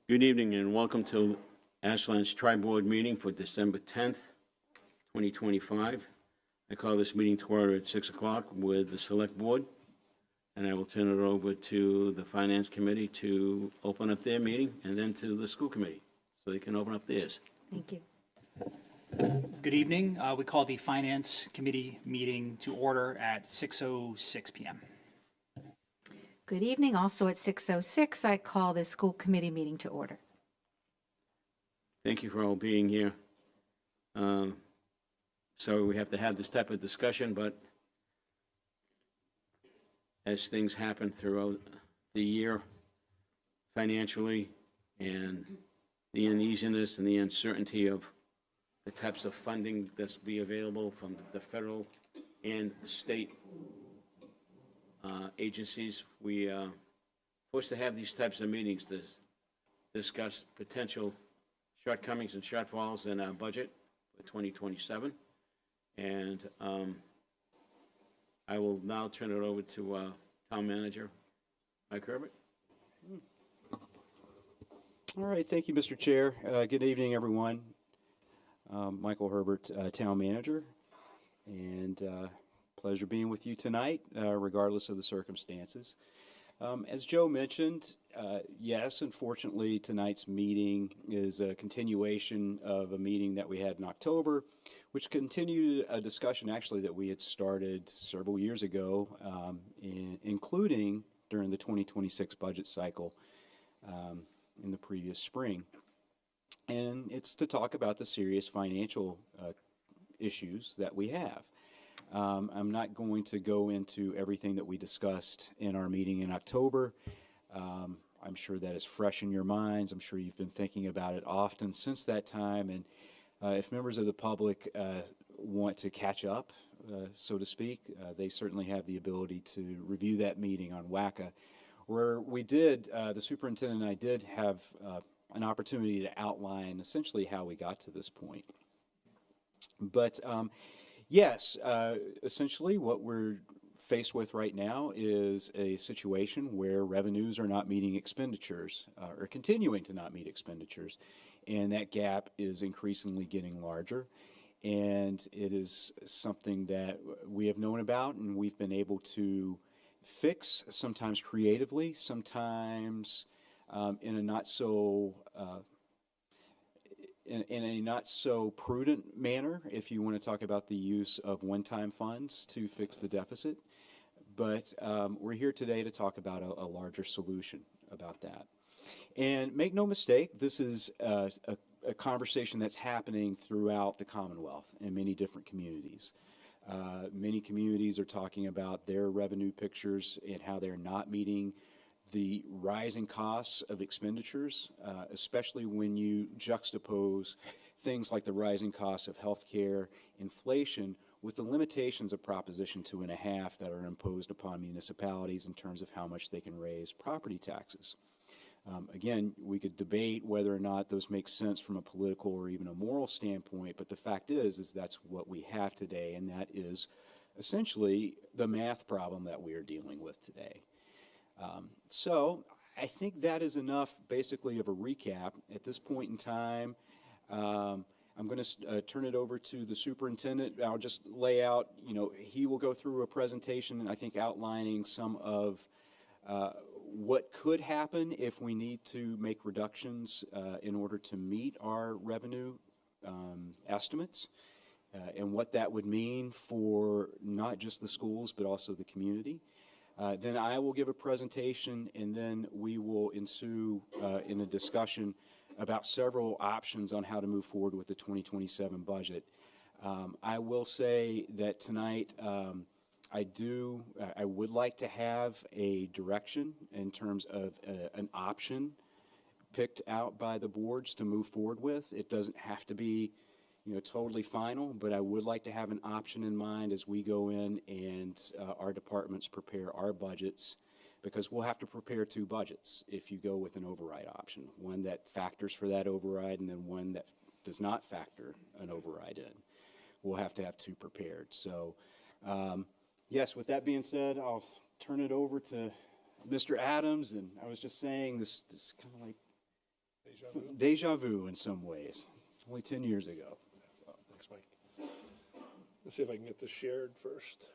Good evening and welcome to Ashland's Triboard meeting for December 10th, 2025. I call this meeting to order at 6 o'clock with the Select Board, and I will turn it over to the Finance Committee to open up their meeting and then to the School Committee so they can open up theirs. Thank you. Good evening. We call the Finance Committee meeting to order at 6:06 p.m. Good evening. Also at 6:06, I call the school committee meeting to order. Thank you for all being here. Sorry we have to have this type of discussion, but as things happen throughout the year financially and the uneasiness and the uncertainty of the types of funding that's be available from the federal and state agencies, we are forced to have these types of meetings to discuss potential shortcomings and shortfalls in our budget for 2027. And I will now turn it over to Town Manager Mike Herbert. All right, thank you, Mr. Chair. Good evening, everyone. Michael Herbert, Town Manager, and pleasure being with you tonight, regardless of the circumstances. As Joe mentioned, yes, unfortunately, tonight's meeting is a continuation of a meeting that we had in October, which continued a discussion actually that we had started several years ago, including during the 2026 budget cycle in the previous spring. And it's to talk about the serious financial issues that we have. I'm not going to go into everything that we discussed in our meeting in October. I'm sure that is fresh in your minds. I'm sure you've been thinking about it often since that time. And if members of the public want to catch up, so to speak, they certainly have the ability to review that meeting on WACA, where we did, the superintendent and I did have an opportunity to outline essentially how we got to this point. But yes, essentially what we're faced with right now is a situation where revenues are not meeting expenditures, or continuing to not meet expenditures, and that gap is increasingly getting larger. And it is something that we have known about and we've been able to fix, sometimes creatively, sometimes in a not so in a not so prudent manner, if you want to talk about the use of one-time funds to fix the deficit. But we're here today to talk about a larger solution about that. And make no mistake, this is a conversation that's happening throughout the Commonwealth in many different communities. Many communities are talking about their revenue pictures and how they're not meeting the rising costs of expenditures, especially when you juxtapose things like the rising costs of healthcare, inflation, with the limitations of Proposition 2.5 that are imposed upon municipalities in terms of how much they can raise property taxes. Again, we could debate whether or not those make sense from a political or even a moral standpoint, but the fact is that's what we have today, and that is essentially the math problem that we are dealing with today. So I think that is enough basically of a recap. At this point in time, I'm going to turn it over to the superintendent. I'll just lay out, he will go through a presentation, I think outlining some of what could happen if we need to make reductions in order to meet our revenue estimates, and what that would mean for not just the schools but also the community. Then I will give a presentation, and then we will ensue in a discussion about several options on how to move forward with the 2027 budget. I will say that tonight I would like to have a direction in terms of an option picked out by the boards to move forward with. It doesn't have to be totally final, but I would like to have an option in mind as we go in and our departments prepare our budgets, because we'll have to prepare two budgets if you go with an override option, one that factors for that override and then one that does not factor an override in. We'll have to have two prepared. So yes, with that being said, I'll turn it over to Mr. Adams. And I was just saying, this kind of like Deja vu in some ways. It's only 10 years ago. Thanks, Mike. Let's see if I can get this shared first.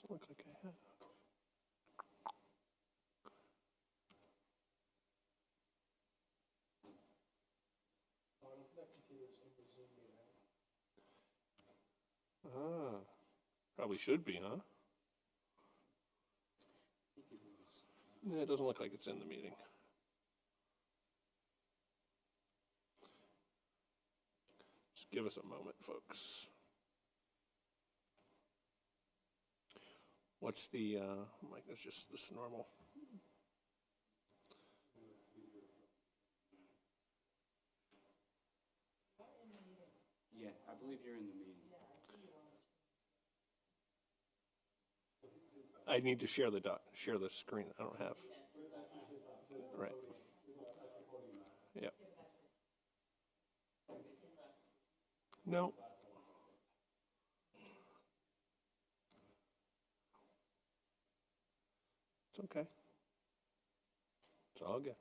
Doesn't look like I have. Ah, probably should be, huh? Yeah, it doesn't look like it's in the meeting. Just give us a moment, folks. What's the, Mike, that's just this normal. Yeah, I believe you're in the meeting. I need to share the screen. I don't have. Right. Yep. No. It's okay. It's all good.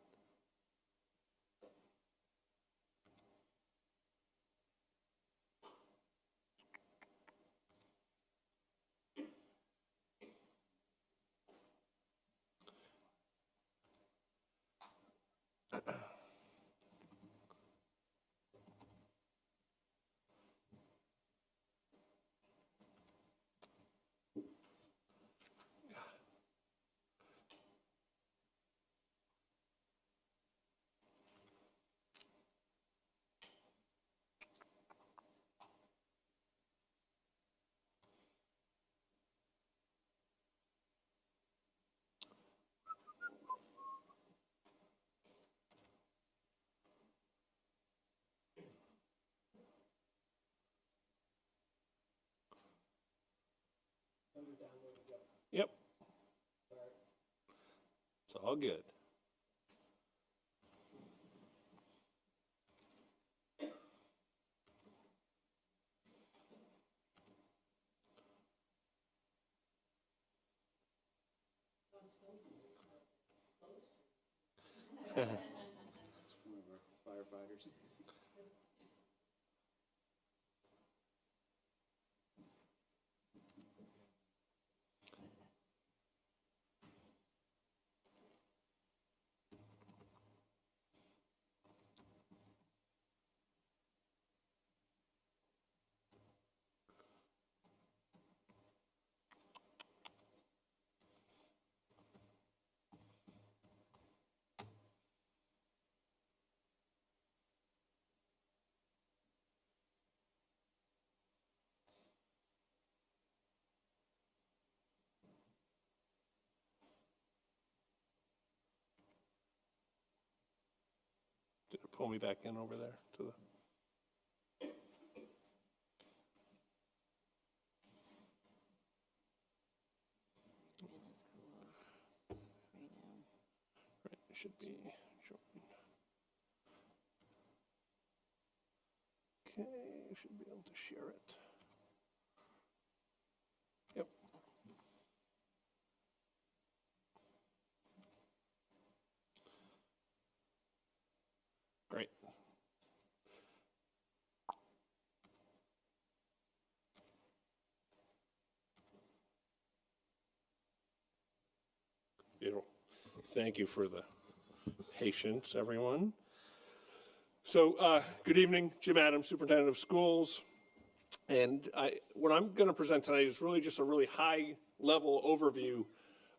Yep. It's all good. One of our firefighters. Did it pull me back in over there to the? Right, it should be join. Okay, should be able to share it. Yep. Great. Beautiful. Thank you for the patience, everyone. So, good evening, Jim Adams, Superintendent of Schools. And what I'm going to present tonight is really just a really high-level overview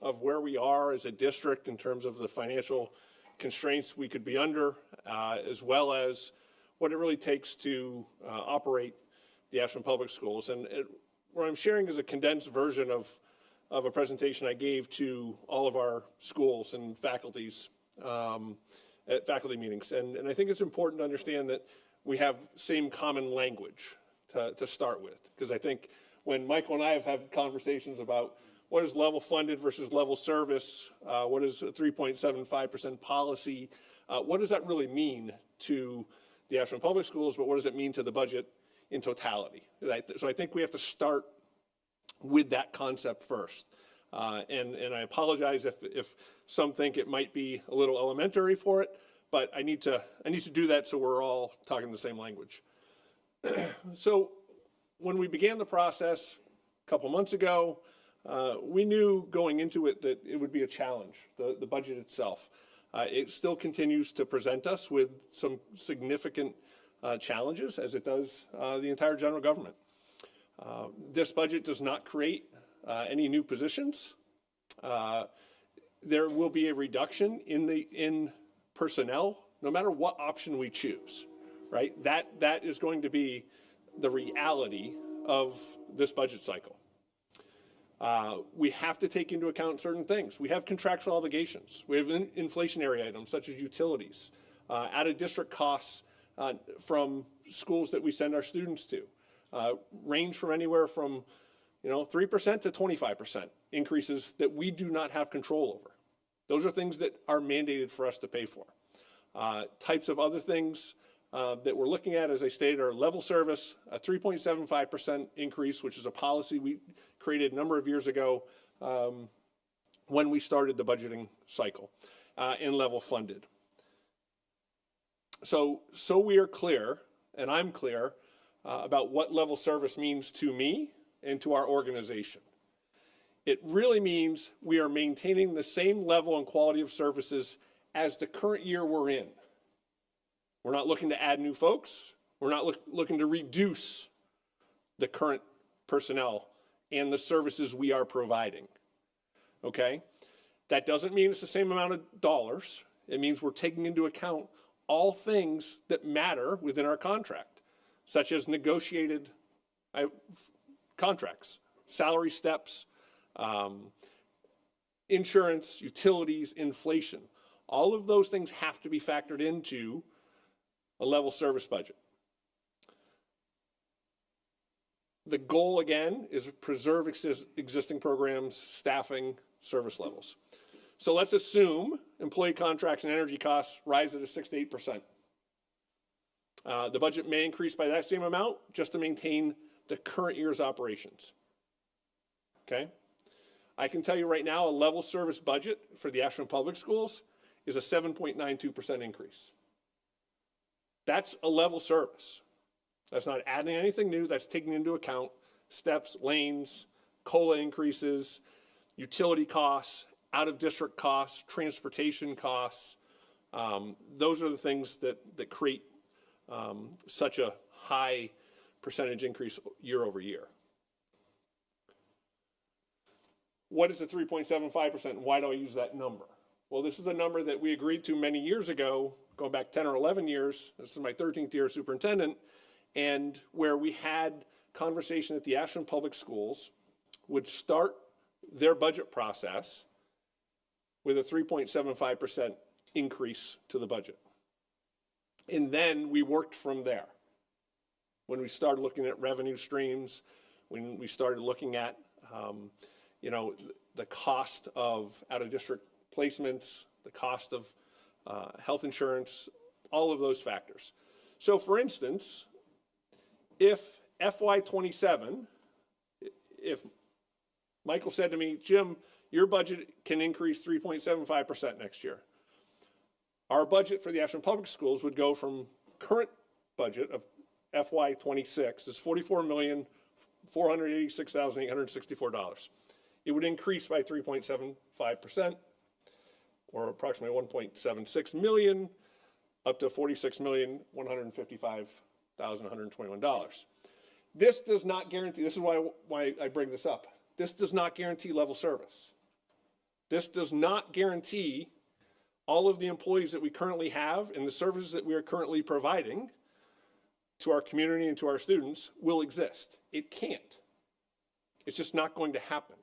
of where we are as a district in terms of the financial constraints we could be under, as well as what it really takes to operate the Ashland Public Schools. And what I'm sharing is a condensed version of a presentation I gave to all of our schools and faculties at faculty meetings. And I think it's important to understand that we have same common language to start with, because I think when Michael and I have had conversations about what is level funded versus level service? What is a 3.75% policy? What does that really mean to the Ashland Public Schools, but what does it mean to the budget in totality? So I think we have to start with that concept first. And I apologize if some think it might be a little elementary for it, but I need to do that so we're all talking the same language. So when we began the process a couple months ago, we knew going into it that it would be a challenge, the budget itself. It still continues to present us with some significant challenges, as it does the entire general government. This budget does not create any new positions. There will be a reduction in personnel, no matter what option we choose, right? That is going to be the reality of this budget cycle. We have to take into account certain things. We have contractual obligations. We have inflationary items such as utilities, out-of-district costs from schools that we send our students to, range from anywhere from 3% to 25% increases that we do not have control over. Those are things that are mandated for us to pay for. Types of other things that we're looking at, as I stated, are level service, a 3.75% increase, which is a policy we created a number of years ago when we started the budgeting cycle, and level funded. So we are clear, and I'm clear, about what level service means to me and to our organization. It really means we are maintaining the same level and quality of services as the current year we're in. We're not looking to add new folks. We're not looking to reduce the current personnel and the services we are providing, okay? That doesn't mean it's the same amount of dollars. It means we're taking into account all things that matter within our contract, such as negotiated contracts, salary steps, insurance, utilities, inflation. All of those things have to be factored into a level service budget. The goal, again, is to preserve existing programs, staffing, service levels. So let's assume employee contracts and energy costs rise at a 6 to 8%. The budget may increase by that same amount just to maintain the current year's operations. Okay? I can tell you right now, a level service budget for the Ashland Public Schools is a 7.92% increase. That's a level service. That's not adding anything new. That's taking into account steps, lanes, COLA increases, utility costs, out-of-district costs, transportation costs. Those are the things that create such a high percentage increase year over year. What is the 3.75% and why do I use that number? Well, this is a number that we agreed to many years ago, going back 10 or 11 years. This is my 13th year as superintendent, and where we had conversation that the Ashland Public Schools would start their budget process with a 3.75% increase to the budget. And then we worked from there. When we started looking at revenue streams, when we started looking at the cost of out-of-district placements, the cost of health insurance, all of those factors. So for instance, if FY27, if Michael said to me, Jim, your budget can increase 3.75% next year. Our budget for the Ashland Public Schools would go from current budget of FY26 is $44,486,864. It would increase by 3.75%, or approximately 1.76 million, up to $46,155,121. This does not guarantee, this is why I bring this up. This does not guarantee level service. This does not guarantee all of the employees that we currently have and the services that we are currently providing to our community and to our students will exist. It can't. It's just not going to happen.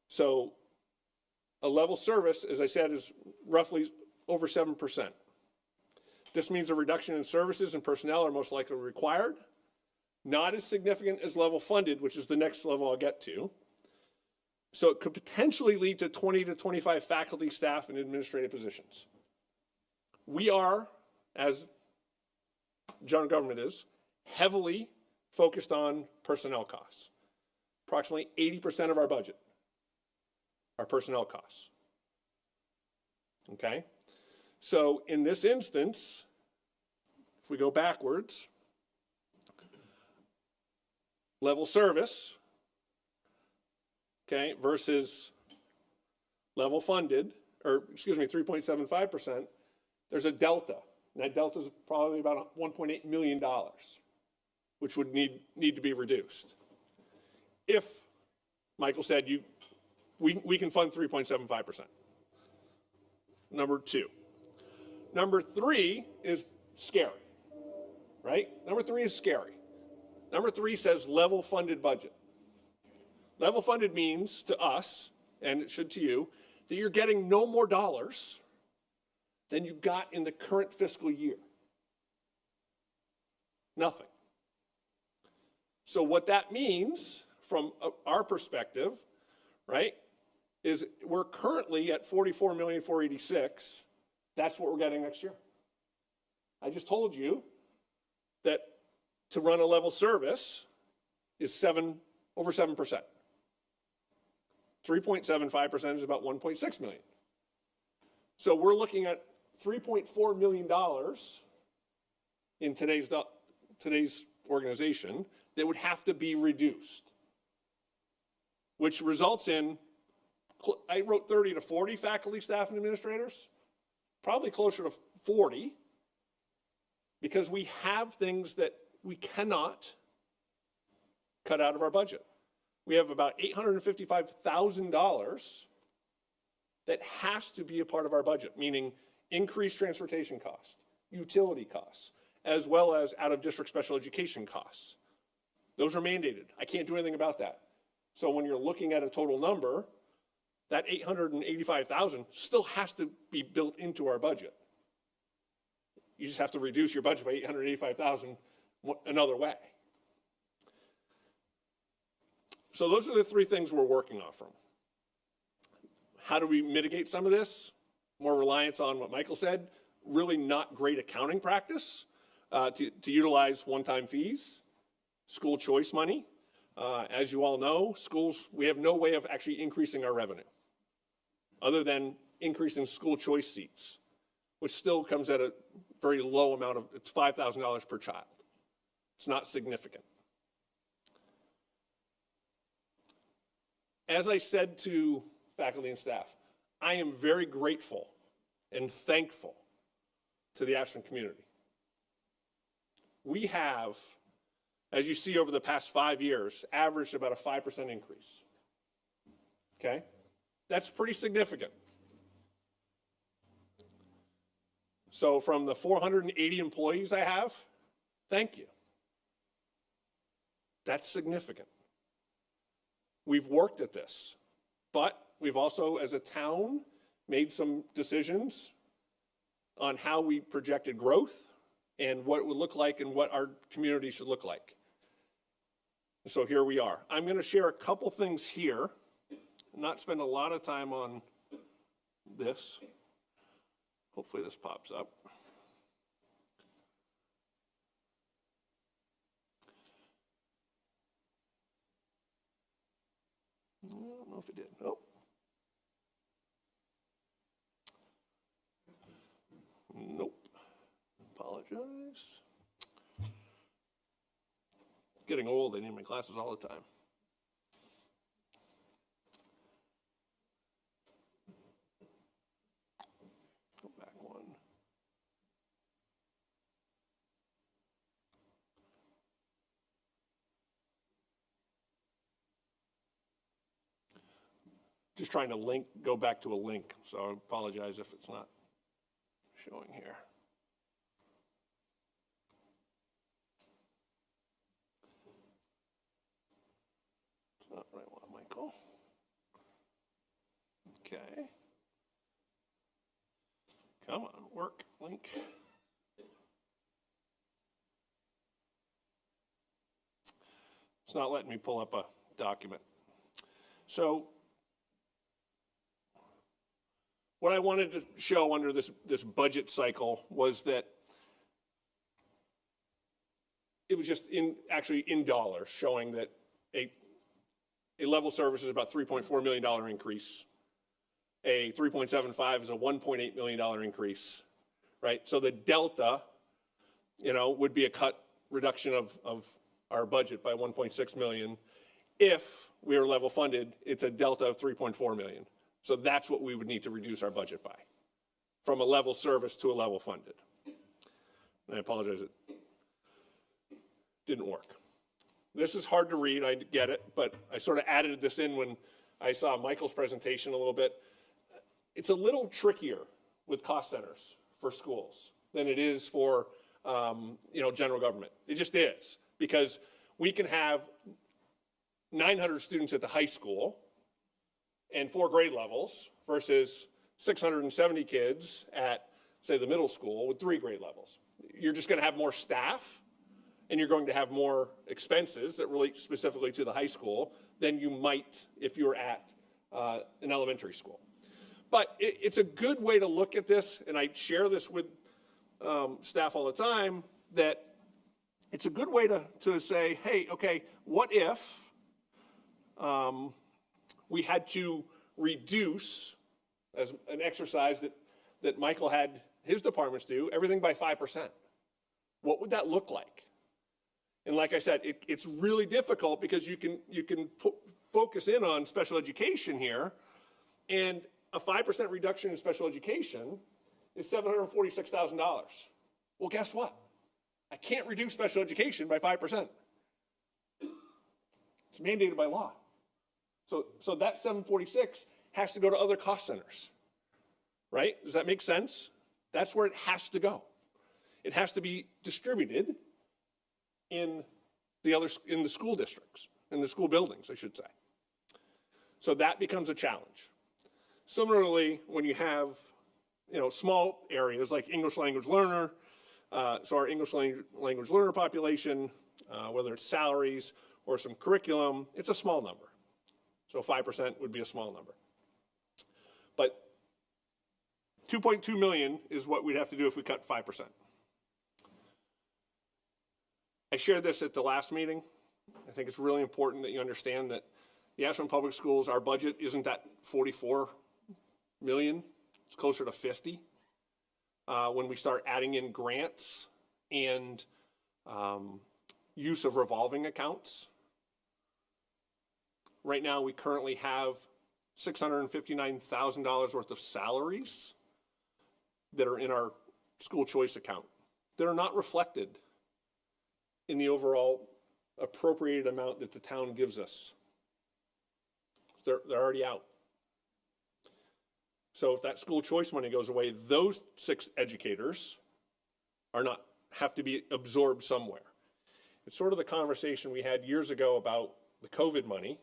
So a level service, as I said, is roughly over 7%. This means a reduction in services and personnel are most likely required. Not as significant as level funded, which is the next level I'll get to. So it could potentially lead to 20 to 25 faculty, staff, and administrative positions. We are, as general government is, heavily focused on personnel costs. Approximately 80% of our budget are personnel costs. Okay? So in this instance, if we go backwards, level service, okay, versus level funded, or excuse me, 3.75%, there's a delta. And that delta is probably about $1.8 million, which would need to be reduced. If, Michael said, we can fund 3.75%. Number two. Number three is scary, right? Number three is scary. Number three says level funded budget. Level funded means to us, and it should to you, that you're getting no more dollars than you got in the current fiscal year. Nothing. So what that means from our perspective, right, is we're currently at $44,486,000. That's what we're getting next year. I just told you that to run a level service is over 7%. 3.75% is about 1.6 million. So we're looking at $3.4 million in today's organization that would have to be reduced, which results in, I wrote 30 to 40 faculty, staff, and administrators, probably closer to 40, because we have things that we cannot cut out of our budget. We have about $855,000 that has to be a part of our budget, meaning increased transportation costs, utility costs, as well as out-of-district special education costs. Those are mandated. I can't do anything about that. So when you're looking at a total number, that $885,000 still has to be built into our budget. You just have to reduce your budget by $885,000 another way. So those are the three things we're working on from. How do we mitigate some of this? More reliance on what Michael said, really not great accounting practice to utilize one-time fees, school choice money. As you all know, schools, we have no way of actually increasing our revenue other than increasing school choice seats, which still comes at a very low amount of, it's $5,000 per child. It's not significant. As I said to faculty and staff, I am very grateful and thankful to the Ashland community. We have, as you see over the past 5 years, averaged about a 5% increase. Okay? That's pretty significant. So from the 480 employees I have, thank you. That's significant. We've worked at this, but we've also, as a town, made some decisions on how we projected growth and what it would look like and what our community should look like. So here we are. I'm going to share a couple things here, not spend a lot of time on this. Hopefully this pops up. I don't know if it did. Oh. Nope. Apologize. Getting old, I need my glasses all the time. Go back one. Just trying to go back to a link, so I apologize if it's not showing here. It's not what I want, Michael. Okay. Come on, work, link. It's not letting me pull up a document. So what I wanted to show under this budget cycle was that it was just actually in dollars, showing that a level service is about $3.4 million increase. A 3.75 is a $1.8 million increase, right? So the delta, would be a reduction of our budget by 1.6 million. If we are level funded, it's a delta of 3.4 million. So that's what we would need to reduce our budget by, from a level service to a level funded. And I apologize, it didn't work. This is hard to read, I get it, but I sort of added this in when I saw Michael's presentation a little bit. It's a little trickier with cost centers for schools than it is for general government. It just is, because we can have 900 students at the high school and 4 grade levels versus 670 kids at, say, the middle school with 3 grade levels. You're just going to have more staff, and you're going to have more expenses that relate specifically to the high school than you might if you were at an elementary school. But it's a good way to look at this, and I share this with staff all the time, that it's a good way to say, hey, okay, what if we had to reduce, as an exercise that Michael had his departments do, everything by 5%? What would that look like? And like I said, it's really difficult because you can focus in on special education here, and a 5% reduction in special education is $746,000. Well, guess what? I can't reduce special education by 5%. It's mandated by law. So that 746 has to go to other cost centers, right? Does that make sense? That's where it has to go. It has to be distributed in the school districts, in the school buildings, I should say. So that becomes a challenge. Similarly, when you have, small areas like English language learner, so our English language learner population, whether it's salaries or some curriculum, it's a small number. So 5% would be a small number. But 2.2 million is what we'd have to do if we cut 5%. I shared this at the last meeting. I think it's really important that you understand that the Ashland Public Schools, our budget isn't that 44 million. It's closer to 50 when we start adding in grants and use of revolving accounts. Right now, we currently have $659,000 worth of salaries that are in our school choice account that are not reflected in the overall appropriated amount that the town gives us. They're already out. So if that school choice money goes away, those 6 educators have to be absorbed somewhere. It's sort of the conversation we had years ago about the COVID money.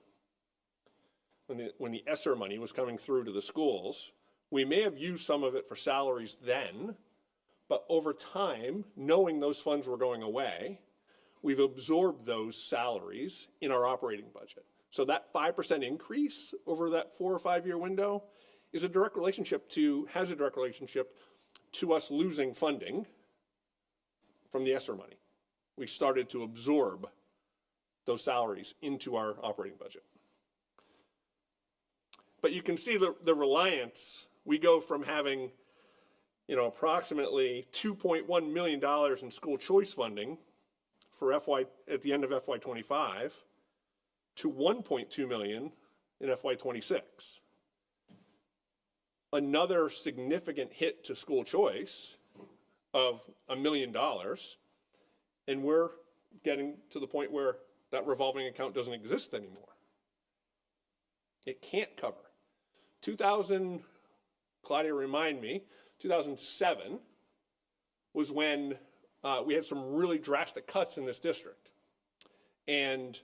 When the ESSER money was coming through to the schools, we may have used some of it for salaries then, but over time, knowing those funds were going away, we've absorbed those salaries in our operating budget. So that 5% increase over that 4 or 5 year window has a direct relationship to us losing funding from the ESSER money. We started to absorb those salaries into our operating budget. But you can see the reliance. We go from having, approximately $2.1 million in school choice funding for at the end of FY25 to $1.2 million in FY26. Another significant hit to school choice of $1 million, and we're getting to the point where that revolving account doesn't exist anymore. It can't cover. Claudia, remind me, 2007 was when we had some really drastic cuts in this district. And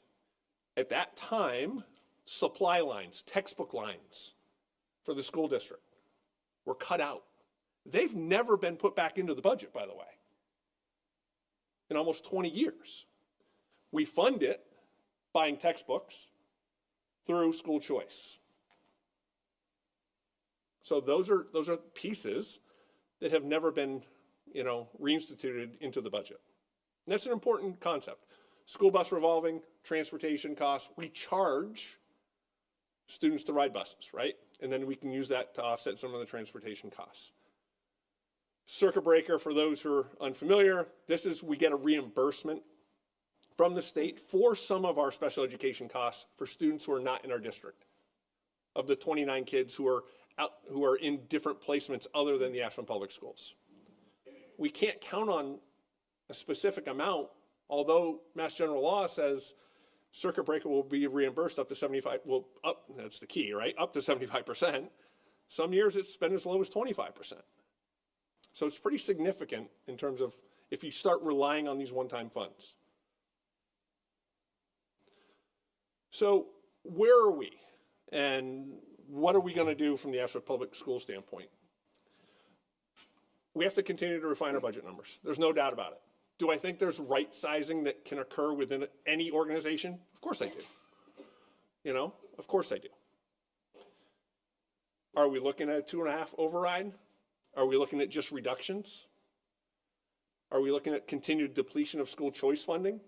at that time, supply lines, textbook lines for the school district were cut out. They've never been put back into the budget, by the way, in almost 20 years. We fund it buying textbooks through school choice. So those are pieces that have never been, reinstituted into the budget. And that's an important concept. School bus revolving, transportation costs, we charge students to ride buses, right? And then we can use that to offset some of the transportation costs. Circuit breaker, for those who are unfamiliar, we get a reimbursement from the state for some of our special education costs for students who are not in our district. Of the 29 kids who are in different placements other than the Ashland Public Schools. We can't count on a specific amount, although Mass General Law says circuit breaker will be reimbursed up to 75, that's the key, right? Up to 75%. Some years it's been as low as 25%. So it's pretty significant in terms of if you start relying on these one-time funds. So where are we? And what are we going to do from the Ashland Public School standpoint? We have to continue to refine our budget numbers. There's no doubt about it. Do I think there's right sizing that can occur within any organization? Of course I do. Of course I do. Are we looking at a 2.5 override? Are we looking at just reductions? Are we looking at continued depletion of school choice funding?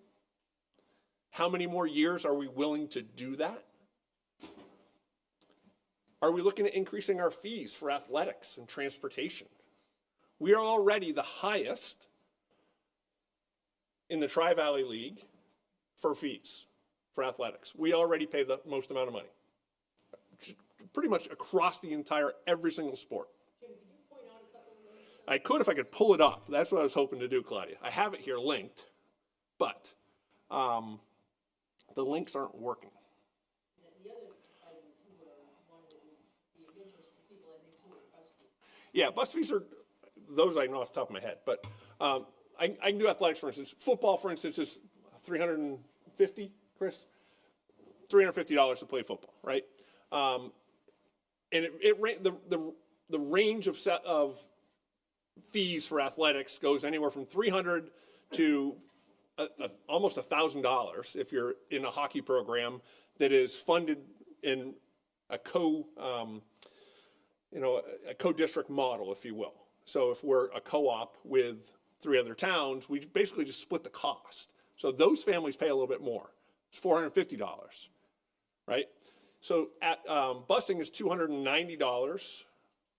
How many more years are we willing to do that? Are we looking at increasing our fees for athletics and transportation? We are already the highest in the Tri-Valley League for fees for athletics. We already pay the most amount of money, pretty much across the entire, every single sport. I could if I could pull it up. That's what I was hoping to do, Claudia. I have it here linked, but the links aren't working. Yeah, bus fees are, those I know off the top of my head, but I can do athletics, for instance. Football, for instance, is $350, Chris? $350 to play football, right? And the range of fees for athletics goes anywhere from $300 to almost $1,000 if you're in a hockey program that is funded in a co-district model, if you will. So if we're a co-op with 3 other towns, we basically just split the cost. So those families pay a little bit more. It's $450, right? So at busing is $290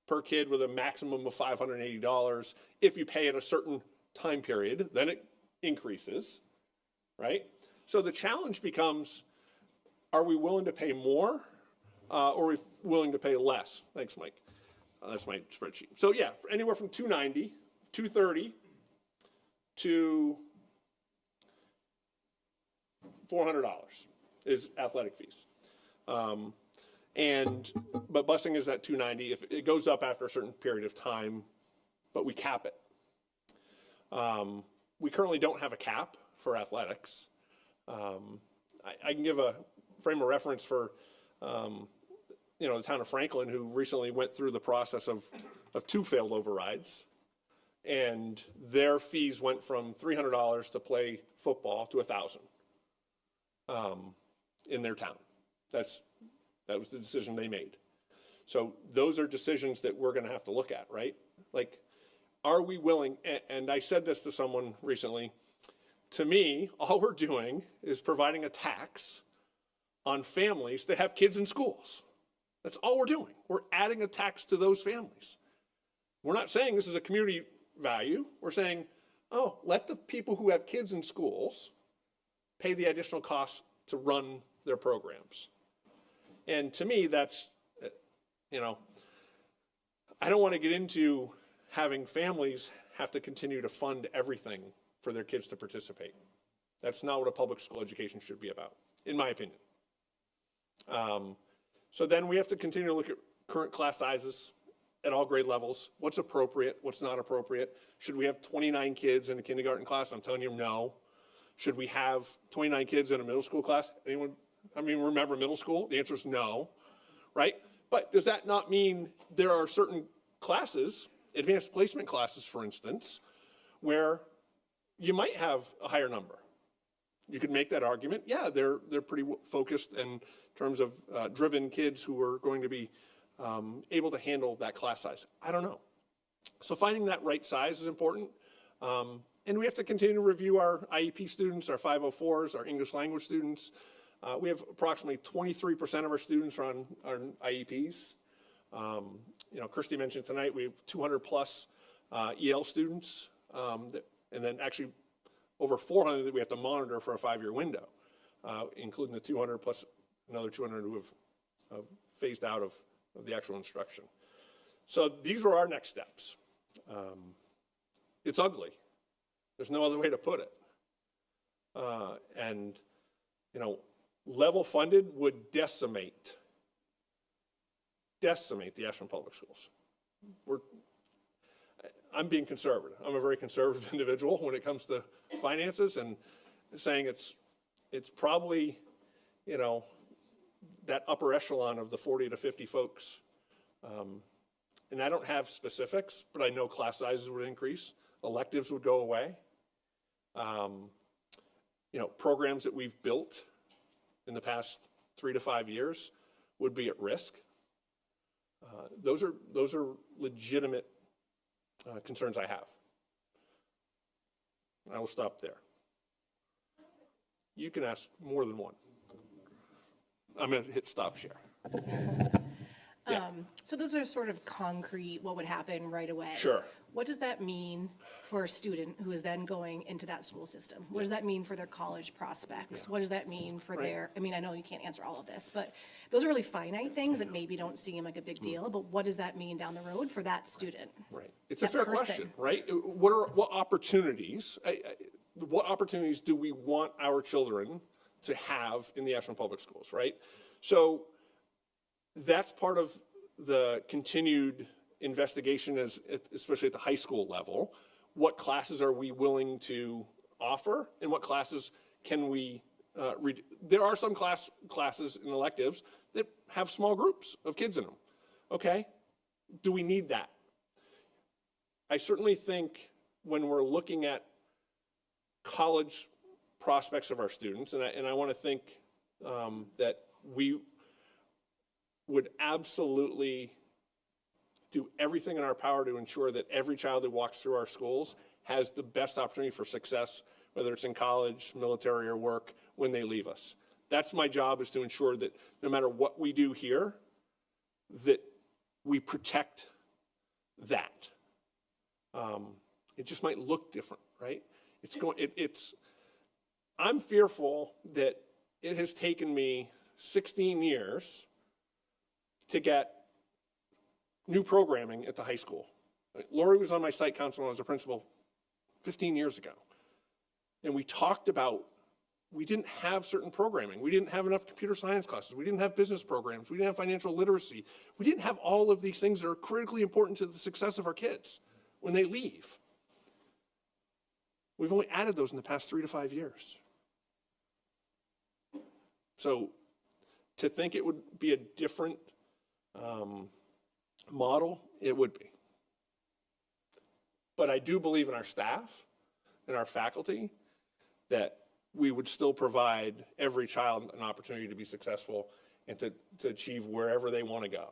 per kid with a maximum of $580. If you pay at a certain time period, then it increases, right? So the challenge becomes, are we willing to pay more or are we willing to pay less? Thanks, Mike. That's my spreadsheet. So yeah, anywhere from $290, $230 to $400 is athletic fees. But busing is at $290. If it goes up after a certain period of time, but we cap it. We currently don't have a cap for athletics. I can give a frame of reference for the town of Franklin, who recently went through the process of 2 failed overrides, and their fees went from $300 to play football to $1,000 in their town. That was the decision they made. So those are decisions that we're going to have to look at, right? Like, are we willing? And I said this to someone recently. To me, all we're doing is providing a tax on families that have kids in schools. That's all we're doing. We're adding a tax to those families. We're not saying this is a community value. We're saying, oh, let the people who have kids in schools pay the additional costs to run their programs. And to me, that's, I don't want to get into having families have to continue to fund everything for their kids to participate. That's not what a public school education should be about, in my opinion. So then we have to continue to look at current class sizes at all grade levels. What's appropriate? What's not appropriate? Should we have 29 kids in a kindergarten class? I'm telling you, no. Should we have 29 kids in a middle school class? Anyone, remember middle school? The answer is no, right? But does that not mean there are certain classes, advanced placement classes, for instance, where you might have a higher number? You could make that argument. Yeah, they're pretty focused in terms of driven kids who are going to be able to handle that class size? I don't know. So finding that right size is important. And we have to continue to review our IEP students, our 504s, our English language students. We have approximately 23% of our students are on IEPs. You know, Christy mentioned tonight, we have 200 plus EL students, and then actually over 400 that we have to monitor for a 5-year window, including the 200 plus another 200 who have phased out of the actual instruction. So these are our next steps. It's ugly. There's no other way to put it. And, you know, level funded would decimate the Ashland Public Schools. I'm being conservative. I'm a very conservative individual when it comes to finances, and saying it's probably, you know, that upper echelon of the 40 to 50 folks. And I don't have specifics, but I know class sizes would increase, electives would go away. You know, programs that we've built in the past 3 to 5 years would be at risk. Those are legitimate concerns I have. I will stop there. You can ask more than one. I'm going to hit stop share. Yeah. So those are sort of concrete, what would happen right away. Sure. What does that mean for a student who is then going into that school system? What does that mean for their college prospects? What does that mean for their, I mean, I know you can't answer all of this, but those are really finite things that maybe don't seem like a big deal, but what does that mean down the road for that student? Right. It's a That fair person. question, right? What opportunities do we want our children to have in the Ashland Public Schools, right? So that's part of the continued investigation, especially at the high school level. What classes are we willing to offer, and what classes can we read? There are some classes and electives that have small groups of kids in them. Okay, do we need that? I certainly think when we're looking at college prospects of our students, and I want to think that we would absolutely do everything in our power to ensure that every child that walks through our schools has the best opportunity for success, whether it's in college, military, or work, when they leave us. That's my job, is to ensure that no matter what we do here, that we protect that. It just might look different, right? I'm fearful that it has taken me 16 years to get new programming at the high school. Lori was on my site council when I was a principal 15 years ago. And we talked about, we didn't have certain programming. We didn't have enough computer science classes. We didn't have business programs. We didn't have financial literacy. We didn't have all of these things that are critically important to the success of our kids when they leave. We've only added those in the past 3 to 5 years. So to think it would be a different model, it would be. But I do believe in our staff and our faculty that we would still provide every child an opportunity to be successful and to achieve wherever they want to go.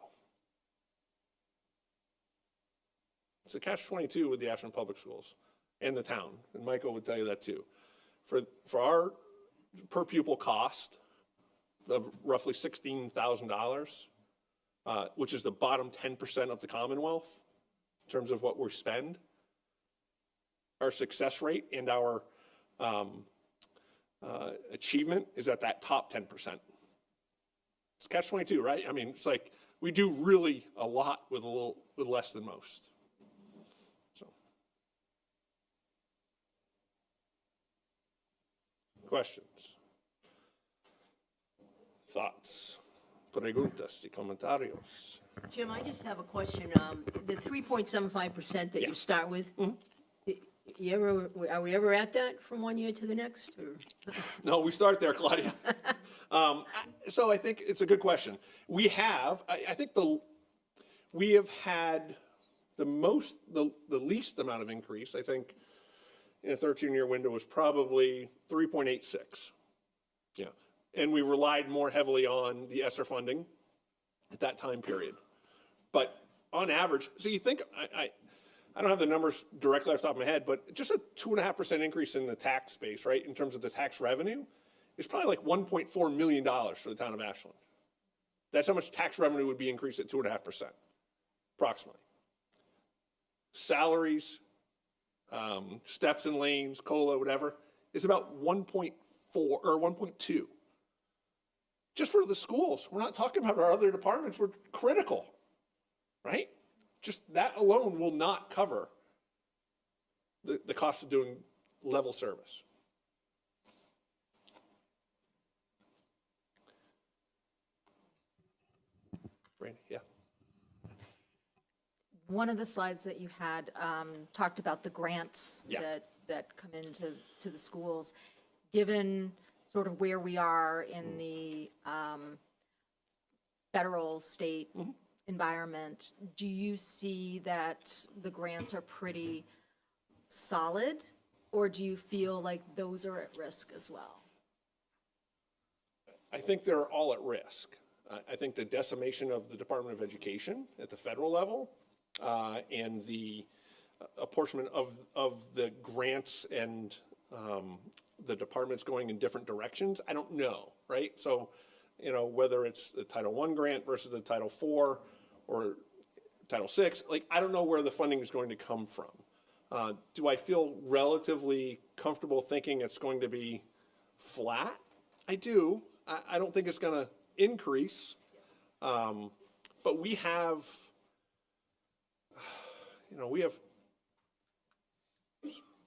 It's a catch-22 with the Ashland Public Schools and the town, and Michael would tell you that too. For our per pupil cost of roughly $16,000, which is the bottom 10% of the Commonwealth in terms of what we spend, our success rate and our achievement is at that top 10%. It's catch-22, right? I mean, it's like we do really a lot with less than most. So, questions, thoughts, preguntas y comentarios. Jim, I just have a question. The 3.75% that you start with, are we ever at that from one year to the next? Or? No, we start there, Claudia. So I think it's a good question. We have, I think we have had the least amount of increase, I think, in a 13-year window was probably 3.86. Yeah. And we relied more heavily on the ESSER funding at that time period. But on average, so you think, I don't have the numbers directly off the top of my head, but just a 2.5% increase in the tax base, right, in terms of the tax revenue, is probably like $1.4 million for the town of Ashland. That's how much tax revenue would be increased at 2.5%, approximately. Salaries, steps and lanes, COLA, whatever, is about 1.4 or 1.2. Just for the schools. We're not talking about our other departments. We're critical, right? Just that alone will not cover the cost of doing level service. Randy, yeah. One of the slides that you had talked about the grants Yeah. that come into the schools. Given sort of where we are in the federal, state environment, do you see that the grants are pretty solid? Or do you feel like those are at risk as well? I think they're all at risk. I think the decimation of the Department of Education at the federal level and the apportionment of the grants and the departments going in different directions, I don't know, right? So, whether it's the Title I grant versus the Title IV or Title VI, like, I don't know where the funding is going to come from. Do I feel relatively comfortable thinking it's going to be flat? I do. I don't think it's going to increase. But we have, we have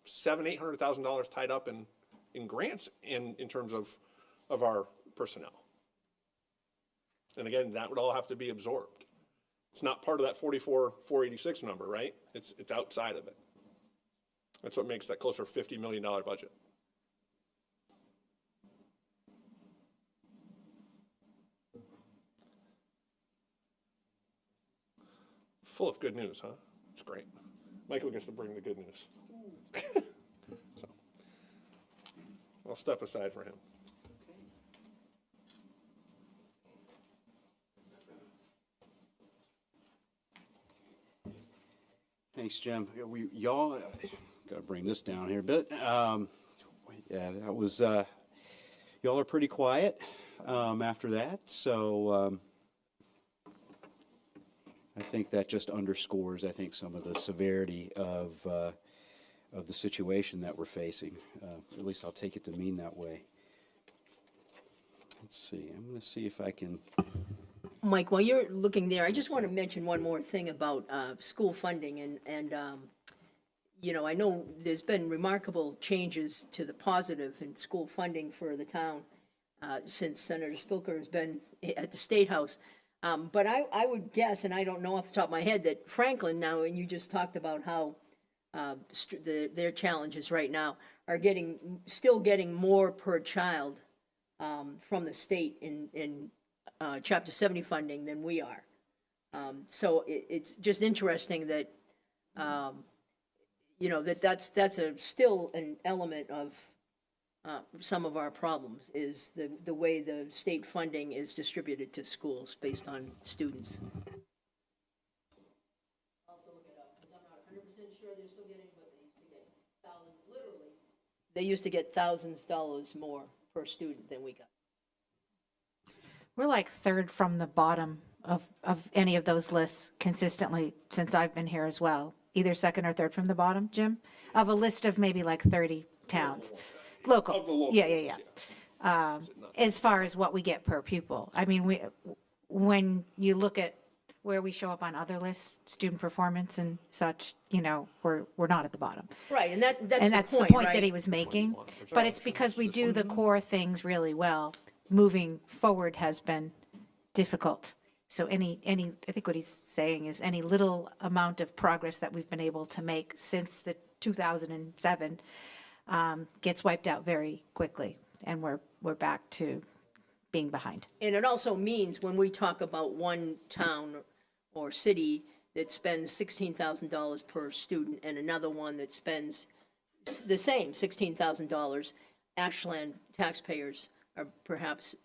$700,000-800,000 tied up in grants in terms of our personnel. And again, that would all have to be absorbed. It's not part of that 44,486 number, right? It's outside of it. That's what makes that closer to $50 million budget. Full of good news, huh? It's great. Michael gets to bring the good news. So, I'll step aside for him. Thanks, Jim. Y'all, got to bring this down here a bit. Yeah, that was, y'all are pretty quiet after that, so I think that just underscores, some of the severity of the situation that we're facing. At least I'll take it to mean that way. Let's see. I'm going to see if I can. Mike, while you're looking there, I just want to mention one more thing about school funding, and I know there's been remarkable changes to the positive in school funding for the town since Senator Spilker has been at the State House. But I would guess, and I don't know off the top of my head, that Franklin now, and you just talked about how their challenges right now are still getting more per child from the state in Chapter 70 funding than we are. So it's just interesting that, that's still an element of some of our problems, is the way the state funding is distributed to schools based on students. I'll have to look it up, because I'm not 100% sure they're still getting, but they used to get thousands, literally. They used to get $1,000s more per student than we got. We're like third from the bottom of any of those lists consistently since I've been here as well. Either second or third from the bottom, Jim, of a list of maybe like 30 towns. Local. Of the local Yeah. ones, As far as what we get per pupil. I mean, when you look at where we show up on other lists, student performance and such, we're not at the bottom. Right, and that's And the point right? that he was making. But it's because we do the core things really well. Moving forward has been difficult. So I think what he's saying is any little amount of progress that we've been able to make since the 2007 gets wiped out very quickly, and we're back to being behind. And it also means when we talk about one town or city that spends $16,000 per student and another one that spends the same $16,000, Ashland taxpayers are perhaps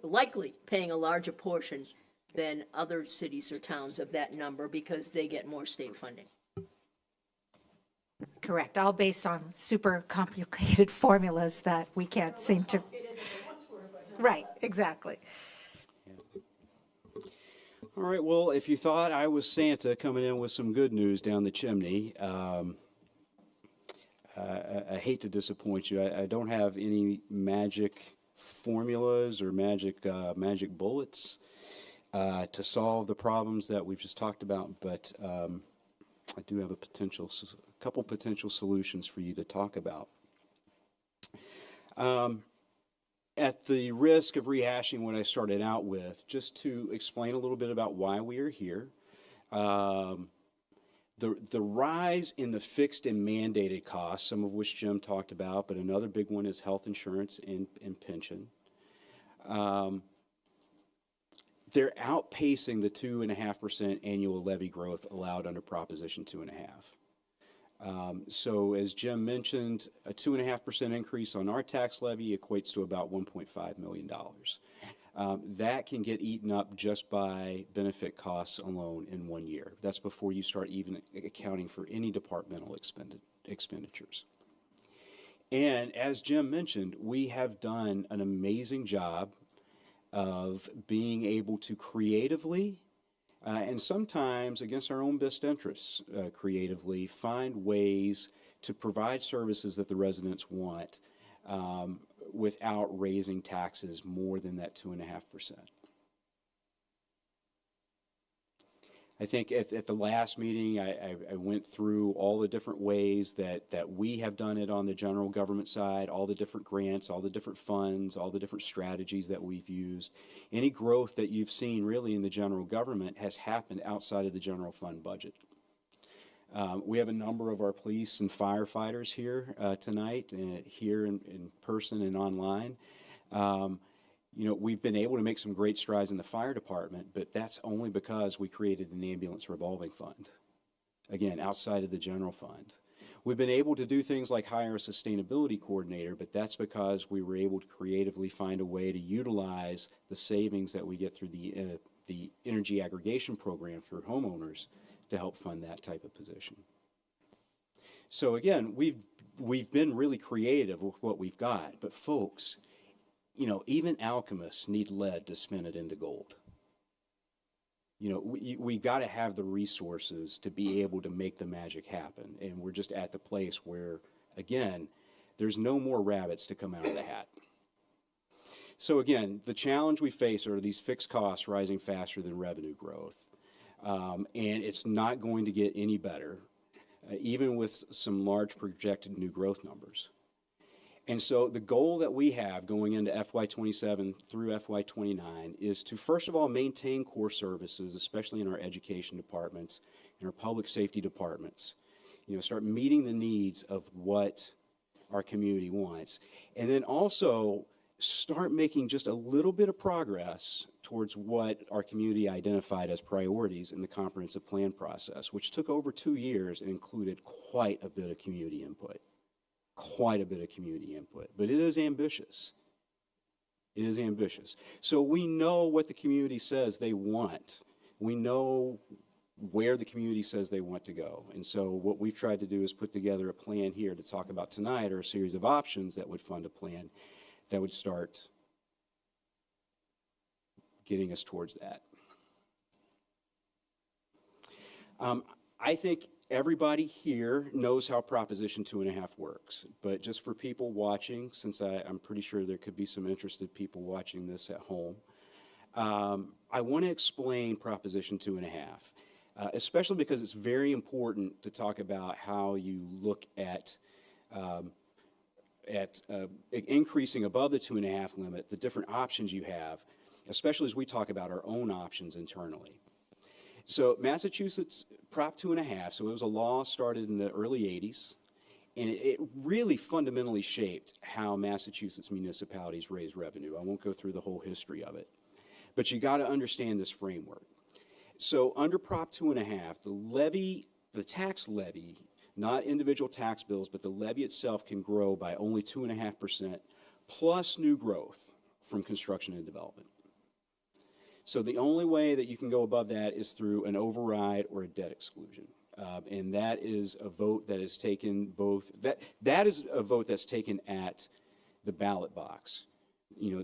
likely paying a larger portion than other cities or towns of that number because they get more state funding. Correct, all based on super complicated formulas that we can't seem to. Right, exactly. All right, well, if you thought I was Santa coming in with some good news down the chimney, I hate to disappoint you. I don't have any magic formulas or magic bullets to solve the problems that we've just talked about, but I do have a couple potential solutions for you to talk about. At the risk of rehashing what I started out with, just to explain a little bit about why we are here. The rise in the fixed and mandated costs, some of which Jim talked about, but another big one is health insurance and pension. They're outpacing the 2.5% annual levy growth allowed under Proposition 2.5. So as Jim mentioned, a 2.5% increase on our tax levy equates to about $1.5 million. That can get eaten up just by benefit costs alone in 1 year. That's before you start even accounting for any departmental expenditures. And as Jim mentioned, we have done an amazing job of being able to creatively and sometimes against our own best interests, creatively find ways to provide services that the residents want without raising taxes more than that 2.5%. I think at the last meeting, I went through all the different ways that we have done it on the general government side, all the different grants, all the different funds, all the different strategies that we've used. Any growth that you've seen really in the general government has happened outside of the general fund budget. We have a number of our police and firefighters here tonight, here in person and online. You know, we've been able to make some great strides in the fire department, but that's only because we created an ambulance revolving fund, again, outside of the general fund. We've been able to do things like hire a sustainability coordinator, but that's because we were able to creatively find a way to utilize the savings that we get through the energy aggregation program for homeowners to help fund that type of position. So again, we've been really creative with what we've got, but folks, you know, even alchemists need lead to spin it into gold. You know, we got to have the resources to be able to make the magic happen. And we're just at the place where, again, there's no more rabbits to come out of the hat. So again, the challenge we face are these fixed costs rising faster than revenue growth. And it's not going to get any better, even with some large projected new growth numbers. And so the goal that we have going into FY27 through FY29 is to, first of all, maintain core services, especially in our education departments and our public safety departments. You know, start meeting the needs of what our community wants. And then also start making just a little bit of progress towards what our community identified as priorities in the comprehensive plan process, which took over 2 years and included quite a bit of community input. But it is ambitious. It is ambitious. So we know what the community says they want. We know where the community says they want to go. And so what we've tried to do is put together a plan here to talk about tonight, or a series of options that would fund a plan that would start getting us towards that. I think everybody here knows how Proposition 2.5 works, but just for people watching, since I'm pretty sure there could be some interested people watching this at home, I want to explain Proposition 2.5, especially because it's very important to talk about how you look at increasing above the 2.5 limit, the different options you have, especially as we talk about our own options internally. So Massachusetts Prop 2.5, so it was a law started in the early 80s, and it really fundamentally shaped how Massachusetts municipalities raise revenue. I won't go through the whole history of it, but you got to understand this framework. So under Prop 2.5, the tax levy, not individual tax bills, but the levy itself can grow by only 2.5% plus new growth from construction and development. So the only way that you can go above that is through an override or a debt exclusion. And that is a vote that is taken that is a vote that's taken at the ballot box. You know,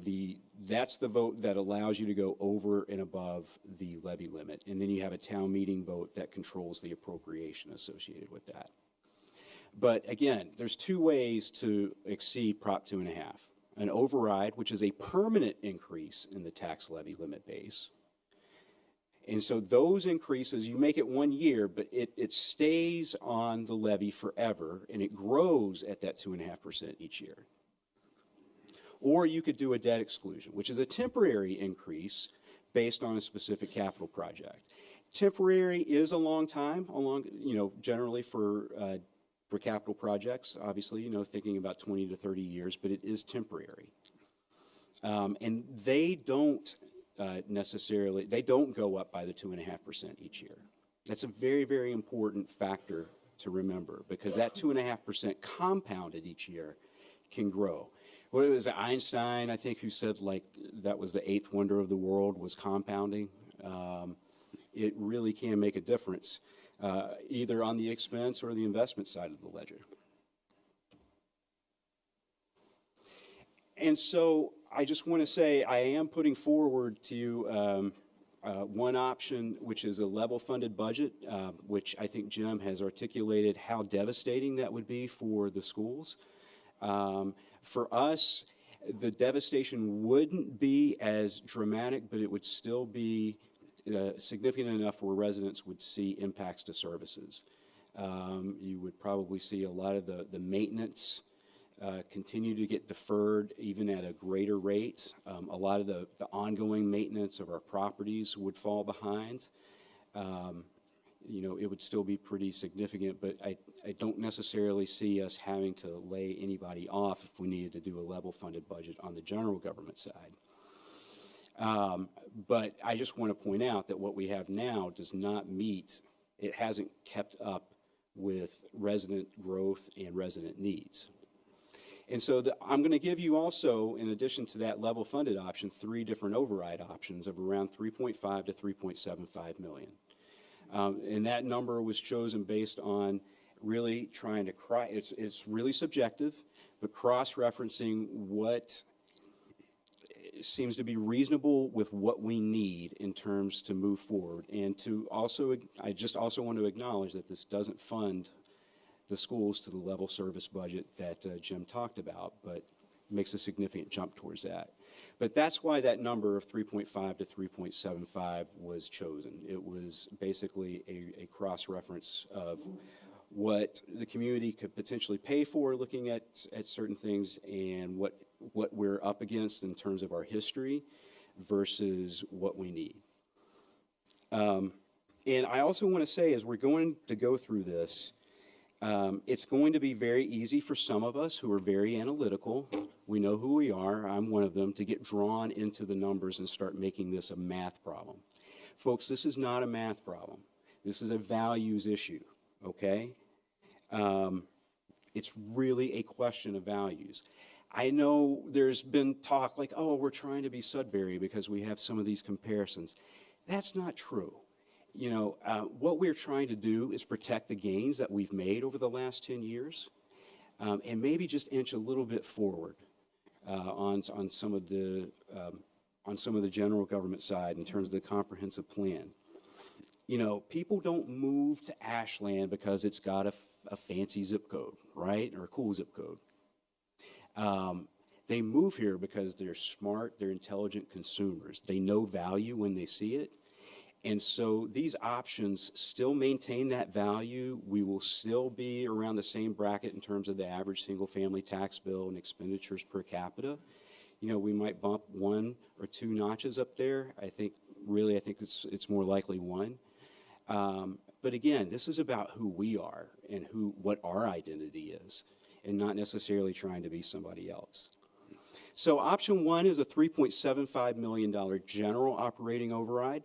that's the vote that allows you to go over and above the levy limit. And then you have a town meeting vote that controls the appropriation associated with that. But again, there's two ways to exceed Prop 2.5. An override, which is a permanent increase in the tax levy limit base. And so those increases, you make it 1 year, but it stays on the levy forever, and it grows at that 2.5% each year. Or you could do a debt exclusion, which is a temporary increase based on a specific capital project. Temporary is a long time, generally for capital projects, obviously, thinking about 20 to 30 years, but it is temporary. And they don't they don't go up by the 2.5% each year. That's a very, very important factor to remember, because that 2.5% compounded each year can grow. What it was Einstein, I think, who said like that was the eighth wonder of the world was compounding. It really can make a difference, either on the expense or the investment side of the ledger. And so I just want to say I am putting forward to you one option, which is a level funded budget, which I think Jim has articulated how devastating that would be for the schools. For us, the devastation wouldn't be as dramatic, but it would still be significant enough where residents would see impacts to services. You would probably see a lot of the maintenance continue to get deferred even at a greater rate. A lot of the ongoing maintenance of our properties would fall behind. It would still be pretty significant, but I don't necessarily see us having to lay anybody off if we needed to do a level funded budget on the general government side. But I just want to point out that what we have now does not meet, it hasn't kept up with resident growth and resident needs. And so I'm going to give you also, in addition to that level funded option, 3 different override options of around 3.5 to 3.75 million. And that number was chosen based on really trying to it's really subjective, but cross-referencing what seems to be reasonable with what we need in terms to move forward. And to also, I just also want to acknowledge that this doesn't fund the schools to the level service budget that Jim talked about, but makes a significant jump towards that. But that's why that number of 3.5 to 3.75 was chosen. It was basically a cross-reference of what the community could potentially pay for looking at certain things and what we're up against in terms of our history versus what we need. And I also want to say, as we're going to go through this, it's going to be very easy for some of us who are very analytical. We know who we are. I'm one of them, to get drawn into the numbers and start making this a math problem. Folks, this is not a math problem. This is a values issue, okay? It's really a question of values. I know there's been talk like, oh, we're trying to be Sudbury because we have some of these comparisons. That's not true. What we're trying to do is protect the gains that we've made over the last 10 years, and maybe just inch a little bit forward on some of the general government side in terms of the comprehensive plan. People don't move to Ashland because it's got a fancy zip code, right, or a cool zip code. They move here because they're smart, they're intelligent consumers. They know value when they see it. And so these options still maintain that value. We will still be around the same bracket in terms of the average single-family tax bill and expenditures per capita. We might bump 1 or 2 notches up there. I think it's more likely 1. But again, this is about who we are and what our identity is, and not necessarily trying to be somebody else. So option 1 is a $3.75 million general operating override.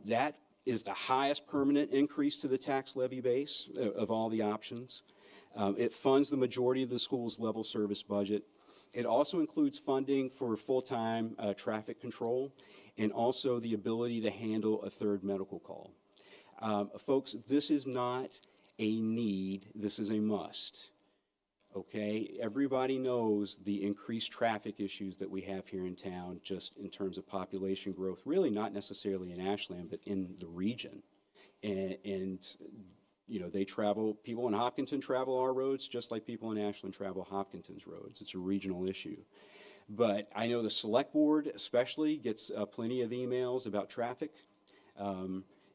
That is the highest permanent increase to the tax levy base of all the options. It funds the majority of the school's level service budget. It also includes funding for full-time traffic control and also the ability to handle a third medical call. Folks, this is not a need, this is a must. Okay, everybody knows the increased traffic issues that we have here in town, just in terms of population growth, really not necessarily in Ashland, but in the region. And you know, people in Hopkinton travel our roads just like people in Ashland travel Hopkinton's roads. It's a regional issue. But I know the select board especially gets plenty of emails about traffic.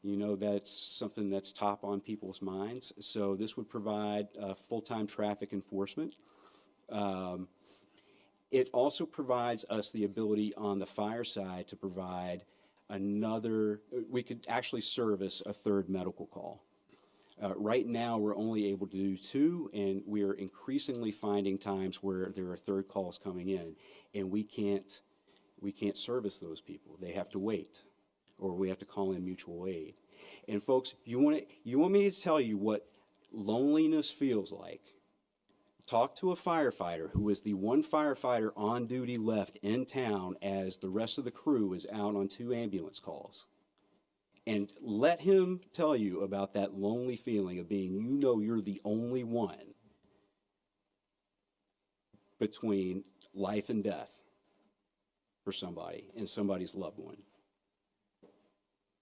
You know, that's something that's top on people's minds. So this would provide full-time traffic enforcement. It also provides us the ability on the fire side to provide we could actually service a third medical call. Right now, we're only able to do 2, and we are increasingly finding times where there are third calls coming in, and we can't service those people. They have to wait, or we have to call in mutual aid. And folks, you want me to tell you what loneliness feels like? Talk to a firefighter who is the one firefighter on duty left in town as the rest of the crew is out on 2 ambulance calls. And let him tell you about that lonely feeling of being, you know, you're the only one between life and death for somebody and somebody's loved one.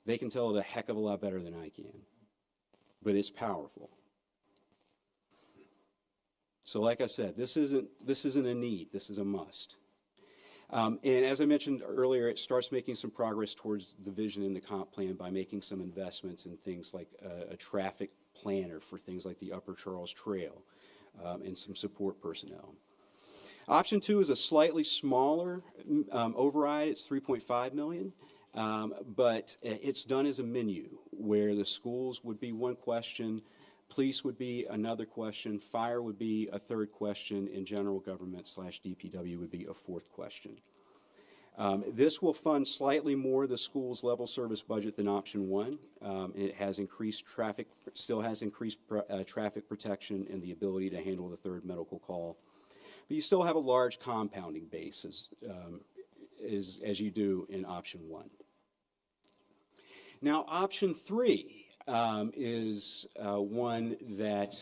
They can tell it a heck of a lot better than I can, but it's powerful. So like I said, this isn't a need, this is a must. And as I mentioned earlier, it starts making some progress towards the vision in the comp plan by making some investments in things like a traffic planner for things like the Upper Charles Trail and some support personnel. Option 2 is a slightly smaller override. It's $3.5 million, but it's done as a menu where the schools would be one question, police would be another question, fire would be a third question, and general government / DPW would be a fourth question. This will fund slightly more the school's level service budget than option 1. It has increased traffic, still has increased traffic protection and the ability to handle the third medical call. But you still have a large compounding base as you do in option 1. Now, option 3 is one that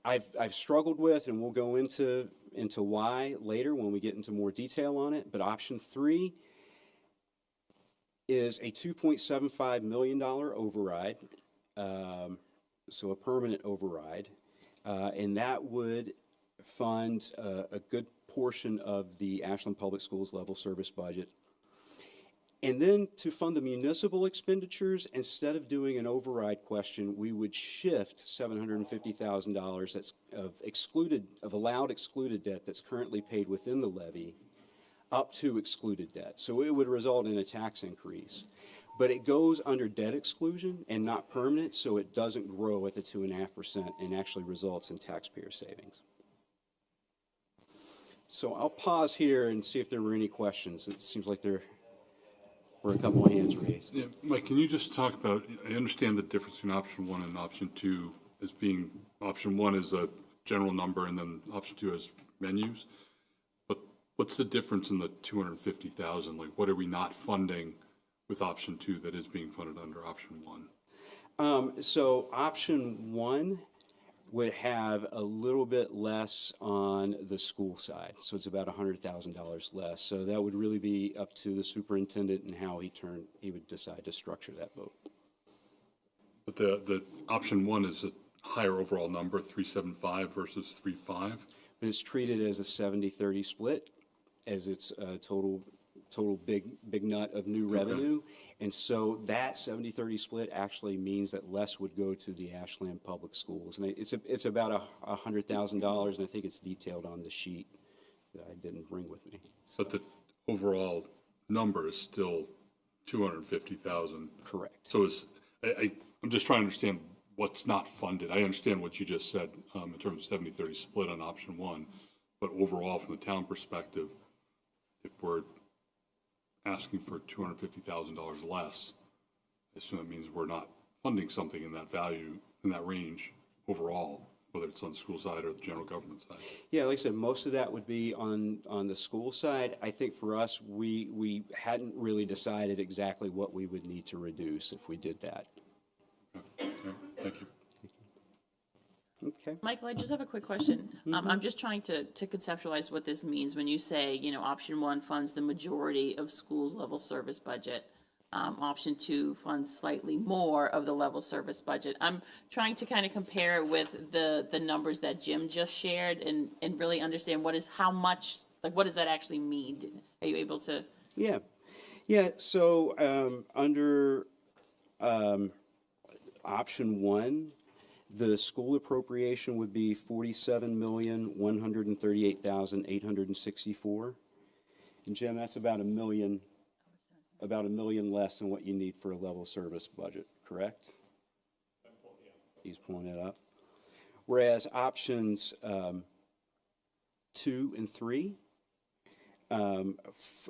I've struggled with, and we'll go into why later when we get into more detail on it. But option 3 is a $2.75 million override, so a permanent override, and that would fund a good portion of the Ashland Public Schools level service budget. And then to fund the municipal expenditures, instead of doing an override question, we would shift $750,000 that's of allowed excluded debt that's currently paid within the levy up to excluded debt. So it would result in a tax increase. But it goes under debt exclusion and not permanent, so it doesn't grow at the 2.5% and actually results in taxpayer savings. So I'll pause here and see if there were any questions. It seems like there were a couple of hands raised. Yeah, Mike, can you just talk about, I understand the difference between option 1 and option 2 as being, option 1 is a general number and then option 2 has menus. But what's the difference in the 250,000? Like, what are we not funding with option 2 that is being funded under option 1? So option 1 would have a little bit less on the school side. So it's about $100,000 less. So that would really be up to the superintendent and how he would decide to structure that vote. But the option 1 is a higher overall number, 375 versus 35. But it's treated as a 70-30 split, as it's a total big nut of new revenue. And so that 70-30 split actually means that less would go to the Ashland Public Schools. And it's about $100,000, and I think it's detailed on the sheet that I didn't bring with me. But the overall number is still 250,000. Correct. So I'm just trying to understand what's not funded. I understand what you just said in terms of 70-30 split on option 1, but overall from the town perspective, if we're asking for $250,000 less, I assume that means we're not funding something in that value, in that range overall. whether it's on the school side or the general government side? Yeah, like I said, most of that would be on the school side. I think for us, we hadn't really decided exactly what we would need to reduce if we did that. Okay, thank you. Okay. Michael, I just have a quick question. I'm just trying to conceptualize what this means when you say, option one funds the majority of schools' level service budget. Option two funds slightly more of the level service budget. I'm trying to kind of compare it with the numbers that Jim just shared and really understand how much, what does that actually mean? Are you able to? Yeah. So under option one, the school appropriation would be $47,138,864. And Jim, that's about $1 million less than what you need for a level service budget, correct? He's pulling it up. Whereas options 2 and 3,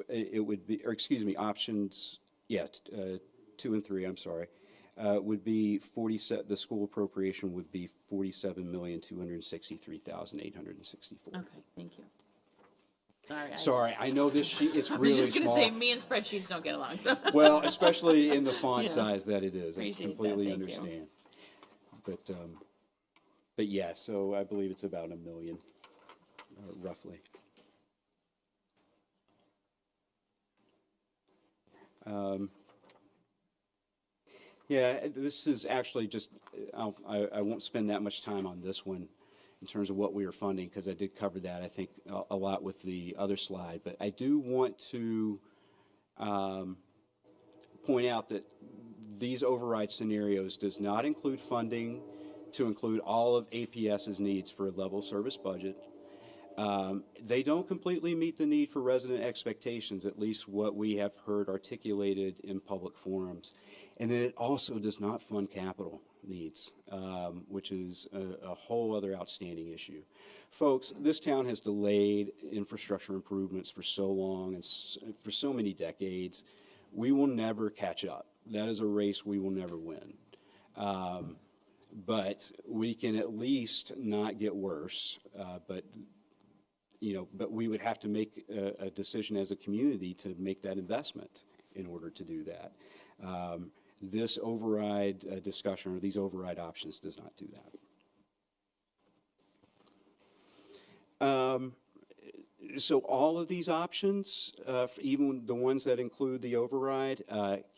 it would be, or excuse me, options, 2 and 3, I'm sorry, would be the school appropriation would be $47,263,864. Okay, thank you. Sorry, I know this sheet, it's I really was just going to small. say, me and spreadsheets don't get along. So. Well, especially in the font Yeah. size that it is, I Appreciate that, completely thank you. understand. But yeah, so I believe it's about $1 million, roughly. Yeah, this is actually just, I won't spend that much time on this one in terms of what we are funding, because I did cover that, I think, a lot with the other slide. But I do want to point out that these override scenarios does not include funding to include all of APS's needs for a level service budget. They don't completely meet the need for resident expectations, at least what we have heard articulated in public forums. And then it also does not fund capital needs, which is a whole other outstanding issue. Folks, this town has delayed infrastructure improvements for so long and for so many decades. We will never catch up. That is a race we will never win. But we can at least not get worse. But we would have to make a decision as a community to make that investment in order to do that. This override discussion, or these override options, does not do that. So all of these options, even the ones that include the override,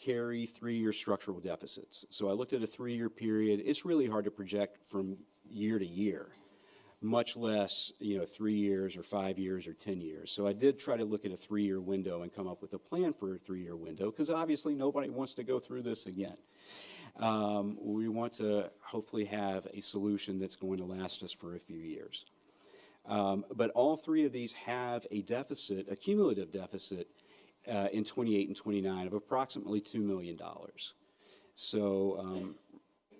carry 3-year structural deficits. So I looked at a 3-year period. It's really hard to project from year to year, much less 3 years or 5 years or 10 years. So I did try to look at a 3-year window and come up with a plan for a 3-year window, because obviously nobody wants to go through this again. We want to hopefully have a solution that's going to last us for a few years. But all 3 of these have a deficit, a cumulative deficit in 28 and 29 of approximately $2 million. So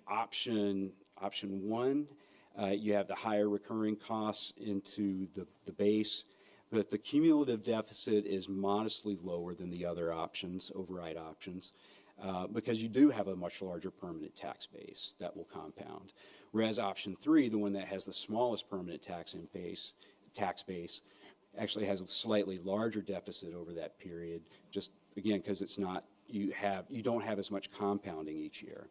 option 1, you have the higher recurring costs into the base, but the cumulative deficit is modestly lower than the other options, override options, because you do have a much larger permanent tax base that will compound. Whereas option 3, the one that has the smallest permanent tax base, actually has a slightly larger deficit over that period, just again because it's not, you don't have as much compounding each year.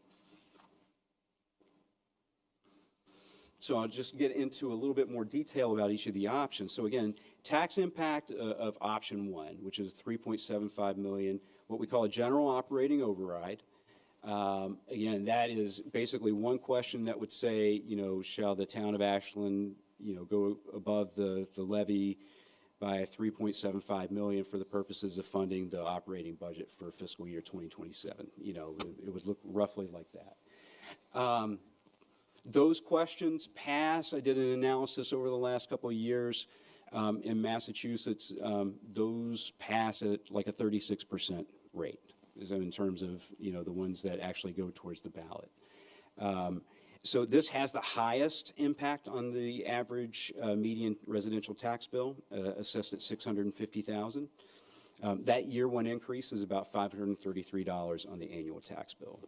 So I'll just get into a little bit more detail about each of the options. So again, tax impact of option 1, which is $3.75 million, what we call a general operating override. Again, that is basically one question that would say, shall the town of Ashland, go above the levy by $3.75 million for the purposes of funding the operating budget for fiscal year 2027. It would look roughly like that. Those questions pass. I did an analysis over the last couple of years in Massachusetts. Those pass at like a 36% rate, in terms of the ones that actually go towards the ballot. So this has the highest impact on the average median residential tax bill, assessed at $650,000. That year one increase is about $533 on the annual tax bill.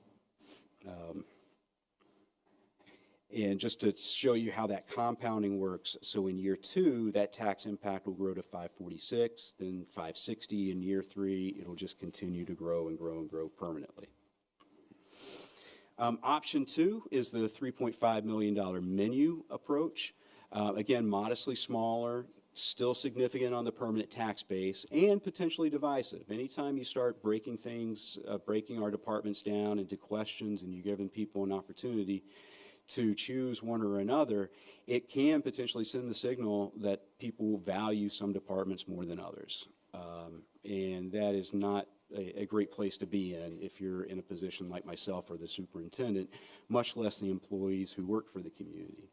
And just to show you how that compounding works, so in year 2, that tax impact will grow to 546, then 560 in year 3. It'll just continue to grow and grow and grow permanently. Option 2 is the $3.5 million menu approach. Again, modestly smaller, still significant on the permanent tax base, and potentially divisive. Anytime you start breaking things, breaking our departments down into questions, and you're giving people an opportunity to choose one or another, it can potentially send the signal that people value some departments more than others. And that is not a great place to be in if you're in a position like myself or the superintendent, much less the employees who work for the community.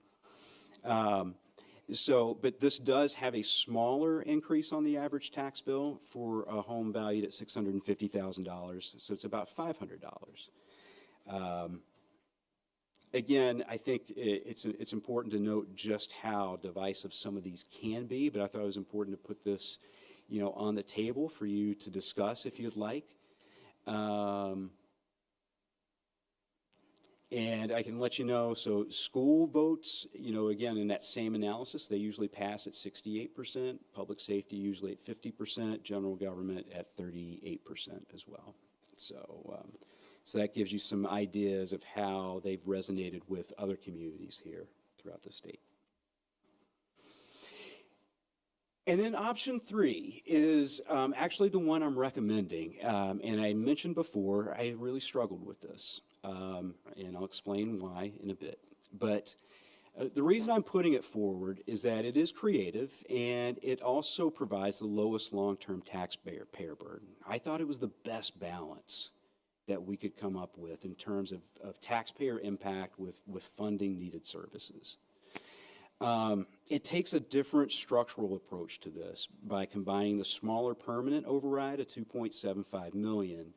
But this does have a smaller increase on the average tax bill for a home valued at $650,000, so it's about $500. Again, I think it's important to note just how divisive some of these can be, but I thought it was important to put this, on the table for you to discuss if you'd like. And I can let you know, so school votes, again, in that same analysis, they usually pass at 68%, public safety usually at 50%, general government at 38% as well. So that gives you some ideas of how they've resonated with other communities here throughout the state. And then option 3 is actually the one I'm recommending. And I mentioned before, I really struggled with this. And I'll explain why in a bit. But the reason I'm putting it forward is that it is creative, and it also provides the lowest long-term taxpayer burden. I thought it was the best balance that we could come up with in terms of taxpayer impact with funding needed services. It takes a different structural approach to this by combining the smaller permanent override of $2.75 million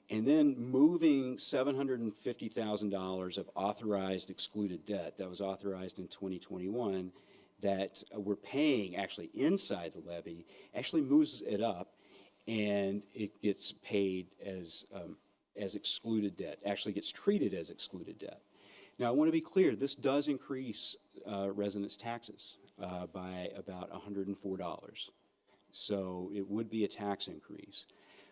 and then moving $750,000 of authorized excluded debt that was authorized in 2021 that we're paying actually inside the levy, actually moves it up, and it gets paid as excluded debt, actually gets treated as excluded debt. Now, I want to be clear, this does increase residents' taxes by about $104. So it would be a tax increase.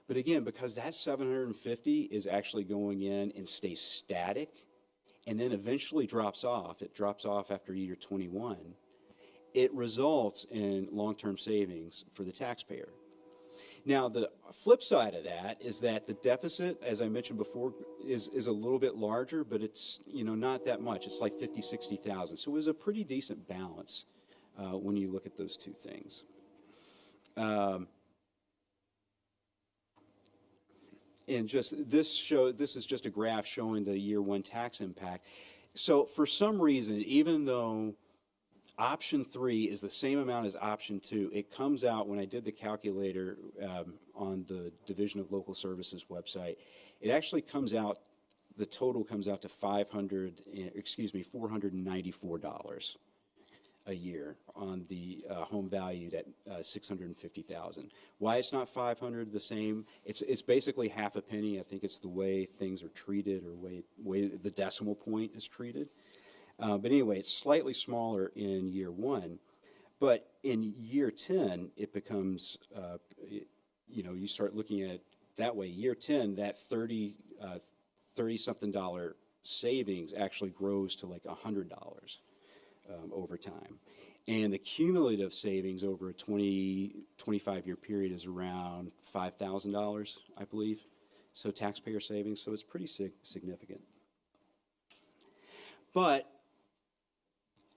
But again, because that $750 is actually going in and stays static and then eventually drops off, it drops off after year 21, it results in long-term savings for the taxpayer. Now, the flip side of that is that the deficit, as I mentioned before, is a little bit larger, but it's, not that much. It's like 50, 60,000. So it was a pretty decent balance when you look at those two things. And just this is just a graph showing the year 1 tax impact. So for some reason, even though option 3 is the same amount as option 2, it comes out, when I did the calculator on the Division of Local Services website, it actually comes out, the total comes out to $494 a year on the home valued at $650,000. Why it's not $500 the same? It's basically half a penny. I think it's the way things are treated or way the decimal point is treated. But anyway, it's slightly smaller in year 1, but in year 10, it becomes, you start looking at it that way. Year 10, that 30-something dollar savings actually grows to like $100 over time. And the cumulative savings over a 25-year period is around $5,000, I believe. So taxpayer savings, so it's pretty significant. But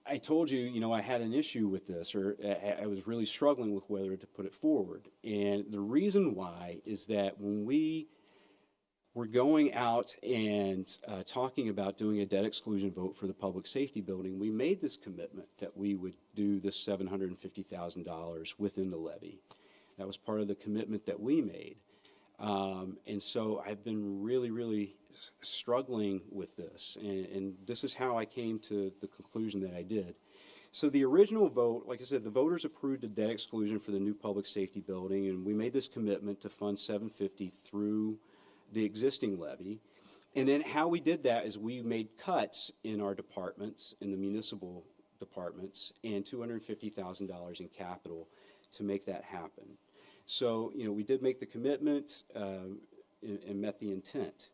I told you, I had an issue with this, or I was really struggling with whether to put it forward. And the reason why is that when we were going out and talking about doing a debt exclusion vote for the public safety building, we made this commitment that we would do this $750,000 within the levy. That was part of the commitment that we made. And so I've been really, really struggling with this, and this is how I came to the conclusion that I did. So the original vote, like I said, the voters approved a debt exclusion for the new public safety building, and we made this commitment to fund $750 through the existing levy. And then how we did that is we made cuts in our departments, in the municipal departments, and $250,000 in capital to make that happen. So, we did make the commitment and met the intent.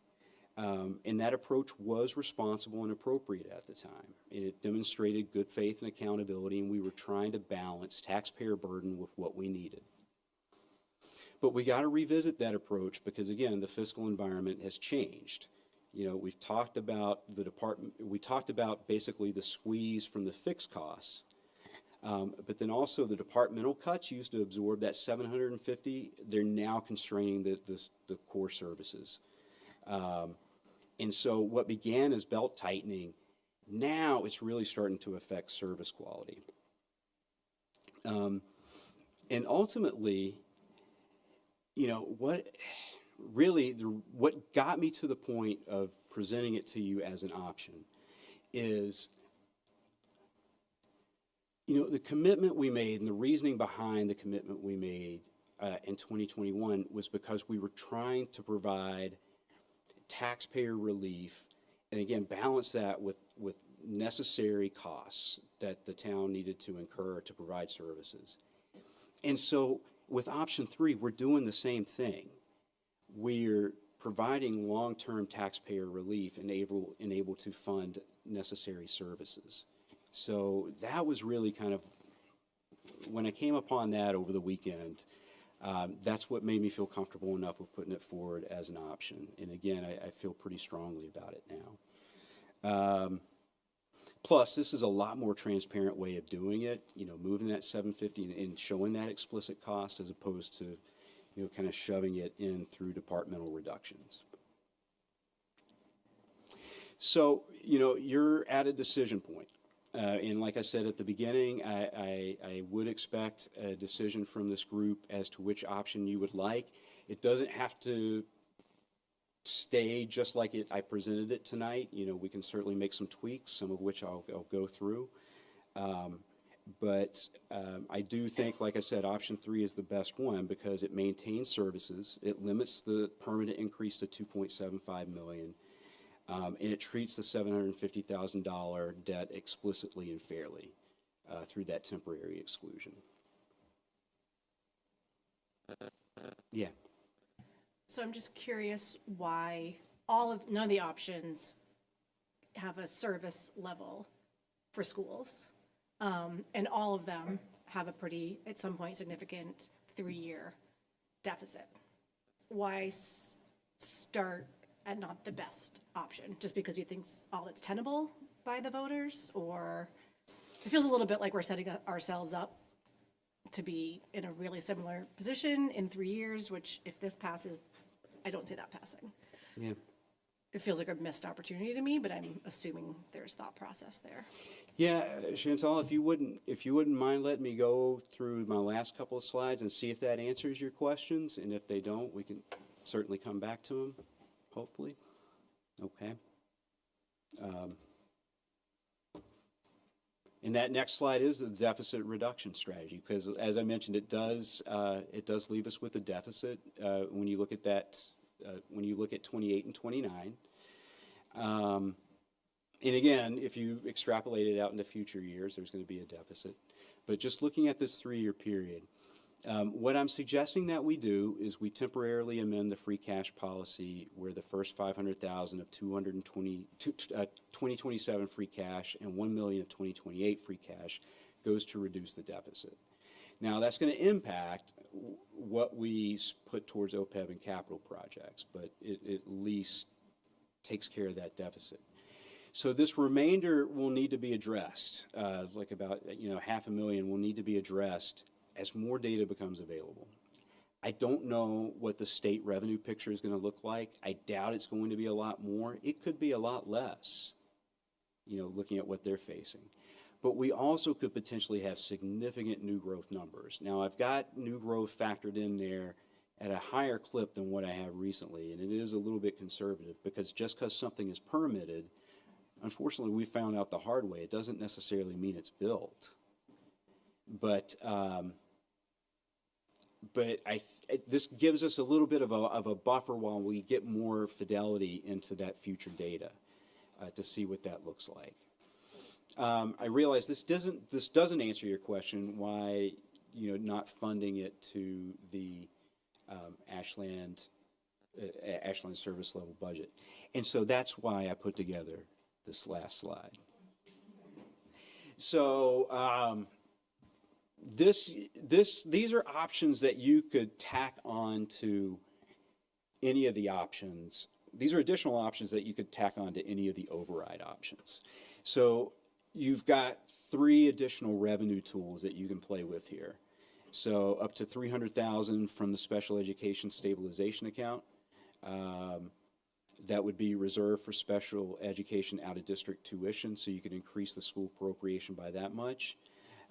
And that approach was responsible and appropriate at the time. It demonstrated good faith and accountability, and we were trying to balance taxpayer burden with what we needed. But we got to revisit that approach because, again, the fiscal environment has changed. We've talked about we talked about basically the squeeze from the fixed costs, but then also the departmental cuts used to absorb that 750, they're now constraining the core services. And so what began as belt tightening, now it's really starting to affect service quality. And ultimately, what got me to the point of presenting it to you as an option is, the commitment we made and the reasoning behind the commitment we made in 2021 was because we were trying to provide taxpayer relief and, again, balance that with necessary costs that the town needed to incur to provide services. And so with option 3, we're doing the same thing. We're providing long-term taxpayer relief and able to fund necessary services. So that was really kind of, when I came upon that over the weekend, that's what made me feel comfortable enough with putting it forward as an option. And again, I feel pretty strongly about it now. Plus, this is a lot more transparent way of doing it, moving that 750 and showing that explicit cost as opposed to, kind of shoving it in through departmental reductions. So, you're at a decision point. And like I said at the beginning, I would expect a decision from this group as to which option you would like. It doesn't have to stay just like I presented it tonight. We can certainly make some tweaks, some of which I'll go through. But I do think, like I said, option 3 is the best one because it maintains services. It limits the permanent increase to $2.75 million. And it treats the $750,000 debt explicitly and fairly through that temporary exclusion. Yeah. So I'm just curious why none of the options have a service level for schools, and all of them have a pretty, at some point, significant 3-year deficit. Why start at not the best option, just because you think all that's tenable by the voters? Or it feels a little bit like we're setting ourselves up to be in a really similar position in 3 years, which if this passes, I don't see that passing. Yeah. It feels like a missed opportunity to me, but I'm assuming there's thought process there. Yeah, Chantal, if you wouldn't mind letting me go through my last couple of slides and see if that answers your questions, and if they don't, we can certainly come back to them, hopefully. Okay. And that next slide is the deficit reduction strategy, because as I mentioned, it does leave us with a deficit when you look at that, when you look at 28 and 29. And again, if you extrapolate it out into future years, there's going to be a deficit. But just looking at this 3-year period, what I'm suggesting that we do is we temporarily amend the free cash policy where the first $500,000 of 2027 free cash and $1 million of 2028 free cash goes to reduce the deficit. Now, that's going to impact what we put towards OPEB and capital projects, but it at least takes care of that deficit. So this remainder will need to be addressed, like about $500,000 will need to be addressed as more data becomes available. I don't know what the state revenue picture is going to look like. I doubt it's going to be a lot more. It could be a lot less, looking at what they're facing. But we also could potentially have significant new growth numbers. Now, I've got new growth factored in there at a higher clip than what I have recently, and it is a little bit conservative because just because something is permitted, unfortunately, we found out the hard way, it doesn't necessarily mean it's built. But But this gives us a little bit of a buffer while we get more fidelity into that future data to see what that looks like. I realize this doesn't answer your question why not funding it to the Ashland service level budget, and so that's why I put together this last slide. So these are options that you could tack on to any of the options. These are additional options that you could tack on to any of the override options. So you've got 3 additional revenue tools that you can play with here. So up to $300,000 from the Special Education Stabilization Account. That would be reserved for special education out-of-district tuition, so you could increase the school appropriation by that much.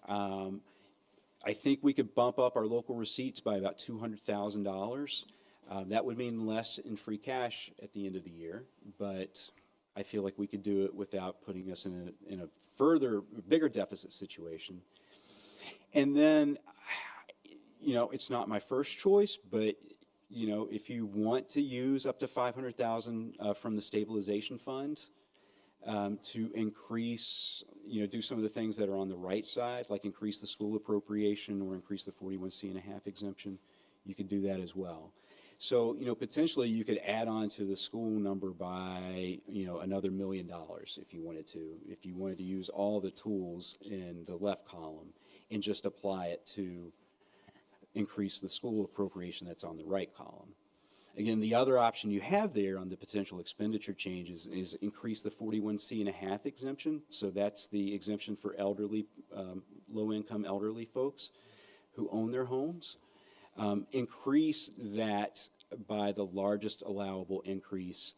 I think we could bump up our local receipts by about $200,000. That would mean less in free cash at the end of the year, but I feel like we could do it without putting us in a bigger deficit situation. And then, it's not my first choice, but if you want to use up to $500,000 from the stabilization fund to increase, do some of the things that are on the right side, like increase the school appropriation or increase the 41C.5 exemption, you could do that as well. So, potentially you could add on to the school number by, another $1 million if you wanted to use all the tools in the left column and just apply it to increase the school appropriation that's on the right column. Again, the other option you have there on the potential expenditure changes is increase the 41C.5 exemption. So that's the exemption for elderly, low-income elderly folks who own their homes. Increase that by the largest allowable increase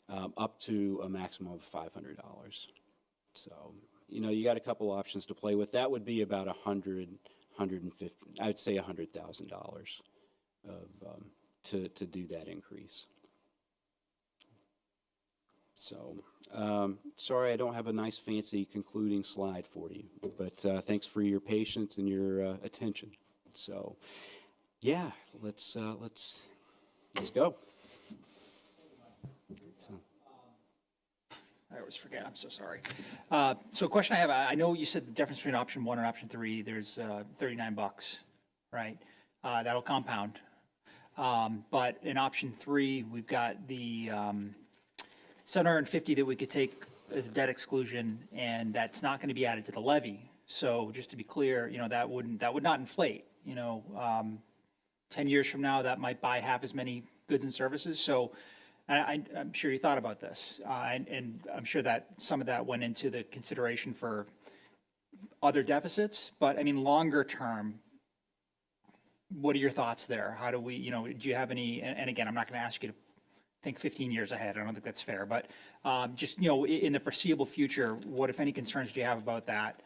up to a maximum of $500. So, you got a couple options to play with. That would be about $150, I'd say $100,000 to do that increase. So, sorry I don't have a nice fancy concluding slide for you, but thanks for your patience and your attention. So, yeah, let's go. I always forget, I'm so sorry. So a question I have, I know you said the difference between option 1 and option 3, there's $39, right? That'll compound. But in option 3, we've got the $750 that we could take as a debt exclusion, and that's not going to be added to the levy. So just to be clear, that would not inflate. 10 years from now, that might buy half as many goods and services. So I'm sure you thought about this, and I'm sure that some of that went into the consideration for other deficits. But I mean, longer term, what are your thoughts there? How do we, do you have any, and again, I'm not going to ask you to think 15 years ahead. I don't think that's fair, but just, in the foreseeable future, what, if any, concerns do you have about that,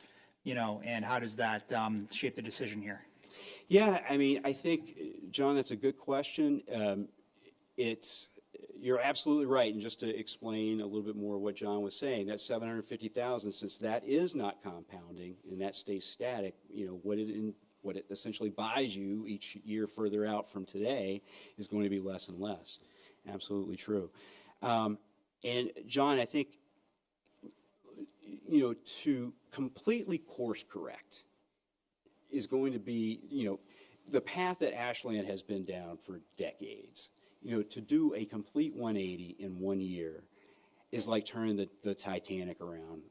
and how does that shape the decision here? Yeah, I mean, I think, John, that's a good question. You're absolutely right. And just to explain a little bit more what John was saying, that $750,000, since that is not compounding and that stays static, what it essentially buys you each year further out from today is going to be less and less. Absolutely true. And John, I think, to completely course correct is going to be, the path that Ashland has been down for decades. To do a complete 180 in 1 year is like turning the Titanic around.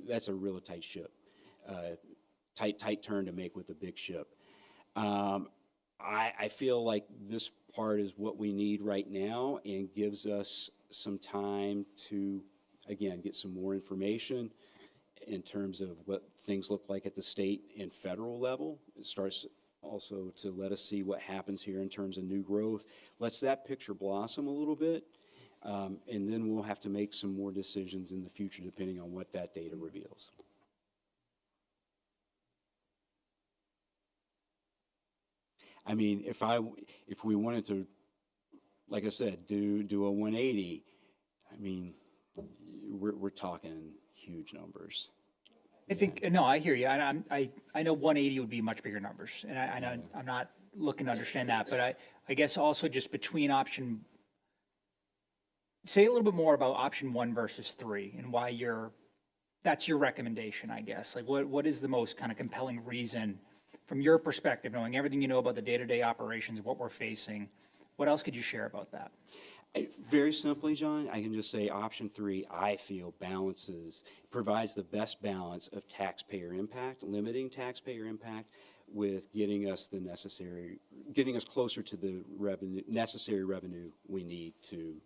That's a real tight ship, tight turn to make with a big ship. I feel like this part is what we need right now and gives us some time to, again, get some more information in terms of what things look like at the state and federal level. It starts also to let us see what happens here in terms of new growth. Lets that picture blossom a little bit, and then we'll have to make some more decisions in the future depending on what that data reveals. I mean, if we wanted to, like I said, do a 180, I mean, we're talking huge numbers. I think, no, I hear you. I know 180 would be much bigger numbers, and I know, I'm not looking to understand that, but I guess also just between say a little bit more about option 1 versus 3 and why that's your recommendation, I guess. Like, what is the most kind of compelling reason from your perspective, knowing everything you know about the day-to-day operations, what we're facing? What else could you share about that? Very simply, John, I can just say option 3, I feel provides the best balance of taxpayer impact, limiting taxpayer impact with getting us closer to the necessary revenue we need to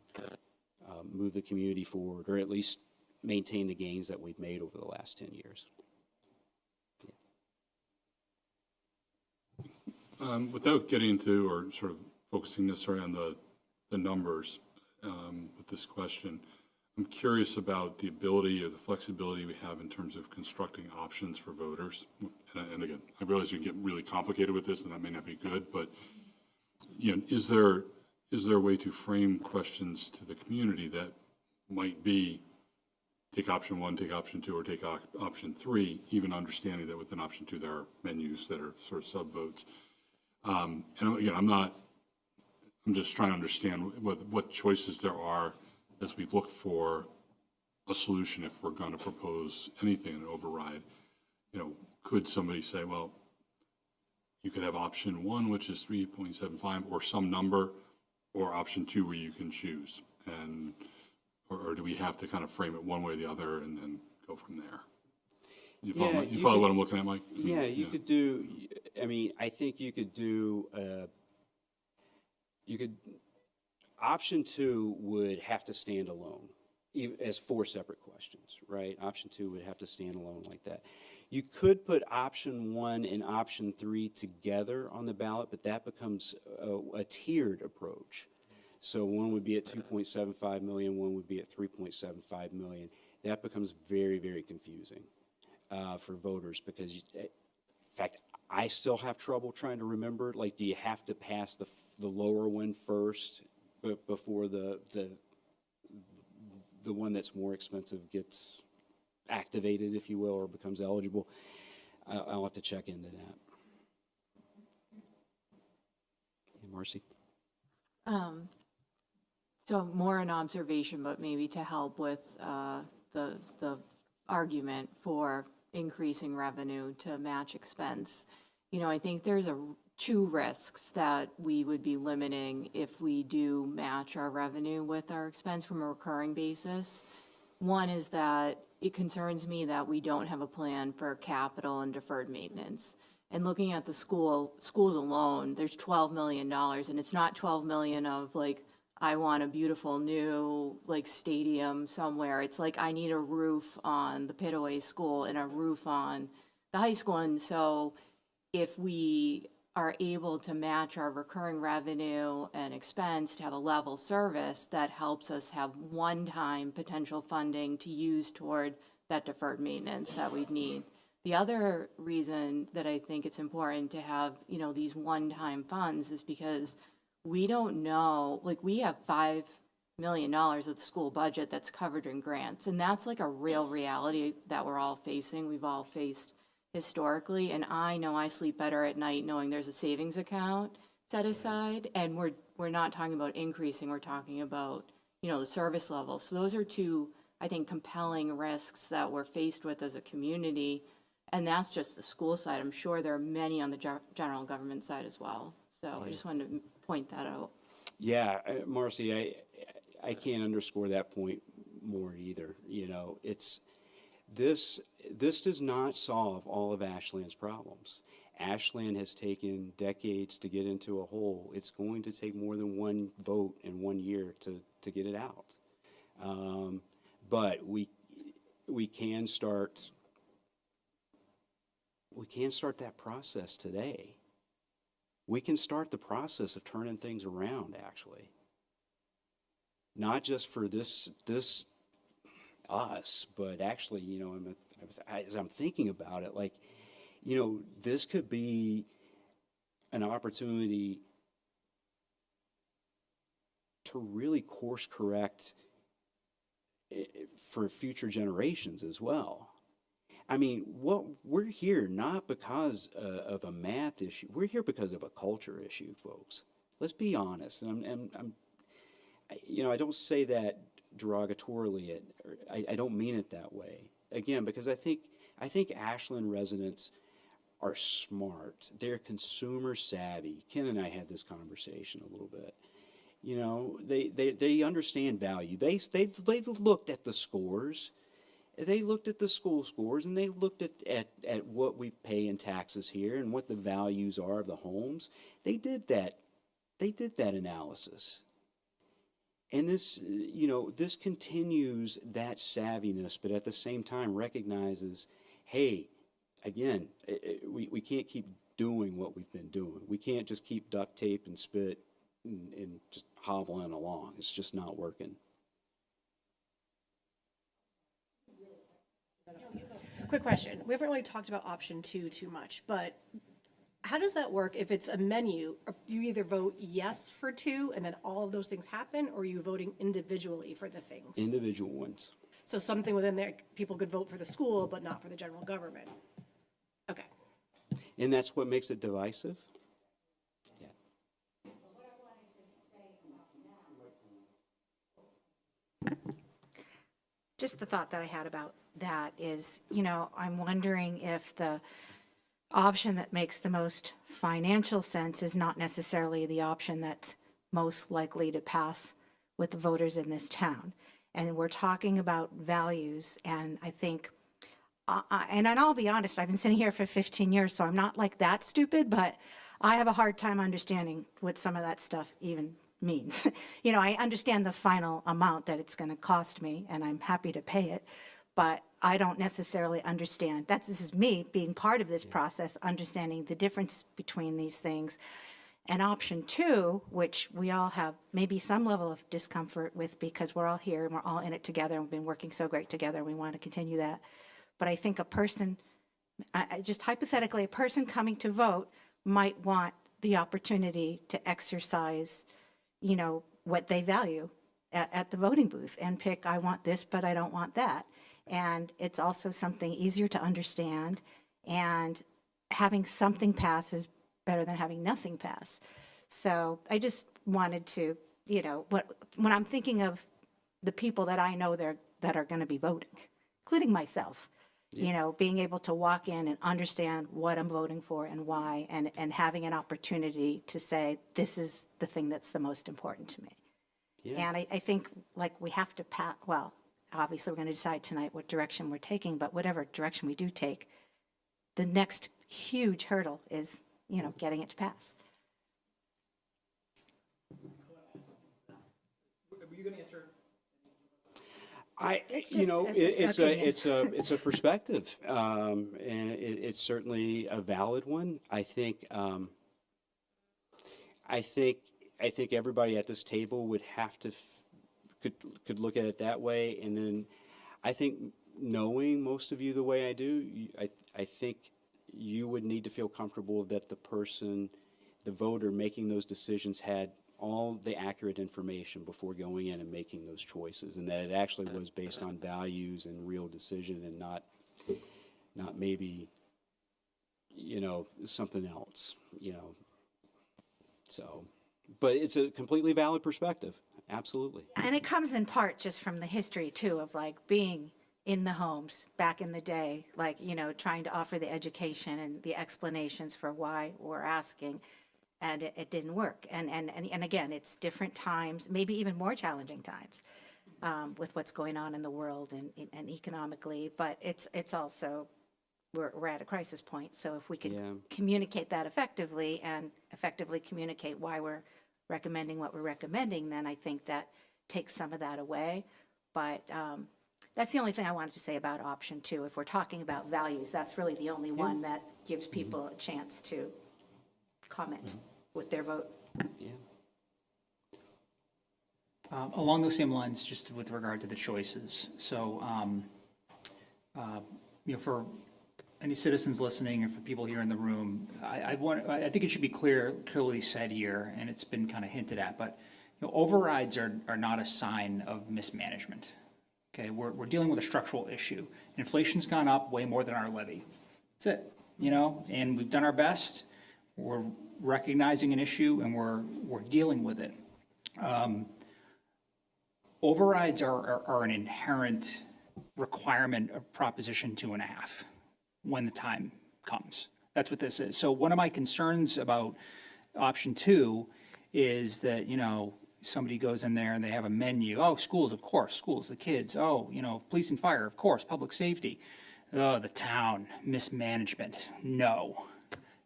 move the community forward, or at least maintain the gains that we've made over the last 10 years. Without getting into or sort of focusing necessarily on the numbers with this question, I'm curious about the ability or the flexibility we have in terms of constructing options for voters. And again, I realize you get really complicated with this, and that may not be good, but is there a way to frame questions to the community that might be take option 1, take option 2, or take option 3, even understanding that within option 2 there are menus that are sort of sub-votes. And again, I'm just trying to understand what choices there are as we look for a solution if we're going to propose anything in an override. Could somebody say, well, you could have option 1, which is 3.75, or some number, or option 2 where you can choose, or do we have to kind of frame it one way or the other and then go from there? You follow what I'm looking at, Mike? Yeah, you could do. I mean, I think you could do. Option 2 would have to stand alone, as 4 separate questions, right? Option 2 would have to stand alone like that. You could put option 1 and option 3 together on the ballot, but that becomes a tiered approach. So one would be at 2.75 million, one would be at 3.75 million. That becomes very, very confusing for voters because, in fact, I still have trouble trying to remember, like, do you have to pass the lower one first before the one that's more expensive gets activated, if you will, or becomes eligible? I'll have to check into that. Marcy? So more an observation, but maybe to help with the argument for increasing revenue to match expense. I think there's 2 risks that we would be limiting if we do match our revenue with our expense from a recurring basis. One is that it concerns me that we don't have a plan for capital and deferred maintenance. And looking at the schools alone, there's $12 million, and it's not $12 million of like, I want a beautiful new like stadium somewhere. It's like, I need a roof on the Pitaway School and a roof on the high school. And so if we are able to match our recurring revenue and expense to have a level service, that helps us have one-time potential funding to use toward that deferred maintenance that we'd need. The other reason that I think it's important to have, these one-time funds is because we don't know, like, we have $5 million of the school budget that's covered in grants, and that's like a real reality that we're all facing. We've all faced historically, and I know I sleep better at night knowing there's a savings account set aside, and we're not talking about increasing, we're talking about, the service level. So those are 2, I think, compelling risks that we're faced with as a community, and that's just the school side. I'm sure there are many on the general government side as well. So I just wanted to point that out. Yeah, Marcy, I can't underscore that point more either. It's this does not solve all of Ashland's problems. Ashland has taken decades to get into a hole. It's going to take more than one vote in 1 year to get it out. But we can start that process today. We can start the process of turning things around, actually. Not just for this us, but actually, as I'm thinking about it, like, this could be an opportunity to really course correct for future generations as well. I mean, what we're here not because of a math issue. We're here because of a culture issue, folks. Let's be honest. And I don't say that derogatorily. I don't mean it that way. Again, because I think Ashland residents are smart. They're consumer savvy. Ken and I had this conversation a little bit. You know, they understand value. They looked at the scores. They looked at the school scores, and they looked at what we pay in taxes here and what the values are of the homes. They did that. They did that analysis. And this, this continues that savviness, but at the same time recognizes, hey, again, we can't keep doing what we've been doing. We can't just keep duct tape and spit and just hobbling along. It's just not working. Quick question. We haven't really talked about option 2 too much, but how does that work if it's a menu? You either vote yes for 2 and then all of those things happen, or are you voting individually for the things? Individual ones. So something within there, people could vote for the school, but not for the general government. Okay. And that's what makes it divisive? Yeah. Just the thought that I had about that is, I'm wondering if the option that makes the most financial sense is not necessarily the option that's most likely to pass with the voters in this town. And we're talking about values, and I think, and I'll be honest, I've been sitting here for 15 years, so I'm not like that stupid, but I have a hard time understanding what some of that stuff even means. I understand the final amount that it's going to cost me, and I'm happy to pay it, but I don't necessarily understand. This is me being part of this process, understanding the difference between these things. And option 2, which we all have maybe some level of discomfort with because we're all here and we're all in it together and we've been working so great together, we want to continue that. But I think a person, just hypothetically, a person coming to vote might want the opportunity to exercise, what they value at the voting booth and pick, I want this, but I don't want that. And it's also something easier to understand, and having something pass is better than having nothing pass. So I just wanted to, when I'm thinking of the people that I know that are going to be voting, including myself, being able to walk in and understand what I'm voting for and why, and having an opportunity to say, this is the thing that's the most important to me. Yeah. And I think we have to obviously we're going to decide tonight what direction we're taking, but whatever direction we do take, the next huge hurdle is, getting it to pass. Were you going to answer? It's a perspective, and it's certainly a valid one. I think everybody at this table would have to could look at it that way, and then I think knowing most of you the way I do, I think you would need to feel comfortable that the voter making those decisions had all the accurate information before going in and making those choices, and that it actually was based on values and real decision, and not maybe something else, so, but it's a completely valid perspective. Absolutely. And it comes in part just from the history too of being in the homes back in the day, trying to offer the education and the explanations for why we're asking. And it didn't work. And again, it's different times, maybe even more challenging times with what's going on in the world and economically. But it's also, we're at a crisis point. So if we can communicate that effectively and effectively communicate why we're recommending what we're recommending, then I think that takes some of that away. But that's the only thing I wanted to say about option 2. If we're talking about values, that's really the only one that gives people a chance to comment with their vote. Yeah. Along those same lines, just with regard to the choices. So, for any citizens listening or for people here in the room, I think it should be clearly said here, and it's been kind of hinted at, but overrides are not a sign of mismanagement. Okay, we're dealing with a structural issue. Inflation's gone up way more than our levy. That's it, and we've done our best. We're recognizing an issue and we're dealing with it. Overrides are an inherent requirement of Proposition 2.5 when the time comes. That's what this is. So one of my concerns about option 2 is that, somebody goes in there and they have a menu. Oh, schools, of course, schools, the kids. Oh, police and fire, of course, public safety. Oh, the town, mismanagement. No.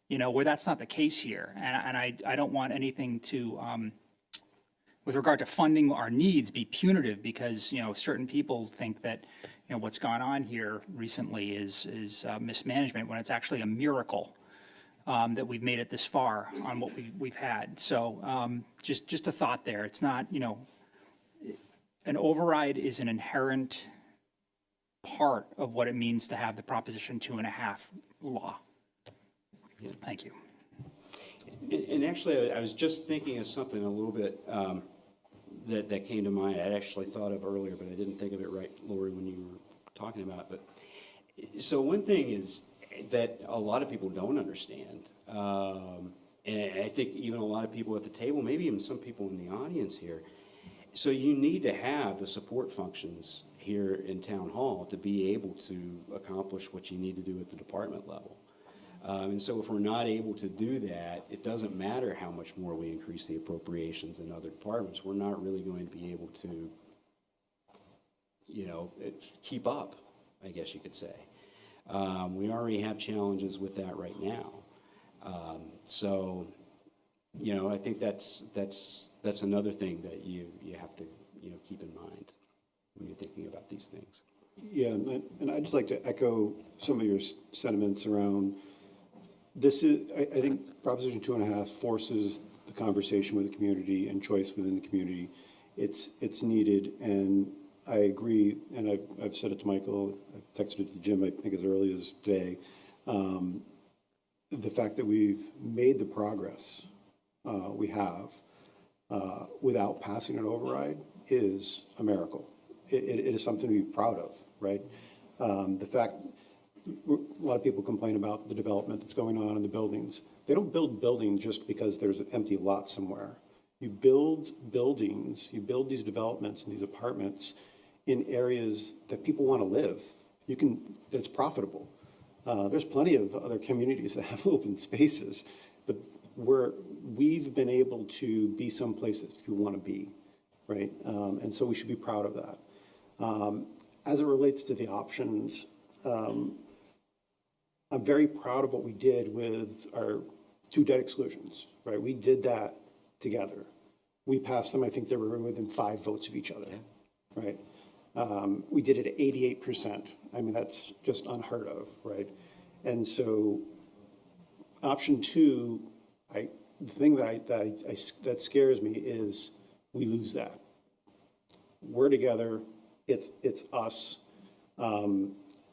Where that's not the case here. And I don't want anything to, with regard to funding our needs, be punitive because, certain people think that, what's gone on here recently is mismanagement when it's actually a miracle that we've made it this far on what we've had. So just a thought there. It's not, an override is an inherent part of what it means to have the Proposition 2.5 law. Thank you. And actually, I was just thinking of something a little bit that came to mind. I actually thought of earlier, but I didn't think of it right, Lori, when you were talking about it. But so one thing is that a lot of people don't understand, and I think even a lot of people at the table, maybe even some people in the audience here. So you need to have the support functions here in Town Hall to be able to accomplish what you need to do at the department level. And so if we're not able to do that, it doesn't matter how much more we increase the appropriations in other departments. We're not really going to be able to, keep up, I guess you could say. We already have challenges with that right now. So, I think that's another thing that you have to, keep in mind when you're thinking about these things. Yeah, and I'd just like to echo some of your sentiments around this. I think Proposition 2.5 forces the conversation with the community and choice within the community. It's needed, and I agree, and I've said it to Michael, I've texted it to Jim, I think as early as today. The fact that we've made the progress we have without passing an override is a miracle. It is something to be proud of, right? The fact, a lot of people complain about the development that's going on in the buildings. They don't build buildings just because there's an empty lot somewhere. You build buildings, you build these developments and these apartments in areas that people want to live. It's profitable. There's plenty of other communities that have open spaces, but we've been able to be someplace that people want to be, right? And so we should be proud of that. As it relates to the options, I'm very proud of what we did with our 2 debt exclusions, right? We did that together. We passed them, I think they were within 5 votes of each other, right? We did it at 88%. I mean, that's just unheard of, right? And so option 2, the thing that scares me is we lose that. We're together, it's us.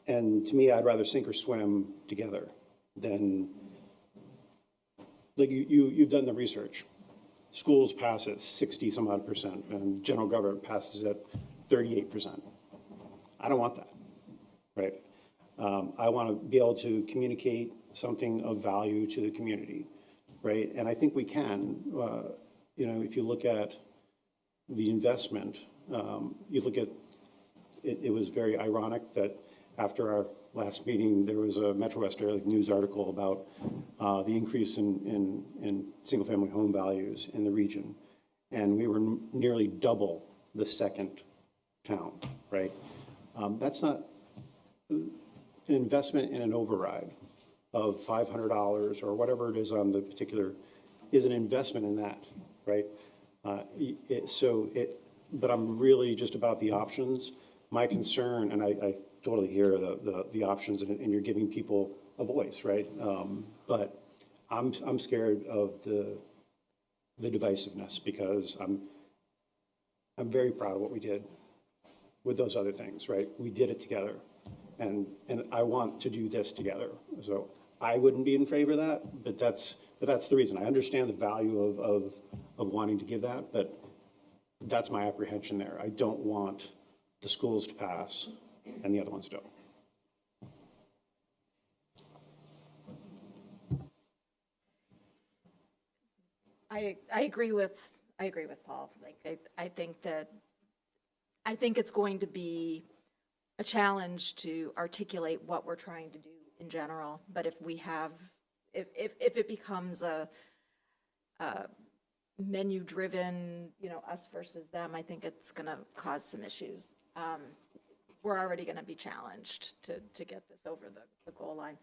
And to me, I'd rather sink or swim together than, like you've done the research. Schools pass at 60 some odd percent, and general government passes at 38%. I don't want that, right? I want to be able to communicate something of value to the community, right? And I think we can. If you look at the investment, you look at, it was very ironic that after our last meeting, there was a Metro West Area News article about the increase in single-family home values in the region. And we were nearly double the second town, right? That's not an investment in an override of $500 or whatever it is on the particular, is an investment in that, right? But I'm really just about the options. My concern, and I totally hear the options, and you're giving people a voice, right? But I'm scared of the divisiveness, because I'm very proud of what we did with those other things, right? We did it together, and I want to do this together. So I wouldn't be in favor of that, but that's the reason. I understand the value of wanting to give that, but that's my apprehension there. I don't want the schools to pass and the other ones don't. I agree with Paul. Like, I think it's going to be a challenge to articulate what we're trying to do in general. But if it becomes a menu-driven, us versus them, I think it's going to cause some issues. We're already going to be challenged to get this over the goal line.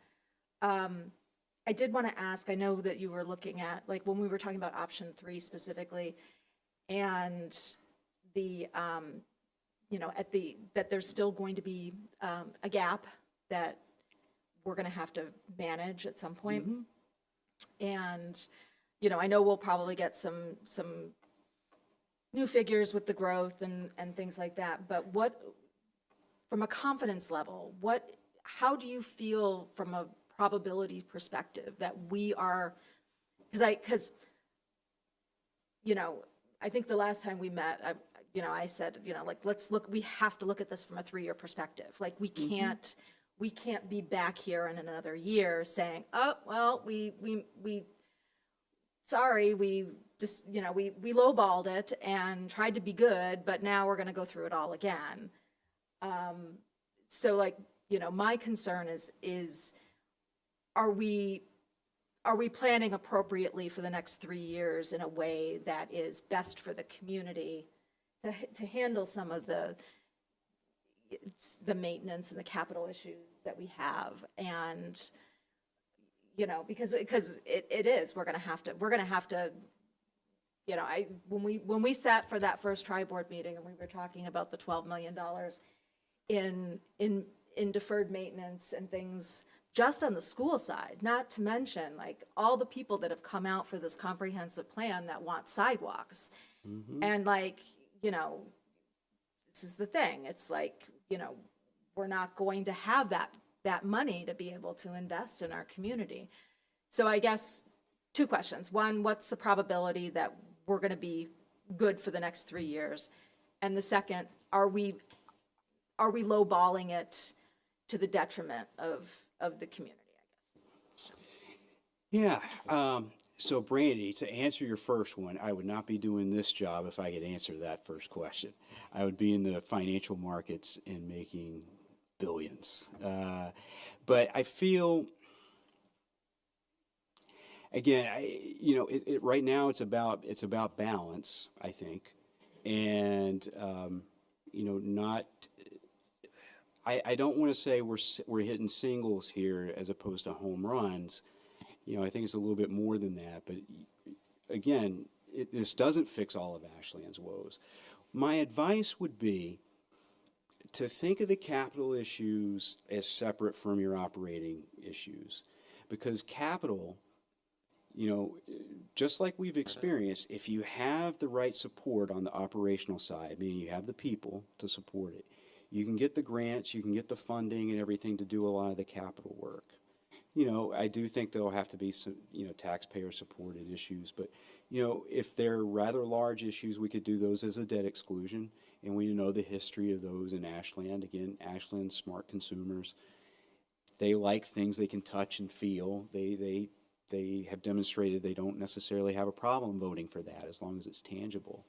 I did want to ask, I know that you were looking at, like, when we were talking about option 3 specifically, and the, that there's still going to be a gap that we're going to have to manage at some point. And, I know we'll probably get some new figures with the growth and things like that, but from a confidence level, how do you feel from a probability perspective that we are, because I think the last time we met, I said, like, we have to look at this from a 3-year perspective. Like, we can't be back here in another year saying, oh, well, we just, we lowballed it and tried to be good, but now we're going to go through it all again. So, like, my concern is are we planning appropriately for the next 3 years in a way that is best for the community to handle some of the maintenance and the capital issues that we have? And, because it is, we're going to have to, when we sat for that first tri-board meeting and we were talking about the $12 million in deferred maintenance and things just on the school side, not to mention, like, all the people that have come out for this comprehensive plan that want sidewalks. And, like, this is the thing. It's like, we're not going to have that money to be able to invest in our community. So I guess 2 questions. One, what's the probability that we're going to be good for the next 3 years? And the second, are we lowballing it to the detriment of the community, I guess? Yeah. So Brandy, to answer your first one, I would not be doing this job if I could answer that first question. I would be in the financial markets and making billions. But I feel, again, right now it's about balance, I think, and I don't want to say we're hitting singles here as opposed to home runs. I think it's a little bit more than that. But again, this doesn't fix all of Ashland's woes. My advice would be to think of the capital issues as separate from your operating issues, because capital, just like we've experienced, if you have the right support on the operational side, meaning you have the people to support it, you can get the grants, you can get the funding and everything to do a lot of the capital work. I do think there'll have to be some, taxpayer-supported issues, but, if they're rather large issues, we could do those as a debt exclusion, and we know the history of those in Ashland. Again, Ashland's smart consumers. They like things they can touch and feel. They have demonstrated they don't necessarily have a problem voting for that as long as it's tangible.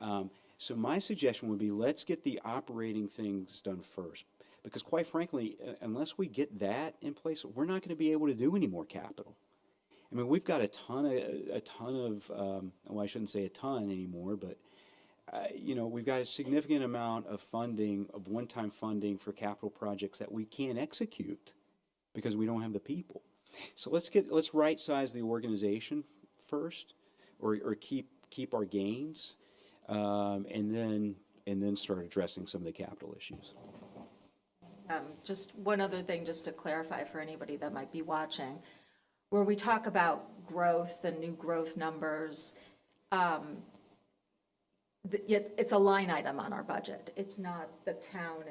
So my suggestion would be, let's get the operating things done first. Because quite frankly, unless we get that in place, we're not going to be able to do any more capital. I mean, we've got a ton of well, I shouldn't say a ton anymore, but, we've got a significant amount of funding, of one-time funding for capital projects that we can't execute because we don't have the people. So let's right-size the organization first, or keep our gains, and then start addressing some of the capital issues. Just one other thing, just to clarify for anybody that might be watching, where we talk about growth and new growth numbers, it's a line item on our budget. It's not the town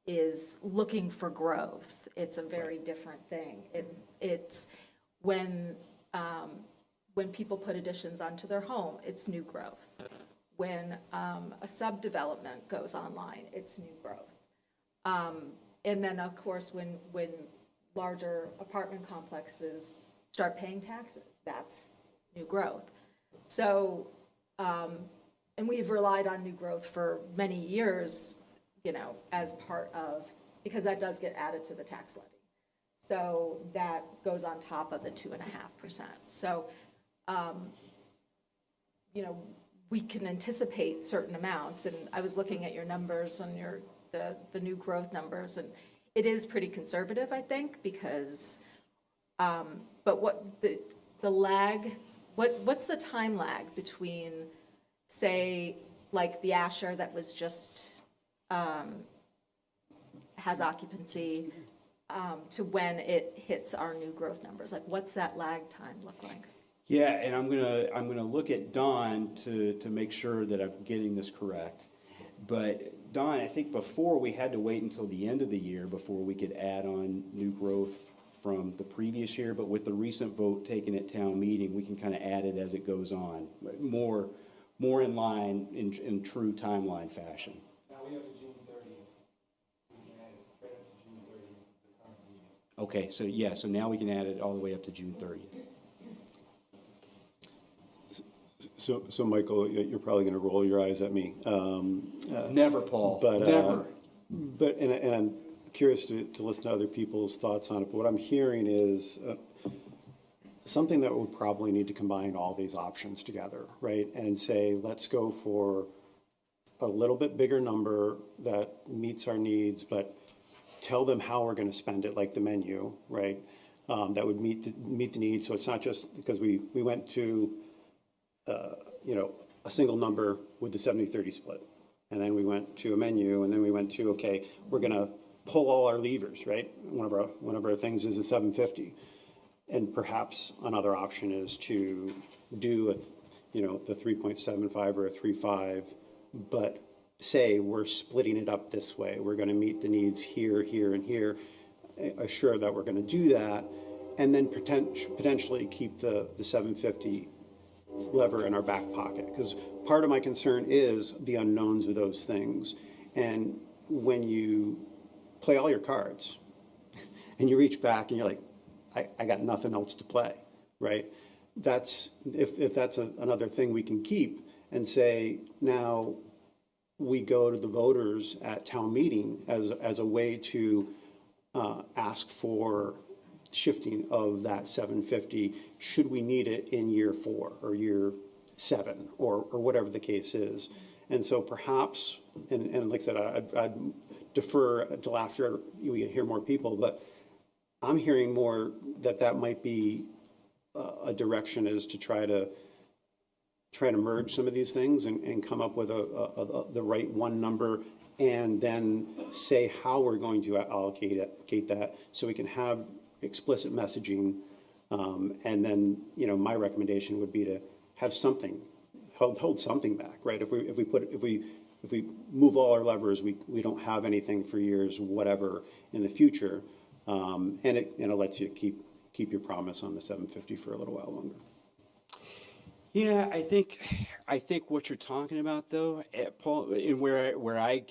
is looking for growth. It's a very different thing. It's when people put additions onto their home, it's new growth. when a subdevelopment goes online, it's new growth. And then, of course, when larger apartment complexes start paying taxes, that's new growth. So, and we've relied on new growth for many years, you know, as part of, because that does get added to the tax levy. So that goes on top of the 2.5%. So, you know, we can anticipate certain amounts, and I was looking at your numbers and the new growth numbers, and it is pretty conservative, I think, because, but what the lag, what's the time lag between, say, like the Asher that was just, has occupancy, to when it hits our new growth numbers? Like, what's that lag time look like? Yeah, and I'm gonna look at Dawn to make sure that I'm getting this correct. But Dawn, I think before we had to wait until the end of the year before we could add on new growth from the previous year, but with the recent vote taken at town meeting, we can kind of add it as it goes on, more in line, in true timeline fashion. Now we have to June 30th. We can add it right up to June 30th, the current meeting. Okay, so yeah, so now we can add it all the way up to June 30th. So Michael, you're probably going to roll your eyes at me. Never, Paul, But, never. And I'm curious to listen to other people's thoughts on it, but what I'm hearing is something that would probably need to combine all these options together, right? And say, let's go for a little bit bigger number that meets our needs, but tell them how we're going to spend it, like the menu, right? That would meet the needs, so it's not just, because we went to, you know, a single number with the 70-30 split. And then we went to a menu, and then we went to, okay, we're gonna pull all our levers, right? One of our things is a 750. And perhaps another option is to do the 3.75 or a 3.5, but say we're splitting it up this way. We're gonna meet the needs here, here, and here, assure that we're gonna do that, and then potentially keep the 750 lever in our back pocket, because part of my concern is the unknowns of those things. And when you play all your cards and you reach back and you're like, I got nothing else to play, right? That's, if that's another thing we can keep and say, now we go to the voters at town meeting as a way to ask for shifting of that 750, should we need it in year 4 or year 7 or whatever the case is. And so perhaps, and like I said, I'd defer until after we hear more people, but I'm hearing more that might be a direction, is to try to merge some of these things and come up with the right one number, and then say how we're going to allocate that, so we can have explicit messaging, and then, you know, my recommendation would be to have something, hold something back, right? If we move all our levers, we don't have anything for years, whatever, in the future, and it lets you keep your promise on the 750 for a little while longer. Yeah, I think what you're talking about, though, Paul, and where I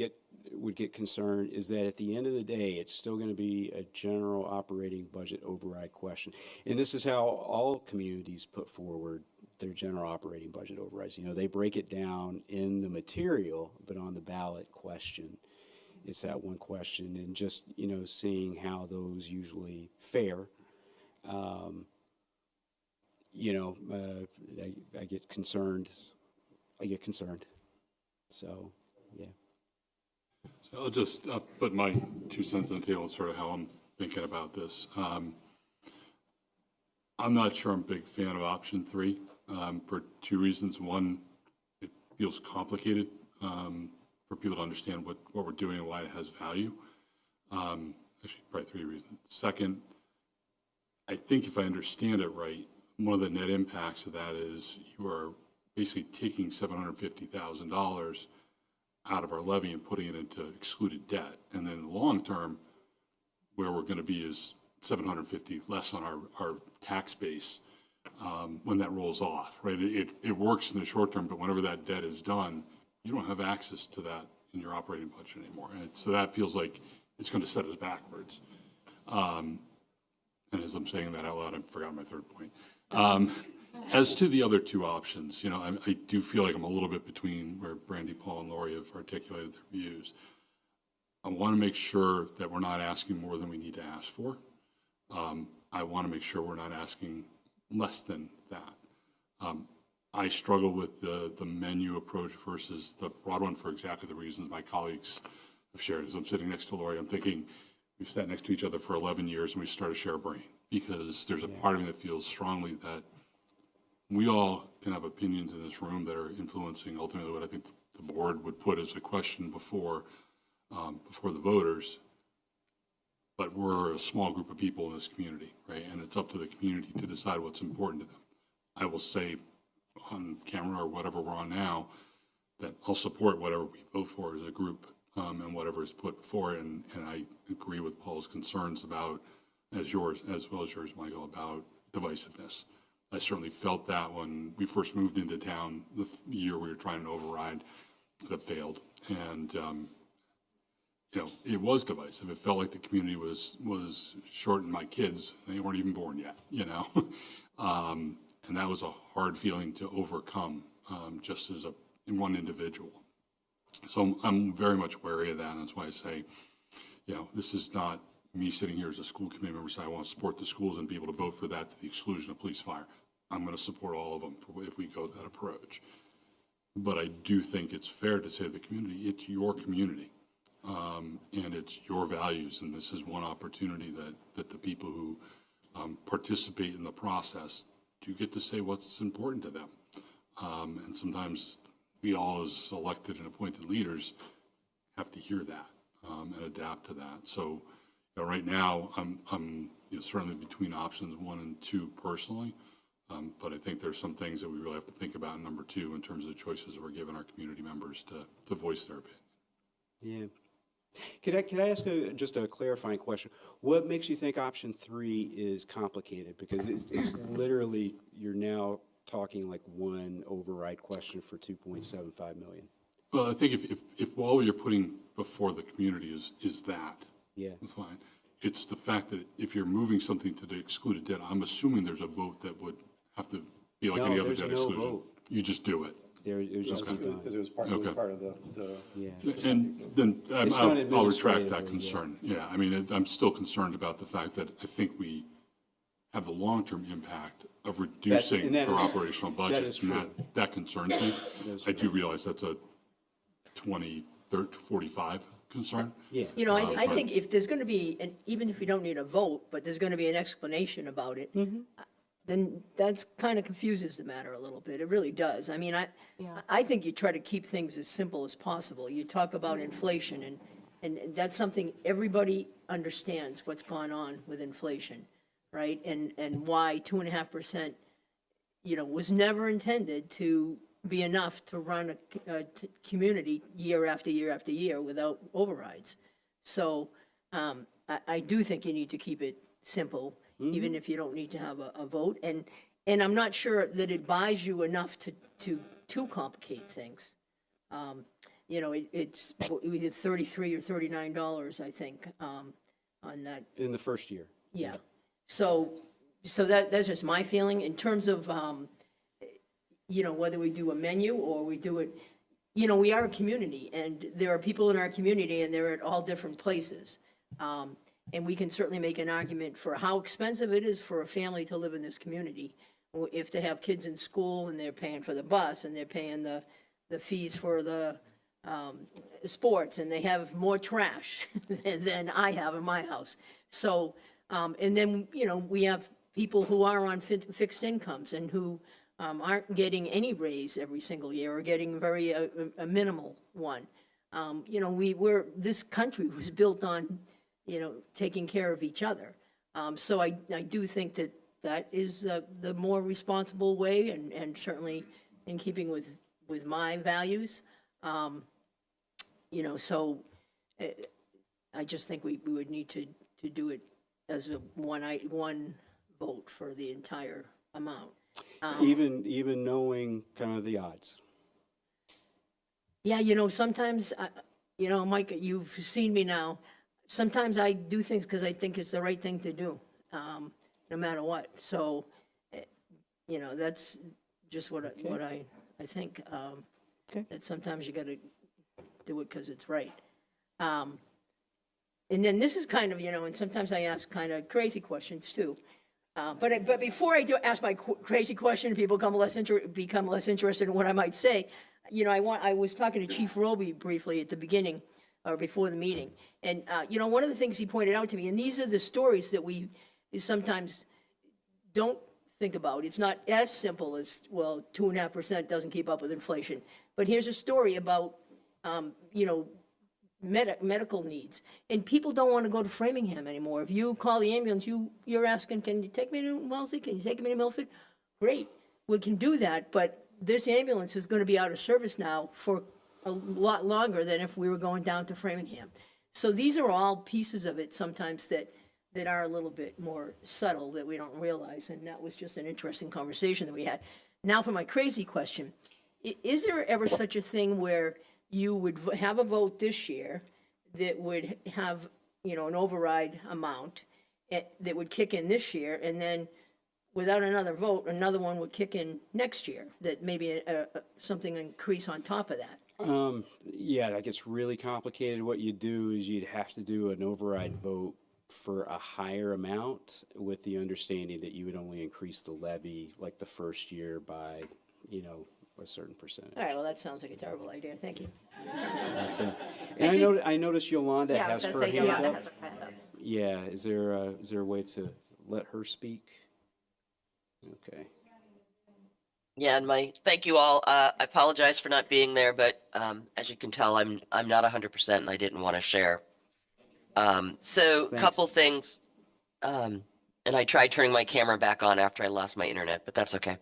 would get concerned is that at the end of the day, it's still going to be a general operating budget override question. And this is how all communities put forward their general operating budget overrides. You know, they break it down in the material, but on the ballot question, it's that one question, and just, you know, seeing how those usually fare. You know, I get concerned. So, yeah. So I'll just put my 2 cents on the table, sort of how I'm thinking about this. I'm not sure I'm a big fan of option 3 for 2 reasons. One, it feels complicated for people to understand what we're doing and why it has value. Actually, probably 3 reasons. Second, I think if I understand it right, one of the net impacts of that is you are basically taking $750,000 out of our levy and putting it into excluded debt. And then in the long term, where we're going to be is $750 less on our tax base when that rolls off, right? It works in the short term, but whenever that debt is done, you don't have access to that in your operating budget anymore. And so that feels like it's going to set us backwards. And as I'm saying that out loud, I forgot my third point. As to the other two options, you know, I do feel like I'm a little bit between where Brandy, Paul, and Lori have articulated their views. I want to make sure that we're not asking more than we need to ask for. I want to make sure we're not asking less than that. I struggle with the menu approach versus the broad one for exactly the reasons my colleagues have shared. As I'm sitting next to Lori, I'm thinking we've sat next to each other for 11 years and we start to share a brain, because there's a part of me that feels strongly that we all can have opinions in this room that are influencing ultimately what I think the board would put as a question before the voters. But we're a small group of people in this community, right? And it's up to the community to decide what's important to them. I will say on camera or whatever we're on now that I'll support whatever we vote for as a group, and whatever is put before it. And I agree with Paul's concerns about, as well as yours, Michael, about divisiveness. I certainly felt that when we first moved into town, the year we were trying to override that failed. And, you know, it was divisive. It felt like the community was short, and my kids, they weren't even born yet, you know. And that was a hard feeling to overcome, just as one individual. So I'm very much wary of that, and that's why I say, you know, this is not me sitting here as a school committee member saying I want to support the schools and be able to vote for that to the exclusion of police fire. I'm going to support all of them if we go that approach. But I do think it's fair to say to the community, it's your community, and it's your values, and this is one opportunity that the people who participate in the process do get to say what's important to them. And sometimes we all, as elected and appointed leaders, have to hear that and adapt to that. So, you know, right now, I'm you know, certainly between options 1 and 2 personally, but I think there's some things that we really have to think about in number 2 in terms of the choices that we're giving our community members to voice their opinion. Yeah. Could I ask just a clarifying question? What makes you think option 3 is complicated? Because it's literally, you're now talking like one override question for $2.75 million. Well, I think if all you're putting before the community is that, yeah, that's fine. It's the fact that if you're moving something to the excluded debt, I'm assuming there's a vote that would have to be like any other debt exclusion. Vote. You just do it. It was just done. Because it was part of the. Yeah. And then It's I'll done retract that administratively, concern. Yeah, I mean, I'm still concerned about the fact that I think we have the long-term impact of reducing that our is- operational that budget. is And true. that concerns me. I do realize that's a 2045 concern. Yeah. You know, I but- think if there's going to be, and even if we don't need a vote, but there's going to be an explanation about it, then that's kind of confuses the matter a little bit. It really does. I mean, I think you try to keep things as simple as possible. You talk about inflation, and that's something everybody understands what's gone on with inflation, right? And why 2.5%, you know, was never intended to be enough to run a community year after year after year without overrides. So I do think you need to keep it simple, even if you don't need to have a vote. And I'm not sure that it buys you enough to complicate things. You know, it was $33 or $39, I think, on that. In the first year. Yeah. So that's just my feeling in terms of, you know, whether we do a menu or we do it, you know, we are a community, and there are people in our community, and they're at all different places. And we can certainly make an argument for how expensive it is for a family to live in this community. If they have kids in school and they're paying for the bus and they're paying the fees for the sports, and they have more trash than I have in my house. So, and then, you know, we have people who are on fixed incomes and who aren't getting any raise every single year, or getting a minimal one. You know, this country was built on, you know, taking care of each other. So I do think that is the more responsible way, and certainly in keeping with my values. You know, so I just think we would need to do it as one vote for the entire amount. Even knowing kind of the odds. Yeah, sometimes, Mike, you've seen me now. Sometimes I do things because I think it's the right thing to do, no matter what. So, that's just what I think. That sometimes you got to do it because it's right. And then this is kind of, and sometimes I ask kind of crazy questions too. But before I do ask my crazy question, people become less interested in what I might say. I was talking to Chief Roby briefly at the beginning or before the meeting, and one of the things he pointed out to me, and these are the stories that we sometimes don't think about. It's not as simple as 2.5% doesn't keep up with inflation. But here's a story about medical needs, and people don't want to go to Framingham anymore. If you call the ambulance, you're asking, can you take me to Wellesley? Can you take me to Milford? Great, we can do that, but this ambulance is going to be out of service now for a lot longer than if we were going down to Framingham. So these are all pieces of it sometimes that are a little bit more subtle that we don't realize, and that was just an interesting conversation that we had. Now for my crazy question, is there ever such a thing where you would have a vote this year that would have, an override amount that would kick in this year, and then without another vote, another one would kick in next year, that maybe something increase on top of that? Yeah, that gets really complicated. What you do is you'd have to do an override vote for a higher amount with the understanding that you would only increase the levy like the first year by, a certain percentage. All right, well, that sounds like a terrible idea. Thank you. And I noticed Yolanda Yeah, I has was her gonna say hand Yolanda up. has her hand up. Yeah, is there a way to let her speak? Okay. Yeah, and thank you all. I apologize for not being there, but as you can tell, I'm not 100% and I didn't want to share. So Thanks. couple things, and I tried turning my camera back on after I lost my internet, but that's okay.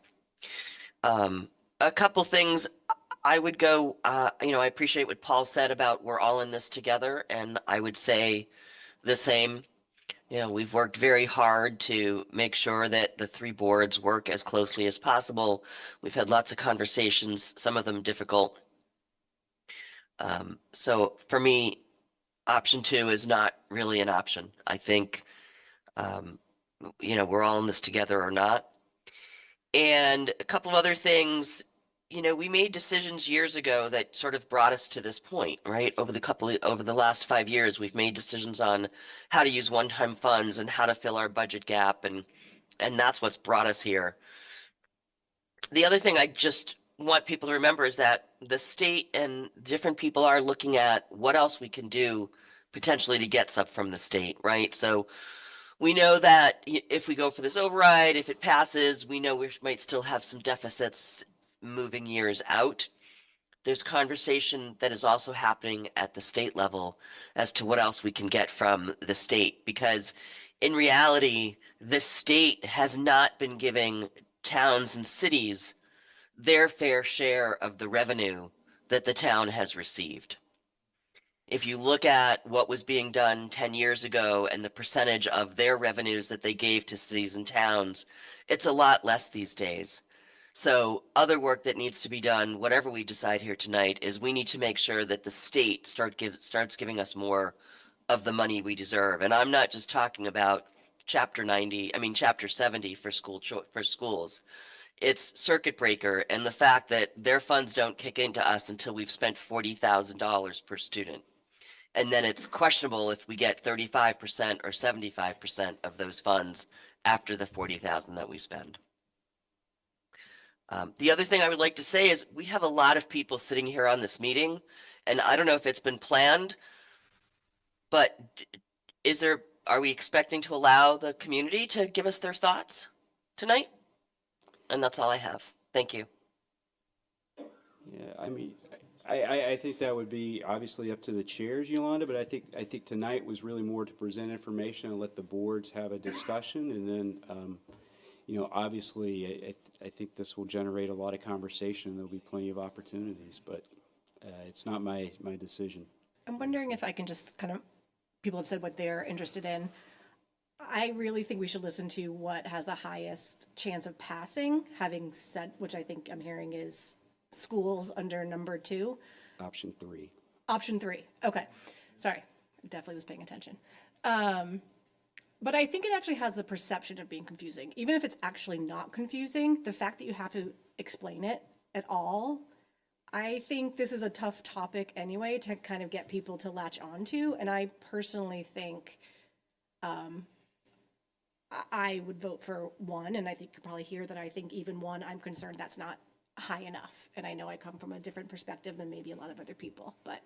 A couple things I would go, I appreciate what Paul said about we're all in this together, and I would say the same. We've worked very hard to make sure that the three boards work as closely as possible. We've had lots of conversations, some of them difficult. So for me, option 2 is not really an option. I think, we're all in this together or not. And a couple of other things, we made decisions years ago that sort of brought us to this point, right? Over the last 5 years, we've made decisions on how to use one-time funds and how to fill our budget gap, and that's what's brought us here. The other thing I just want people to remember is that the state and different people are looking at what else we can do potentially to get stuff from the state, right? So we know that if we go for this override, if it passes, we know we might still have some deficits moving years out. There's conversation that is also happening at the state level as to what else we can get from the state, because in reality, the state has not been giving towns and cities their fair share of the revenue that the town has received. If you look at what was being done 10 years ago and the percentage of their revenues that they gave to cities and towns, it's a lot less these days. So other work that needs to be done, whatever we decide here tonight, is we need to make sure that the state starts giving us more of the money we deserve. And I'm not just talking about chapter 70 for schools. It's circuit breaker and the fact that their funds don't kick into us until we've spent $40,000 per student. And then it's questionable if we get 35% or 75% of those funds after the $40,000 that we spend. The other thing I would like to say is we have a lot of people sitting here on this meeting, and I don't know if it's been planned, but are we expecting to allow the community to give us their thoughts tonight? And that's all I have. Thank you. Yeah, I think that would be obviously up to the chairs, Yolanda, but I think tonight was really more to present information and let the boards have a discussion, and then obviously I think this will generate a lot of conversation and there'll be plenty of opportunities, but it's not my decision. I'm wondering if I can just people have said what they're interested in. I really think we should listen to what has the highest chance of passing, having said, which I think I'm hearing is schools under number 2. Option 3. Option 3, okay. Sorry, I definitely was paying attention. But I think it actually has the perception of being confusing. Even if it's actually not confusing, the fact that you have to explain it at all, I think this is a tough topic anyway to kind of get people to latch onto. And I personally think I would vote for 1, and I think you probably hear that I think even 1, I'm concerned that's not high enough. And I know I come from a different perspective than maybe a lot of other people. But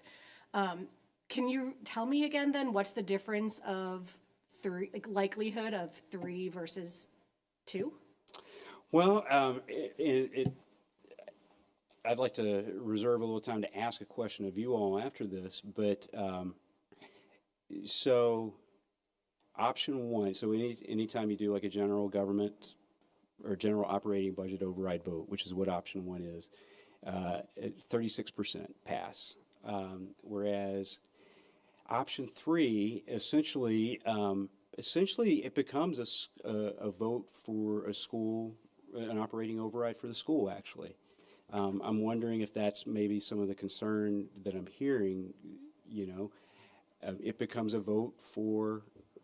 can you tell me again then, what's the difference of 3, like likelihood of 3 versus 2? Well, I'd like to reserve a little time to ask a question of you all after this, but so option 1, so anytime you do like a general government or general operating budget override vote, which is what option 1 is, 36% pass. Whereas option 3, essentially it becomes a vote for a school, an operating override for the school, actually. I'm wondering if that's maybe some of the concern that I'm hearing, it becomes a vote for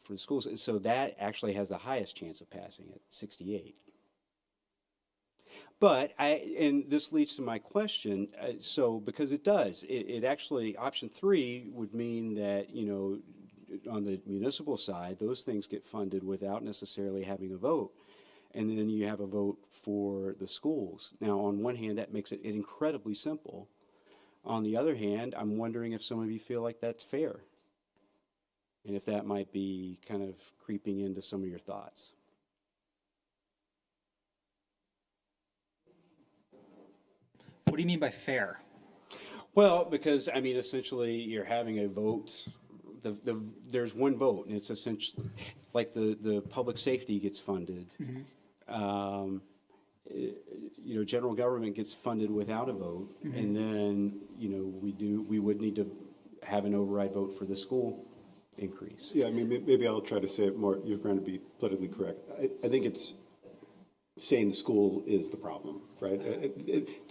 the schools. And so that actually has the highest chance of passing at 68. But and this leads to my question, so because it does, it actually, option 3 would mean that, on the municipal side, those things get funded without necessarily having a vote. And then you have a vote for the schools. Now, on one hand, that makes it incredibly simple. On the other hand, I'm wondering if some of you feel like that's fair. And if that might be kind of creeping into some of your thoughts. What do you mean by fair? Well, because, essentially, you're having a vote. There's one vote, and it's essentially like the public safety gets funded. General government gets funded without a vote, and then we would need to have an override vote for the school increase. Yeah, maybe I'll try to say it more, you're trying to be politically correct. I think it's saying the school is the problem, right?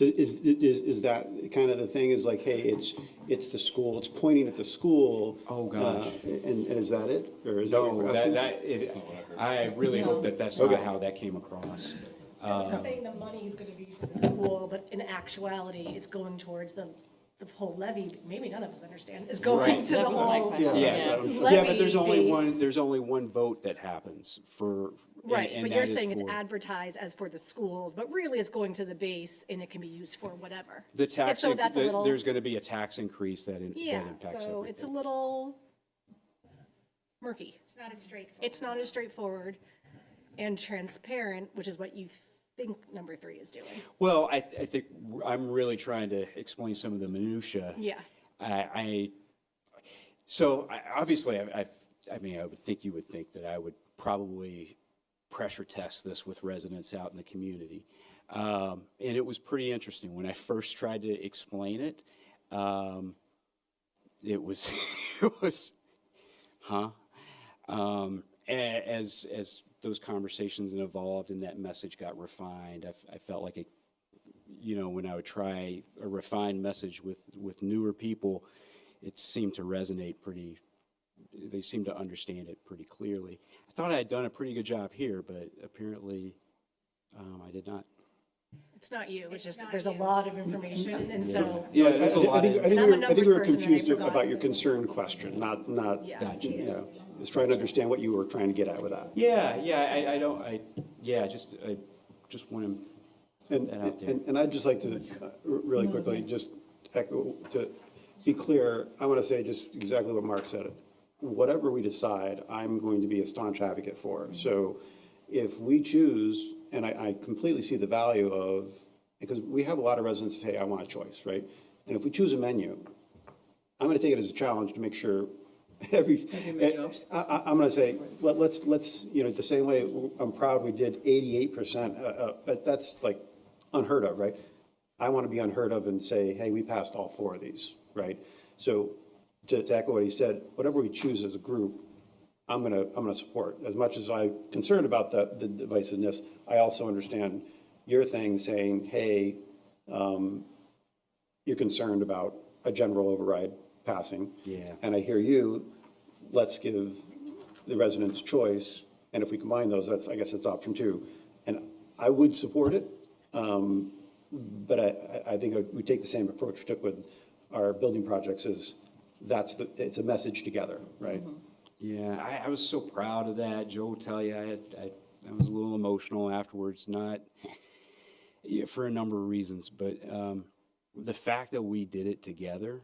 Is that kind of the thing, is like, hey, it's the school, it's pointing at the school. Oh, gosh. And is that it? Or is No, that I really hope that that's not how that came across. I'm saying the money is going to be for the school, but in actuality, it's going towards the whole levy. Maybe none of us understand. It's going to the That was my whole question. Yeah, but there's only levy base. only one vote that happens for. Right, and but that you're is saying it's for advertised as for the schools, but really it's going to the base and it can be used for whatever. the tax. So that's a little, There's going to be a tax increase that yeah, impacts so everything. it's a little murky. It's not as straightforward. It's not as straightforward and transparent, which is what you think number 3 is doing. Well, I think I'm really trying to explain some of the minutia. Yeah. Obviously, I would think you would think that I would probably pressure test this with residents out in the community. And it was pretty interesting. When I first tried to explain it, it was, as those conversations evolved and that message got refined, I felt like it, when I would try a refined message with newer people, it seemed to resonate they seemed to understand it pretty clearly. I thought I had done a pretty good job here, but apparently I did not. It's not you, it's just, there's a lot of information, and so. Yeah, there's a lot. I think And I'm a we numbers were person and I confused forgot. about your concern question, not, Yeah. Gotcha. just trying to understand what you were trying to get at with that. I just want to put that out there. And I'd just like to, really quickly, just echo, to be clear, I want to say just exactly what Mark said. Whatever we decide, I'm going to be a staunch advocate for. So if we choose, and I completely see the value of, because we have a lot of residents say, I want a choice, right? And if we choose a menu, I'm going to take it as a challenge to make sure I'm going to say, let's, the same way I'm proud we did 88%, but that's like unheard of, right? I want to be unheard of and say, hey, we passed all 4 of these, right? So to echo what he said, whatever we choose as a group, I'm gonna support. As much as I'm concerned about the divisiveness, I also understand your thing saying, hey, you're concerned about a general override passing. Yeah. And I hear you, let's give the residents choice, and if we combine those, I guess that's option 2. And I would support it, but I think we take the same approach we took with our building projects is it's a message together, right? Yeah, I was so proud of that. Joe will tell you, I was a little emotional afterwards, not for a number of reasons, but the fact that we did it together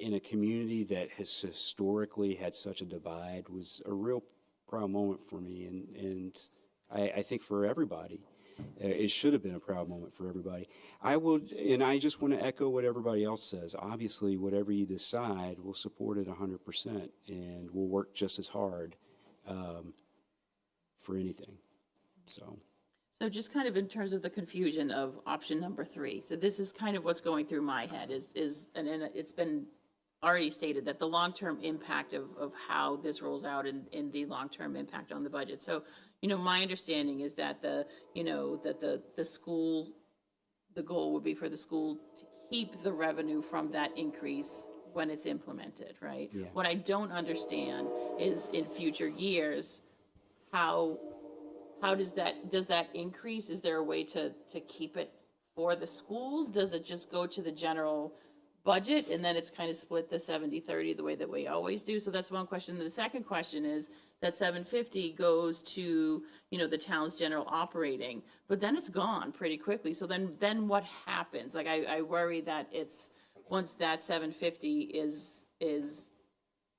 in a community that has historically had such a divide was a real proud moment for me, and I think for everybody. It should have been a proud moment for everybody. And I just want to echo what everybody else says. Obviously, whatever you decide, we'll support it 100%, and we'll work just as hard for anything. So just kind of in terms of the confusion of option number 3. So this is kind of what's going through my head and it's been already stated that the long-term impact of how this rolls out in the long-term impact on the budget. So, my understanding is that the school, the goal would be for the school to keep the revenue from that increase when it's implemented, right? Yeah. What I don't understand is in future years, how does that increase? Is there a way to keep it for the schools? Does it just go to the general budget and then it's kind of split the 70-30 the way that we always do? So that's one question. The second question is that 750 goes to, the town's general operating, but then it's gone pretty quickly. So then what happens? Like I worry that it's once that 750 is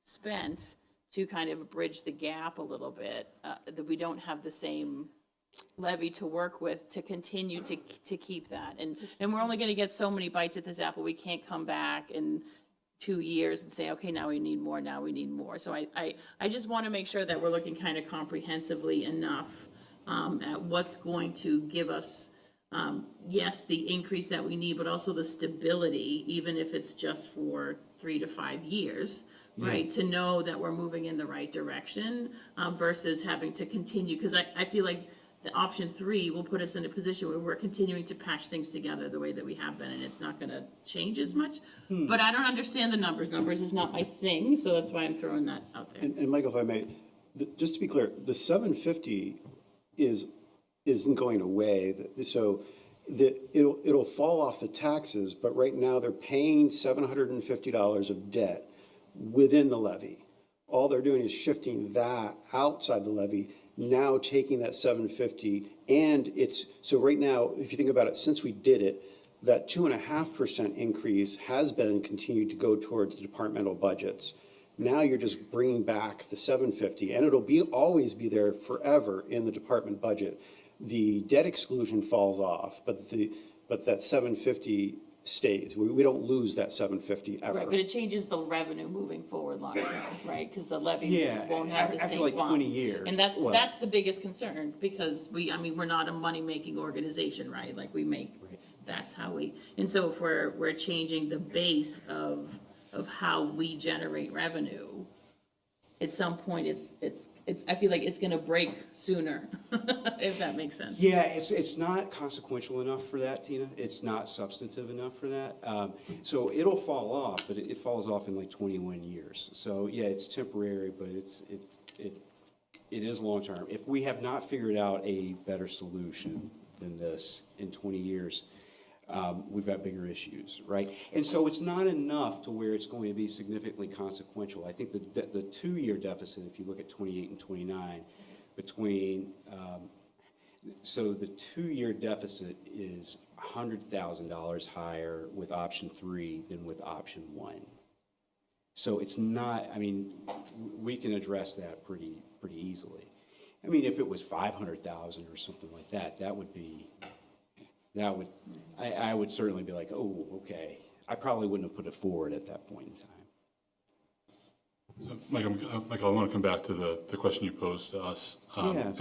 spent to kind of bridge the gap a little bit, that we don't have the same levy to work with to continue to keep that. And we're only going to get so many bites at this apple. We can't come back in 2 years and say, okay, now we need more, now we need more. So I just want to make sure that we're looking kind of comprehensively enough at what's going to give us, yes, the increase that we need, but also the stability, even if it's just for 3 to 5 years. Right, to know that we're moving in the right direction versus having to continue, because I feel like the option 3 will put us in a position where we're continuing to patch things together the way that we have been, and it's not going to change as much. But I don't understand the numbers. Numbers is not my thing, so that's why I'm throwing that out there. And Michael, if I may, just to be clear, the 750 isn't going away. So it'll fall off the taxes, but right now they're paying $750 of debt within the levy. All they're doing is shifting that outside the levy, now taking that 750, and so right now, if you think about it, since we did it, that 2.5% increase has been and continued to go towards the departmental budgets. Now you're just bringing back the 750, and it'll always be there forever in the department budget. The debt exclusion falls off, but that 750 stays. We don't lose that 750 ever. Right, but it changes the revenue moving forward long term, right? Because the levy won't have the same after like bump. 20 years. And that's the biggest concern, because we're not a money-making organization, right? Like that's how and so if we're changing the base of how we generate revenue, at some point I feel like it's gonna break sooner, if that makes sense. Yeah, it's not consequential enough for that, Tina. It's not substantive enough for that. So it'll fall off, but it falls off in like 21 years. So yeah, it's temporary, but it is long-term. If we have not figured out a better solution than this in 20 years, we've got bigger issues, right? And so it's not enough to where it's going to be significantly consequential. I think the 2-year deficit, if you look at 28 and 29, so the 2-year deficit is $100,000 higher with option 3 than with option 1. So it's not, we can address that pretty easily. If it was 500,000 or something like that, I would certainly be like, oh, okay. I probably wouldn't have put it forward at that point in time. So, Michael, I want to come back to the question you posed to us. And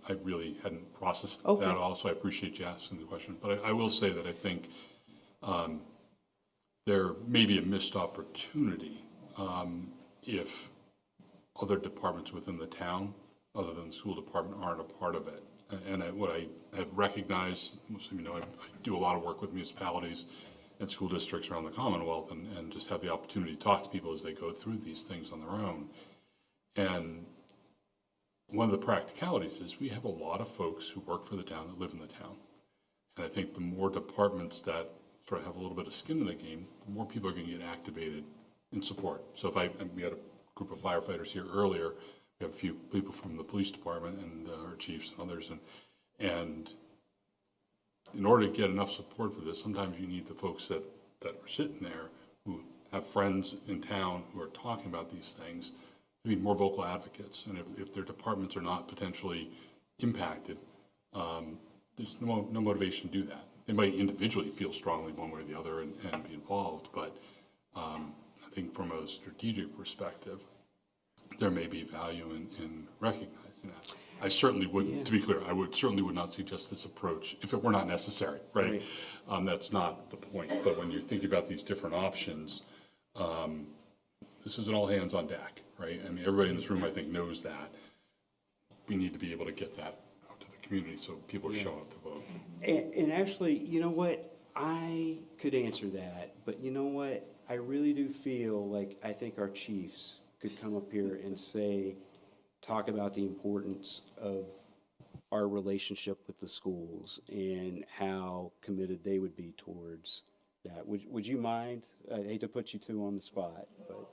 I really hadn't processed that at all, so I appreciate you asking the question. But I will say that I think there may be a missed opportunity if other departments within the town, other than the school department, aren't a part of it. And what I have recognized, most of you know, I do a lot of work with municipalities and school districts around the Commonwealth, and just have the opportunity to talk to people as they go through these things on their own. And one of the practicalities is we have a lot of folks who work for the town that live in the town. And I think the more departments that sort of have a little bit of skin in the game, the more people are going to get activated in support. So we had a group of firefighters here earlier. We have a few people from the police department and our chiefs and others. And in order to get enough support for this, sometimes you need the folks that are sitting there who have friends in town who are talking about these things to be more vocal advocates. And if their departments are not potentially impacted, there's no motivation to do that. They might individually feel strongly one way or the other and be involved, but I think from a strategic perspective, there may be value in recognizing that. I certainly would, to be clear, certainly would not suggest this approach if it were not necessary, right? That's not the point. But when you're thinking about these different options, this is an all hands on deck, right? I mean, everybody in this room, I think, knows that. We need to be able to get that out to the community so people are showing up to vote. And actually, you know what? I could answer that, but you know what? I really do feel like I think our chiefs could come up here and talk about the importance of our relationship with the schools and how committed they would be towards that. Would you mind? I hate to put you two on the spot, but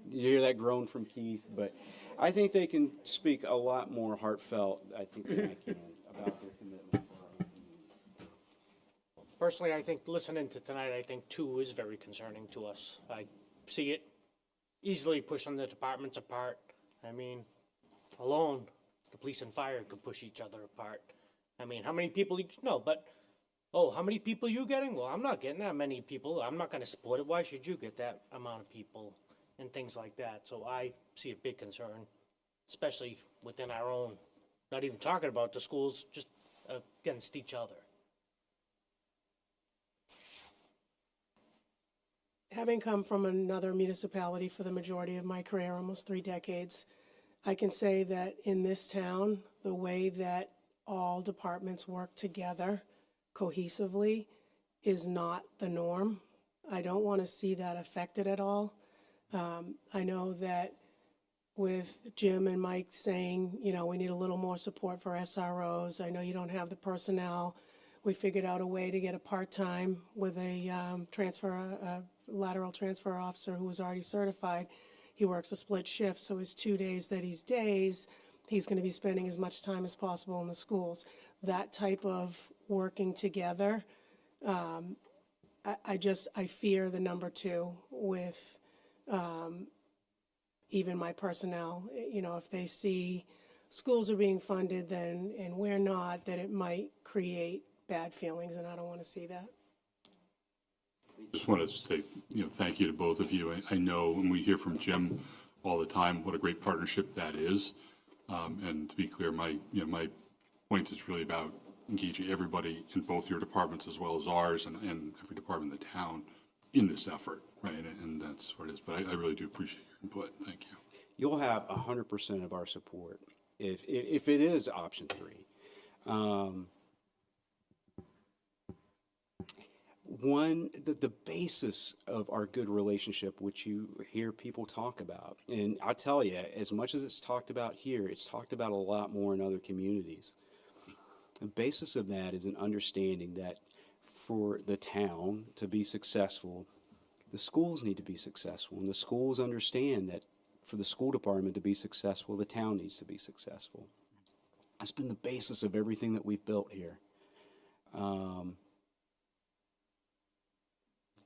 you hear that groan from Keith, but I think they can speak a lot more heartfelt, I think, than I can about their commitment. Personally, I think listening to tonight, I think 2 is very concerning to us. I see it easily pushing the departments apart. I mean, alone, the police and fire could push each other apart. I mean, how many people how many people you getting? Well, I'm not getting that many people. I'm not going to support it. Why should you get that amount of people and things like that? So I see a big concern, especially within our own, not even talking about the schools, just against each other. Having come from another municipality for the majority of my career, almost 3 decades, I can say that in this town, the way that all departments work together cohesively is not the norm. I don't want to see that affected at all. I know that with Jim and Mike saying, you know, we need a little more support for SROs. I know you don't have the personnel. We figured out a way to get a part-time with a lateral transfer officer who was already certified. He works a split shift, so his 2 days that he's days, he's going to be spending as much time as possible in the schools. That type of working together, I fear the number 2 with even my personnel. You know, if they see schools are being funded then and we're not, that it might create bad feelings, and I don't want to see that. Just want to say, thank you to both of you. I know when we hear from Jim all the time, what a great partnership that is. And to be clear, my point is really about engaging everybody in both your departments as well as ours and every department in the town in this effort, right? And that's what it is. But I really do appreciate your input. Thank you. You'll have 100% of our support if it is option 3. The basis of our good relationship, which you hear people talk about, and I'll tell you, as much as it's talked about here, it's talked about a lot more in other communities. The basis of that is an understanding that for the town to be successful, the schools need to be successful, and the schools understand that for the school department to be successful, the town needs to be successful. That's been the basis of everything that we've built here.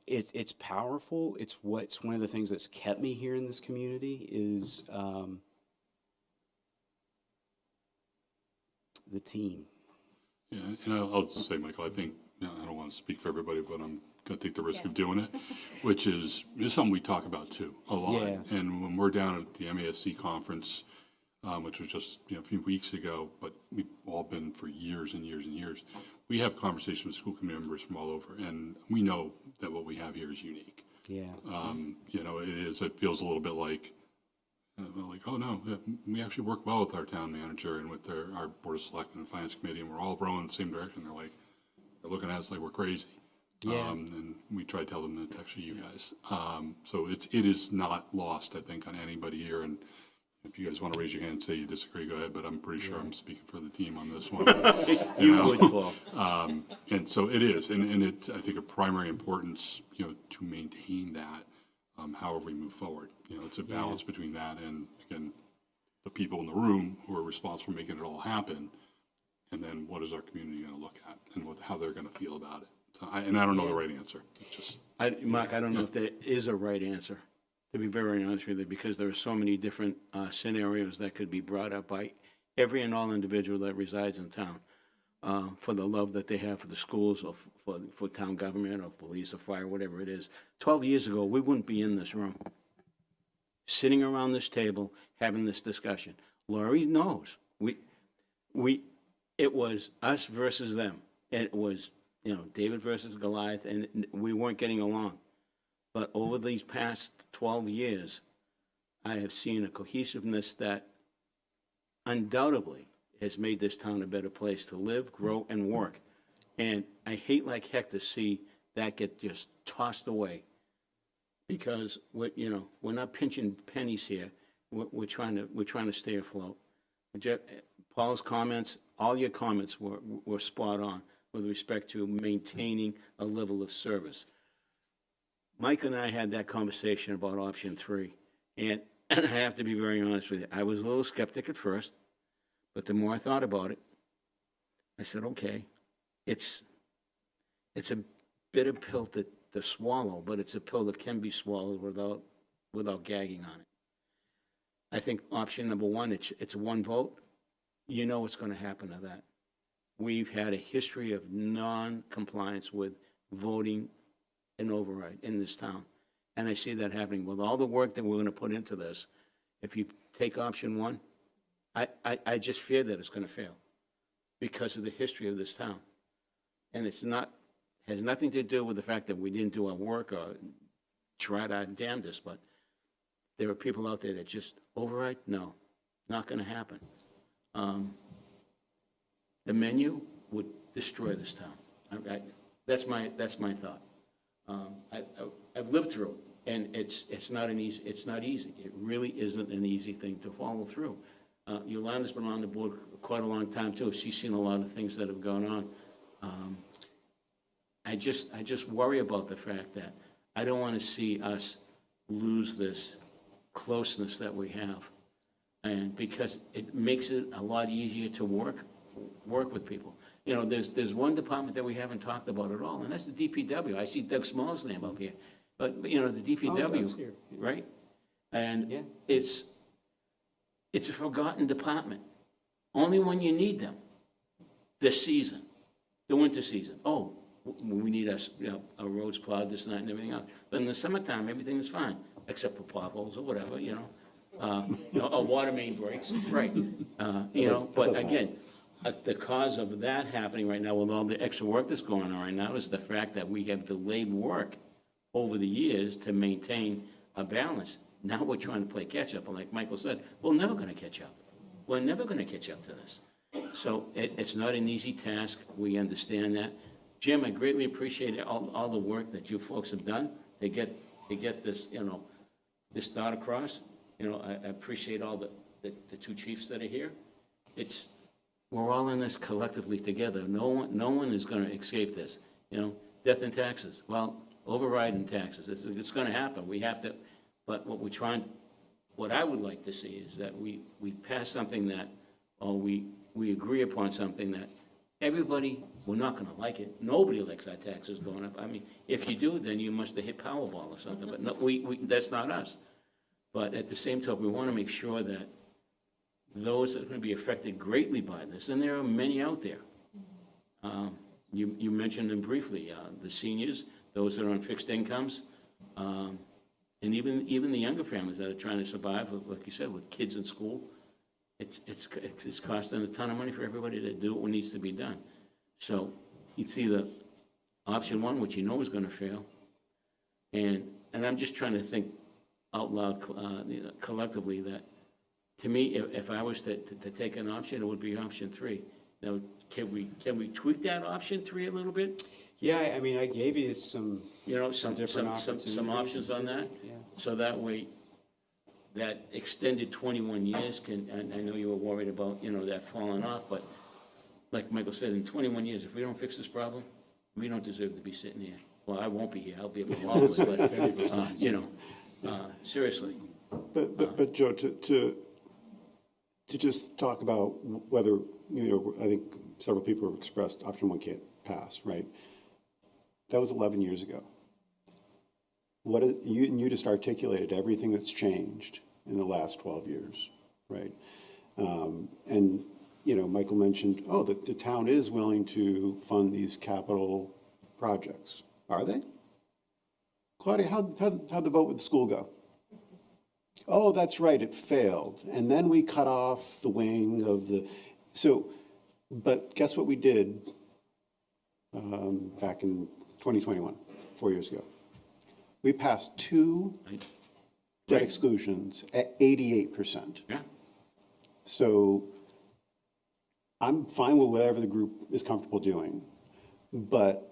It's powerful. It's one of the things that's kept me here in this community is the team. Yeah, and I'll just say, Michael, I think, I don't want to speak for everybody, but I'm going to take the risk of doing it, which is something we talk about too, a lot. Yeah. And when we're down at the MASC conference, which was just a few weeks ago, but we've all been for years and years and years, we have conversations with school committee members from all over, and we know that what we have here is unique. Yeah. It feels a little bit like, And they're like, oh, no, yeah, we actually work well with our town manager and with our board of selectmen and finance committee, and we're all rowing in the same direction. They're looking at us like we're crazy. Yeah. And we try to tell them that it's actually you guys. So it is not lost, I think, on anybody here. And if you guys want to raise your hand and say you disagree, go ahead, but I'm pretty sure I'm speaking for the team on this one. You would, Paul. And so it is, and it's, I think, a primary importance, to maintain that, however we move forward. It's a balance between that and, again, the people in the room who are responsible for making it all happen, and then what is our community going to look at and how they're going to feel about it. So I don't know the right answer. It's just. Mark, I don't know if there is a right answer, to be very honest with you, because there are so many different scenarios that could be brought up by every and all individual that resides in town for the love that they have for the schools or for town government or police or fire, whatever it is. 12 years ago, we wouldn't be in this room, sitting around this table, having this discussion. Laurie knows. It was us versus them. And it was, David versus Goliath, and we weren't getting along. But over these past 12 years, I have seen a cohesiveness that undoubtedly has made this town a better place to live, grow, and work. And I hate like heck to see that get just tossed away, because we're not pinching pennies here. We're trying to stay afloat. Paul's comments, all your comments were spot on with respect to maintaining a level of service. Mike and I had that conversation about option 3, and I have to be very honest with you. I was a little skeptic at first, but the more I thought about it, I said, okay, it's a bitter pill to swallow, but it's a pill that can be swallowed without gagging on it. I think option number 1, it's one vote. You know what's going to happen to that. We've had a history of non-compliance with voting an override in this town. And I see that happening with all the work that we're going to put into this. If you take option 1, I just fear that it's going to fail because of the history of this town. And has nothing to do with the fact that we didn't do our work or tried our damnedest, but there are people out there that just override? No, not going to happen. The menu would destroy this town. That's my thought. I've lived through it, and it's not easy. It really isn't an easy thing to follow through. Yolanda's been on the board quite a long time too. She's seen a lot of things that have gone on. I just worry about the fact that I don't want to see us lose this closeness that we have, and because it makes it a lot easier to work with people. There's one department that we haven't talked about at all, and that's the DPW. I see Doug Small's name up here, but the DPW, right? And it's a forgotten department. Only when you need them. This season, the winter season. Oh, we need our roads plowed, this and that, and everything else. But in the summertime, everything is fine, except for potholes or whatever. A water main breaks, right? But again. The cause of that happening right now with all the extra work that's going on right now is the fact that we have delayed work over the years to maintain a balance. Now we're trying to play catch up, and like Michael said, we're never going to catch up. We're never going to catch up to this. So it's not an easy task. We understand that. Jim, I greatly appreciate all the work that you folks have done to get this, this thought across. I appreciate all the 2 chiefs that are here. We're all in this collectively together. No one is going to escape this. Death and taxes. Well, overriding taxes. It's going to happen. We have to. But what I would like to see is that we pass something that, or we agree upon something that everybody. We're not going to like it. Nobody likes our taxes going up. I mean, if you do, then you must have hit Powerball or something. But no, that's not us. But at the same time, we want to make sure that those that are going to be affected greatly by this, and there are many out there. You mentioned them briefly, the seniors, those that are on fixed incomes, and even the younger families that are trying to survive, like you said, with kids in school. It's costing a ton of money for everybody to do what needs to be done. So it's either option 1, which is going to fail, and I'm just trying to think out loud, collectively, that, to me, if I was to take an option, it would be option 3. Now, can we tweak that option 3 a little bit? Yeah, I mean, I gave you some, You know, some different options on that? Yeah. So that way, that extended 21 years can, and I know you were worried about, that falling off, but like Michael said, in 21 years, if we don't fix this problem, we don't deserve to be sitting here. Well, I won't be here, I'll be at the Walmart, but, seriously. But Joe, to just talk about whether, I think several people have expressed option 1 can't pass, right? That was 11 years ago. You just articulated everything that's changed in the last 12 years, right? And, Michael mentioned, the town is willing to fund these capital projects. Are they? Claudia, how'd the vote with the school go? Oh, that's right, it failed. And then we cut off the wing of but guess what we did back in 2021, 4 years ago? We passed 2 debt exclusions at 88%. Yeah. So I'm fine with whatever the group is comfortable doing, but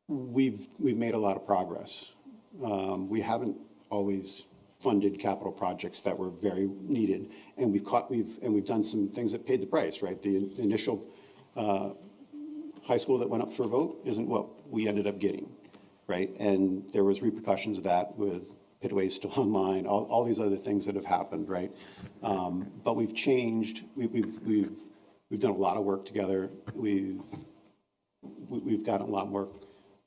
we've made a lot of progress. We haven't always funded capital projects that were very needed, and we've done some things that paid the price, right? The initial high school that went up for a vote isn't what we ended up getting, right? And there was repercussions of that with Pitway still online, all these other things that have happened, right? But we've changed. We've done a lot of work together. We've gotten a lot more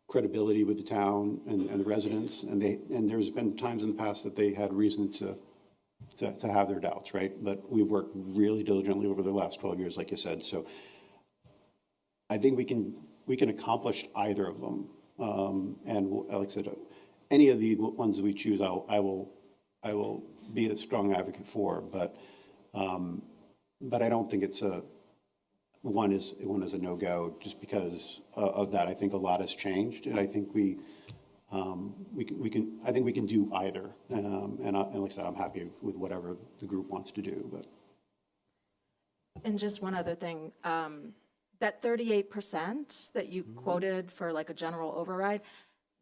credibility with the town and the residents, and there's been times in the past that they had reason to have their doubts, right? But we've worked really diligently over the last 12 years, like you said. So I think we can accomplish either of them. And like I said, any of the ones that we choose, I will be a strong advocate for. But I don't think it's one is a no-go just because of that. I think a lot has changed, and I think we can do either. And like I said, I'm happy with whatever the group wants to do. But And just one other thing, that 38% that you quoted for like a general override,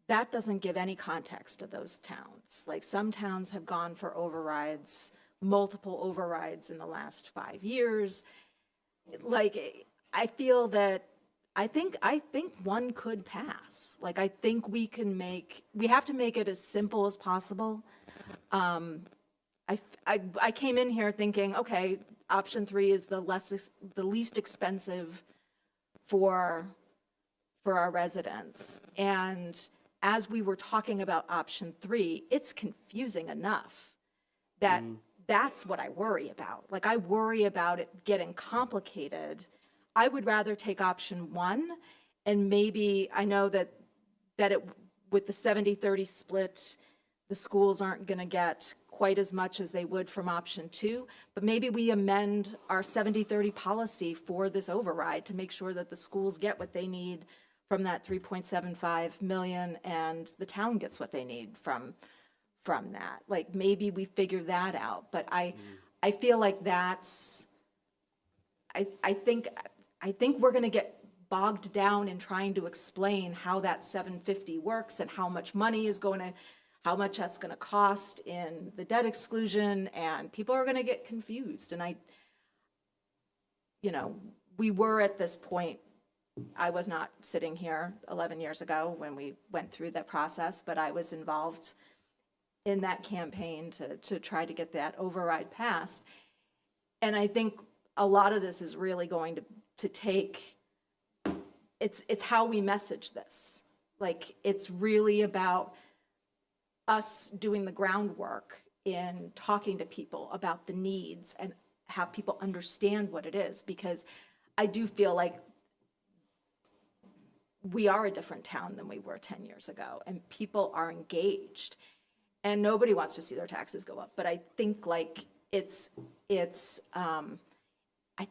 that doesn't give any context to those towns. Like some towns have gone for overrides, multiple overrides in the last 5 years. Like, I feel that, I think one could pass. Like, I think we have to make it as simple as possible. I came in here thinking, okay, option 3 is the least expensive for our residents. And as we were talking about option 3, it's confusing enough that that's what I worry about. Like, I worry about it getting complicated. I would rather take option 1, and maybe, I know that with the 70-30 split, the schools aren't going to get quite as much as they would from option 2, but maybe we amend our 70-30 policy for this override to make sure that the schools get what they need from that 3.75 million and the town gets what they need from that. Like, maybe we figure that out, but I feel like that's, I think we're going to get bogged down in trying to explain how that 750 works and how much money is going to, how much that's going to cost in the debt exclusion, and people are going to get confused. And we were at this point, I was not sitting here 11 years ago when we went through that process, but I was involved in that campaign to try to get that override passed. And I think a lot of this is really going to take, it's how we message this. Like, it's really about us doing the groundwork in talking to people about the needs and have people understand what it is, because I do feel like we are a different town than we were 10 years ago, and people are engaged, and nobody wants to see their taxes go up. But I think like I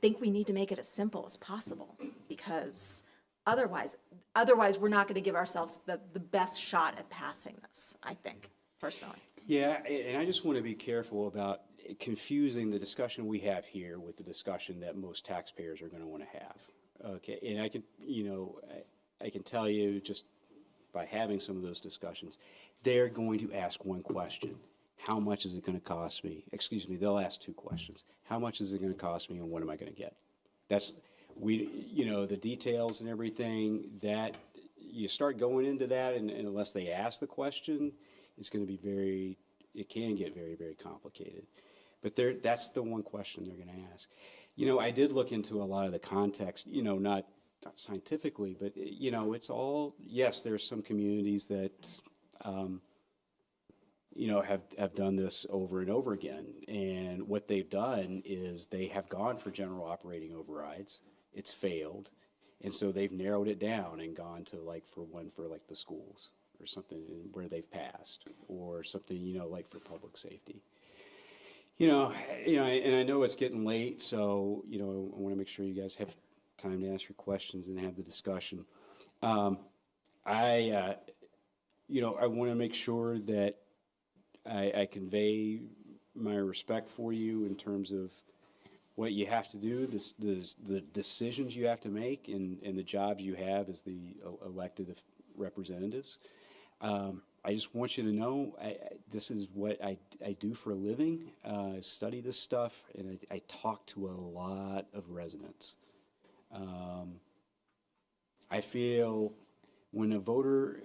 think we need to make it as simple as possible, because otherwise we're not going to give ourselves the best shot at passing this, I think, personally. Yeah, and I just want to be careful about confusing the discussion we have here with the discussion that most taxpayers are going to want to have. Okay, and I can, I can tell you just by having some of those discussions, they're going to ask one question. How much is it going to cost me? Excuse me, they'll ask two questions. How much is it going to cost me and what am I going to get? That's, the details and everything, that you start going into that and unless they ask the question, it's going to be it can get very, very complicated. But that's the one question they're going to ask. I did look into a lot of the context, not scientifically, but, it's all, yes, there's some communities that, have done this over and over again. And what they've done is they have gone for general operating overrides. It's failed. And so they've narrowed it down and gone to for the schools or something where they've passed, or something, for public safety. And I know it's getting late, so, I want to make sure you guys have time to ask your questions and have the discussion. I want to make sure that I convey my respect for you in terms of what you have to do, the decisions you have to make, and the jobs you have as the elected representatives. I just want you to know, this is what I do for a living. I study this stuff, and I talk to a lot of residents. I feel when a voter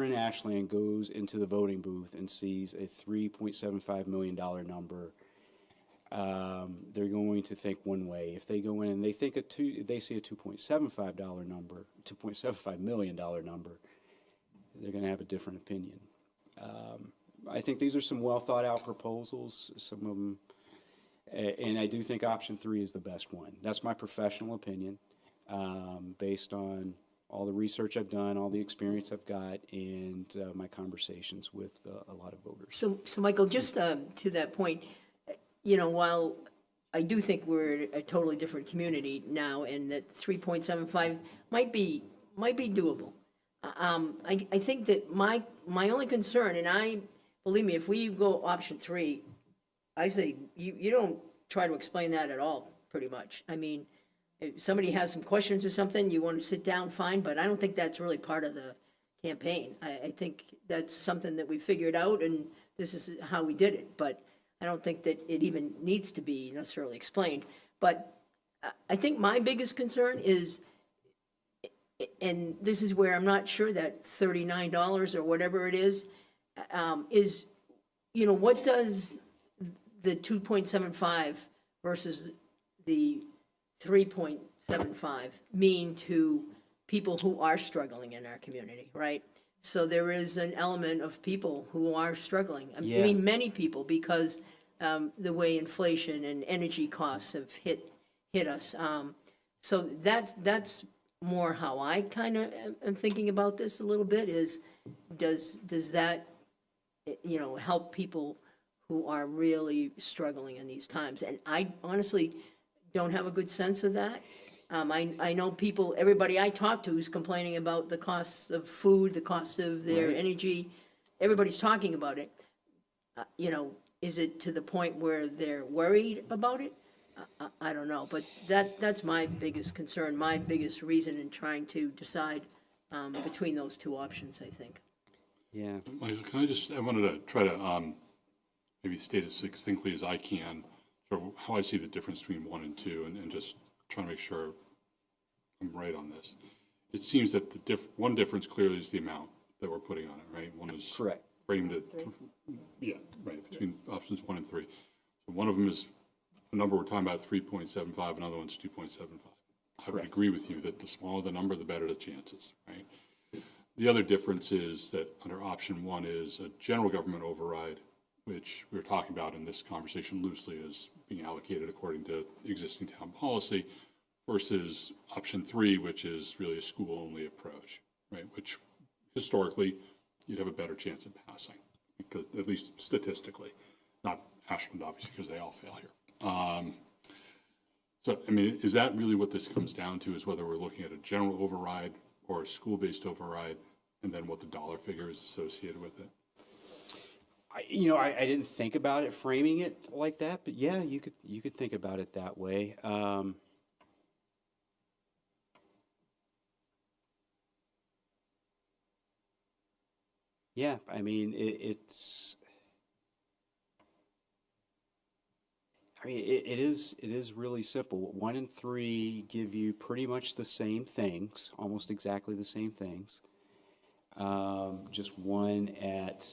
in Ashland goes into the voting booth and sees a $3.75 million number, they're going to think one way. If they go in and they see a $2.75 million number, they're going to have a different opinion. I think these are some well thought out proposals, some of them, and I do think option 3 is the best one. That's my professional opinion, based on all the research I've done, all the experience I've got, and my conversations with a lot of voters. So Michael, just to that point, while I do think we're a totally different community now, and that 3.75 might be doable. I think that my only concern, and believe me, if we go option 3, I say you don't try to explain that at all, pretty much. I mean, if somebody has some questions or something, you want to sit down, fine, but I don't think that's really part of the campaign. I think that's something that we figured out, and this is how we did it, but I don't think that it even needs to be necessarily explained. But I think my biggest concern is, and this is where I'm not sure that $39 or whatever it is, what does the 2.75 versus the 3.75 mean to people who are struggling in our community, right? So there is an element of people who are struggling. I mean, many people, because the way inflation and energy costs have hit us. So that's more how I kind of am thinking about this a little bit, is does that, help people who are really struggling in these times? And I honestly don't have a good sense of that. I know everybody I talk to is complaining about the costs of food, the cost of their energy. Everybody's talking about it. Is it to the point where they're worried about it? I don't know, but that's my biggest concern, my biggest reason in trying to decide between those two options, I think. Yeah. Michael, I wanted to try to maybe state as succinctly as I can, sort of how I see the difference between 1 and 2, and just trying to make sure I'm right on this. It seems that the one difference clearly is the amount that we're putting on it, right? One is correct. Framed at, between options 1 and 3. So one of them is the number we're talking about, 3.75, another one's 2.75. I would agree with you that the smaller the number, the better the chances, right? The other difference is that under option 1 is a general government override, which we were talking about in this conversation loosely as being allocated according to existing town policy, versus option 3, which is really a school-only approach, right? Which historically, you'd have a better chance of passing, because, at least statistically. Not Ashland, obviously, because they all fail here. So, I mean, is that really what this comes down to, is whether we're looking at a general override or a school-based override, and then what the dollar figure is associated with it? I didn't think about it, framing it like that, but yeah, you could think about it that way. Yeah, I mean, it is really simple. 1 and 3 give you pretty much the same things, almost exactly the same things. Just one at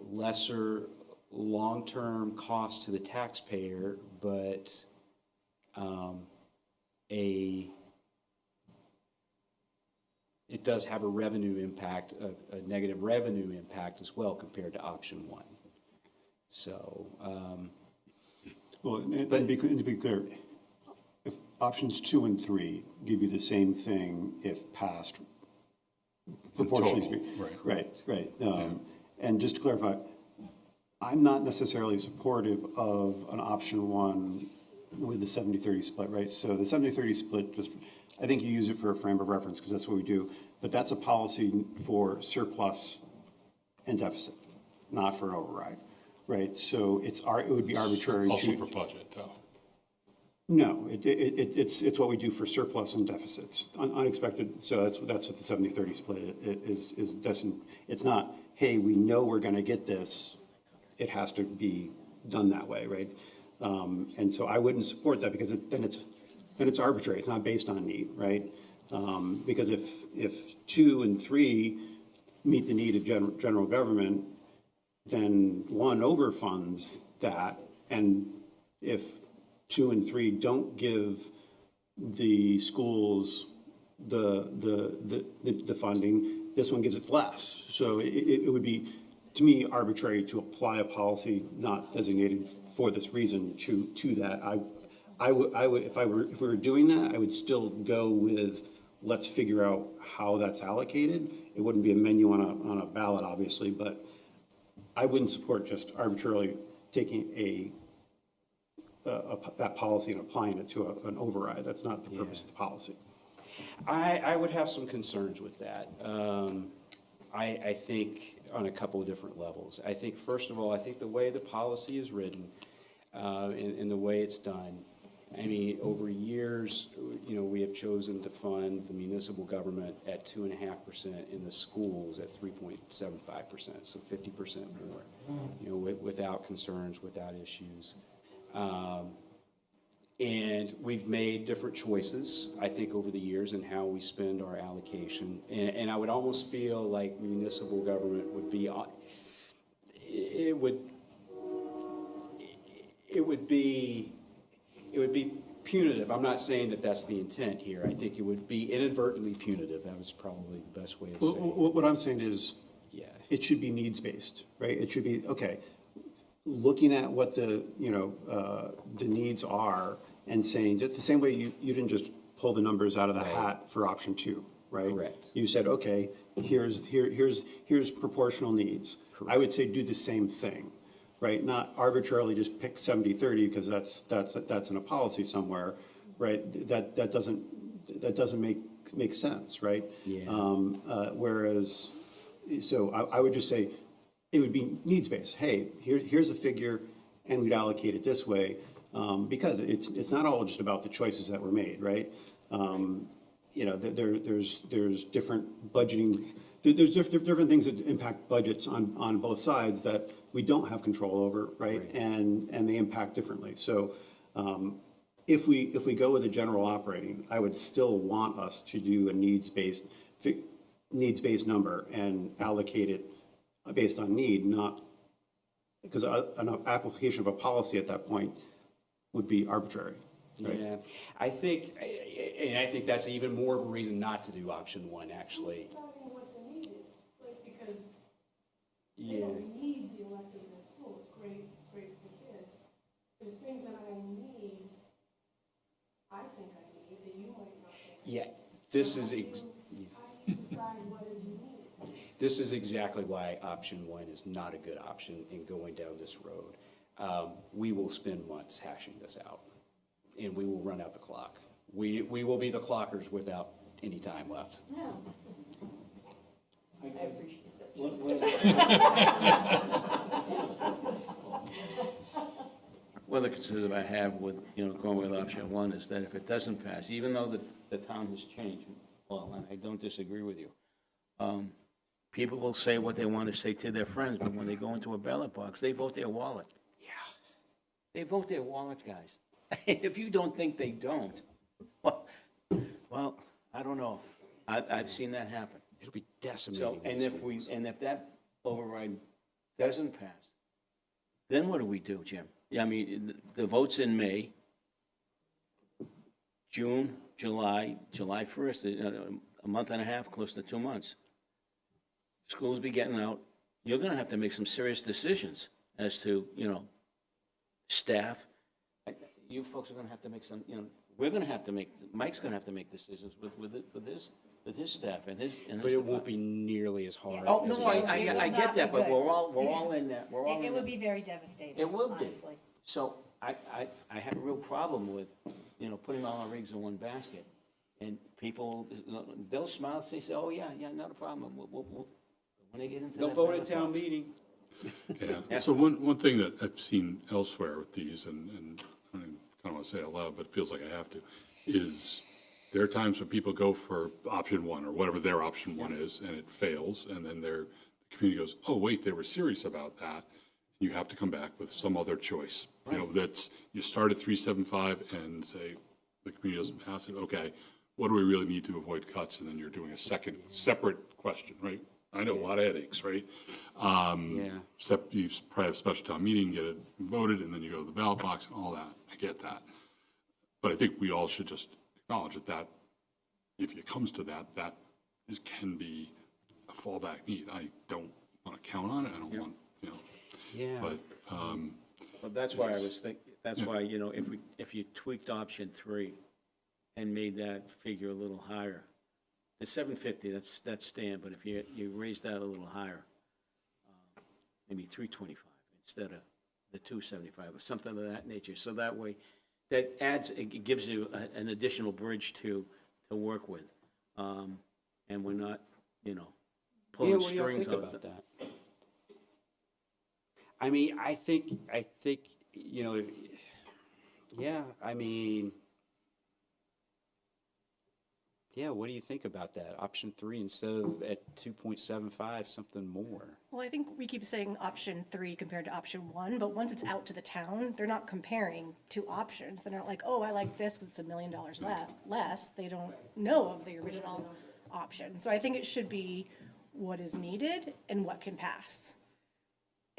lesser long-term cost to the taxpayer, but it does have a revenue impact, a negative revenue impact as well compared to option 1. So, Well, and to be clear, if options 2 and 3 give you the same thing if passed proportionally speaking. Right. And just to clarify, I'm not necessarily supportive of an option 1 with the 70-30 split, right? So the 70-30 split, I think you use it for a frame of reference because that's what we do, but that's a policy for surplus and deficit, not for an override, right? So it would be arbitrary to. Also for budget, though. No, it's what we do for surplus and deficits, unexpected. So that's what the 70-30 split is. It's not, hey, we know we're going to get this. It has to be done that way, right? And so I wouldn't support that because then it's arbitrary. It's not based on need, right? Because if 2 and 3 meet the need of general government, then 1 overfunds that, and if 2 and 3 don't give the schools the funding, this one gives it less. So it would be, to me, arbitrary to apply a policy not designated for this reason to that. I would if we were doing that, I would still go with let's figure out how that's allocated. It wouldn't be a menu on a ballot, obviously, but I wouldn't support just arbitrarily taking that policy and applying it to an override. That's not the purpose of the policy. I would have some concerns with that. I think on a couple of different levels. I think, first of all, I think the way the policy is written and the way it's done, I mean, over years, we have chosen to fund the municipal government at 2.5% and the schools at 3.75%, so 50% more, without concerns, without issues. And we've made different choices, I think, over the years in how we spend our allocation. And I would almost feel like municipal government would be, it would be punitive. I'm not saying that that's the intent here. I think it would be inadvertently punitive. That was probably the best way of saying it. What I'm saying is, it should be needs-based, right? It should be, okay, looking at what the needs are and saying, just the same way you didn't just pull the numbers out of the hat for option 2, right? Correct. You said, okay, here's proportional needs. Correct. I would say do the same thing, right? Not arbitrarily just pick 70-30 because that's in a policy somewhere, right? That doesn't make sense, right? Yeah. Whereas, so I would just say it would be needs-based. Hey, here's a figure, and we'd allocate it this way, because it's not all just about the choices that were made, right? There's different budgeting. There's different things that impact budgets on both sides that we don't have control over, right? And they impact differently. So if we go with a general operating, I would still want us to do a needs-based number and allocate it based on need, not because an application of a policy at that point would be arbitrary. Right? Yeah, I think that's even more of a reason not to do option 1, actually. Deciding what the need is, like, because Yeah. we need the electives at school. It's great for the kids. There's things that I need, I think I need, that you might not think. Yeah, this is How do you decide what is needed? This is exactly why option 1 is not a good option in going down this road. We will spend months hashing this out, and we will run out the clock. We will be the clockers without any time left. I appreciate that. One of the concerns I have with, going with option one is that if it doesn't pass, even though the town has changed, well, and I don't disagree with you, people will say what they want to say to their friends, but when they go into a ballot box, they vote their wallet. Yeah. They vote their wallet, guys. If you don't think they don't, well, I don't know. I've seen that happen. It'll be decimating. So, and if that override doesn't pass, then what do we do, Jim? Yeah, I mean, the vote's in May, June, July 1st, a month and a half, close to 2 months. Schools be getting out. You're gonna have to make some serious decisions as to, staff. You folks are gonna have to make some, we're gonna have to make, Mike's gonna have to make decisions with his staff and his. But it won't be nearly as hard. Oh, no, as- I get that, but we're all in that, we're all in It would that. be very devastating, It will be. honestly. So I have a real problem with, putting all our eggs in one basket. And people, they'll smile, they say, oh, yeah, not a problem. When they get into that. Don't vote at ballot town box- meeting. Yeah, so one thing that I've seen elsewhere with these, and I kind of want to say it out loud, but it feels like I have to, is there are times when people go for option one, or whatever their option one is, and it fails, and then the community goes, oh, wait, they were serious about that. You have to come back with some other choice. You start at 375 and say, the community doesn't pass it, okay, what do we really need to avoid cuts? And then you're doing a second, separate question, right? I know, a lot of headaches, right? You probably have a special town meeting, get it voted, and then you go to the ballot box, all that. I get that. But I think we all should just acknowledge that if it comes to that can be a fallback need. I don't want to count on it. I don't want, Yeah. but, Well, that's why I was thinking, that's why, if you tweaked option three and made that figure a little higher, the 750, that's stand, but if you raise that a little higher, maybe 325 instead of the 275 or something of that nature. So that way, that adds, it gives you an additional bridge to work with. And we're not, pulling What do y'all strings think out. about that? I mean, I think, yeah, I mean, yeah, what do you think about that? Option three instead of at 2.75, something more? Well, I think we keep saying option three compared to option one, but once it's out to the town, they're not comparing two options. They're not like, oh, I like this because it's $1 million less. They don't know of the original option. So I think it should be what is needed and what can pass.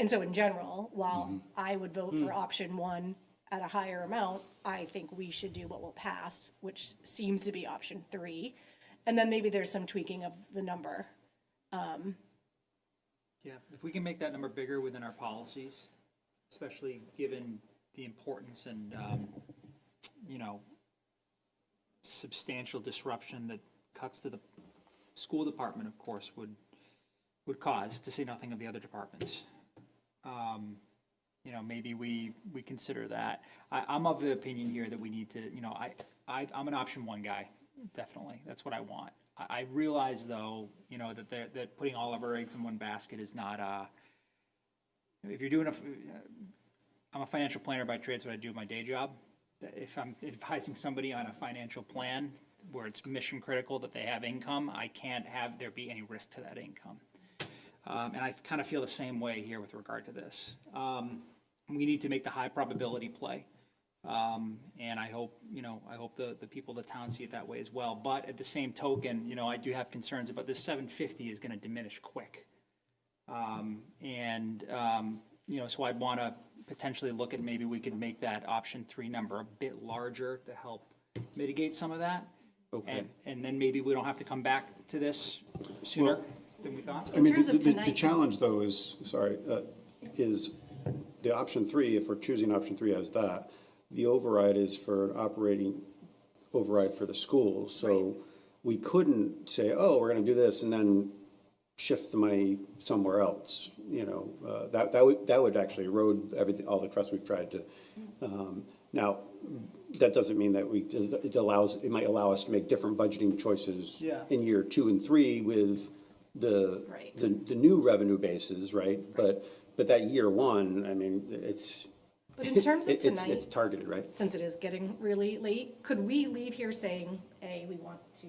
And so in general, while I would vote for option one at a higher amount, I think we should do what will pass, which seems to be option three. And then maybe there's some tweaking of the number. Yeah, if we can make that number bigger within our policies, especially given the importance and, substantial disruption that cuts to the school department, of course, would cause, to say nothing of the other departments. Maybe we consider that. I'm of the opinion here that we need to, I'm an option one guy, definitely. That's what I want. I realize, though, that putting all of our eggs in one basket is not, if you're doing I'm a financial planner by trade, so I do my day job. If I'm advising somebody on a financial plan where it's mission critical that they have income, I can't have there be any risk to that income. And I kind of feel the same way here with regard to this. We need to make the high probability play. And I hope, the people of the town see it that way as well. But at the same token, I do have concerns about this 750 is going to diminish quick. So I'd want to potentially look at maybe we could make that option three number a bit larger to help mitigate some of that. Okay. And then maybe we don't have to come back to this sooner than we thought. I mean, terms of the tonight- challenge, though, is the option three, if we're choosing option three as that, the override is for an operating override for the school. So we couldn't say, oh, we're gonna do this and then shift the money somewhere else. That would actually erode everything, all the trust we've tried to. Now, that doesn't mean that it might allow us to make different budgeting choices Yeah. in year 2 and 3 with Right. the new revenue bases, right? But that year one, I mean, it's. But in terms of It's tonight, targeted, right? since it is getting really late, could we leave here saying, A, we want to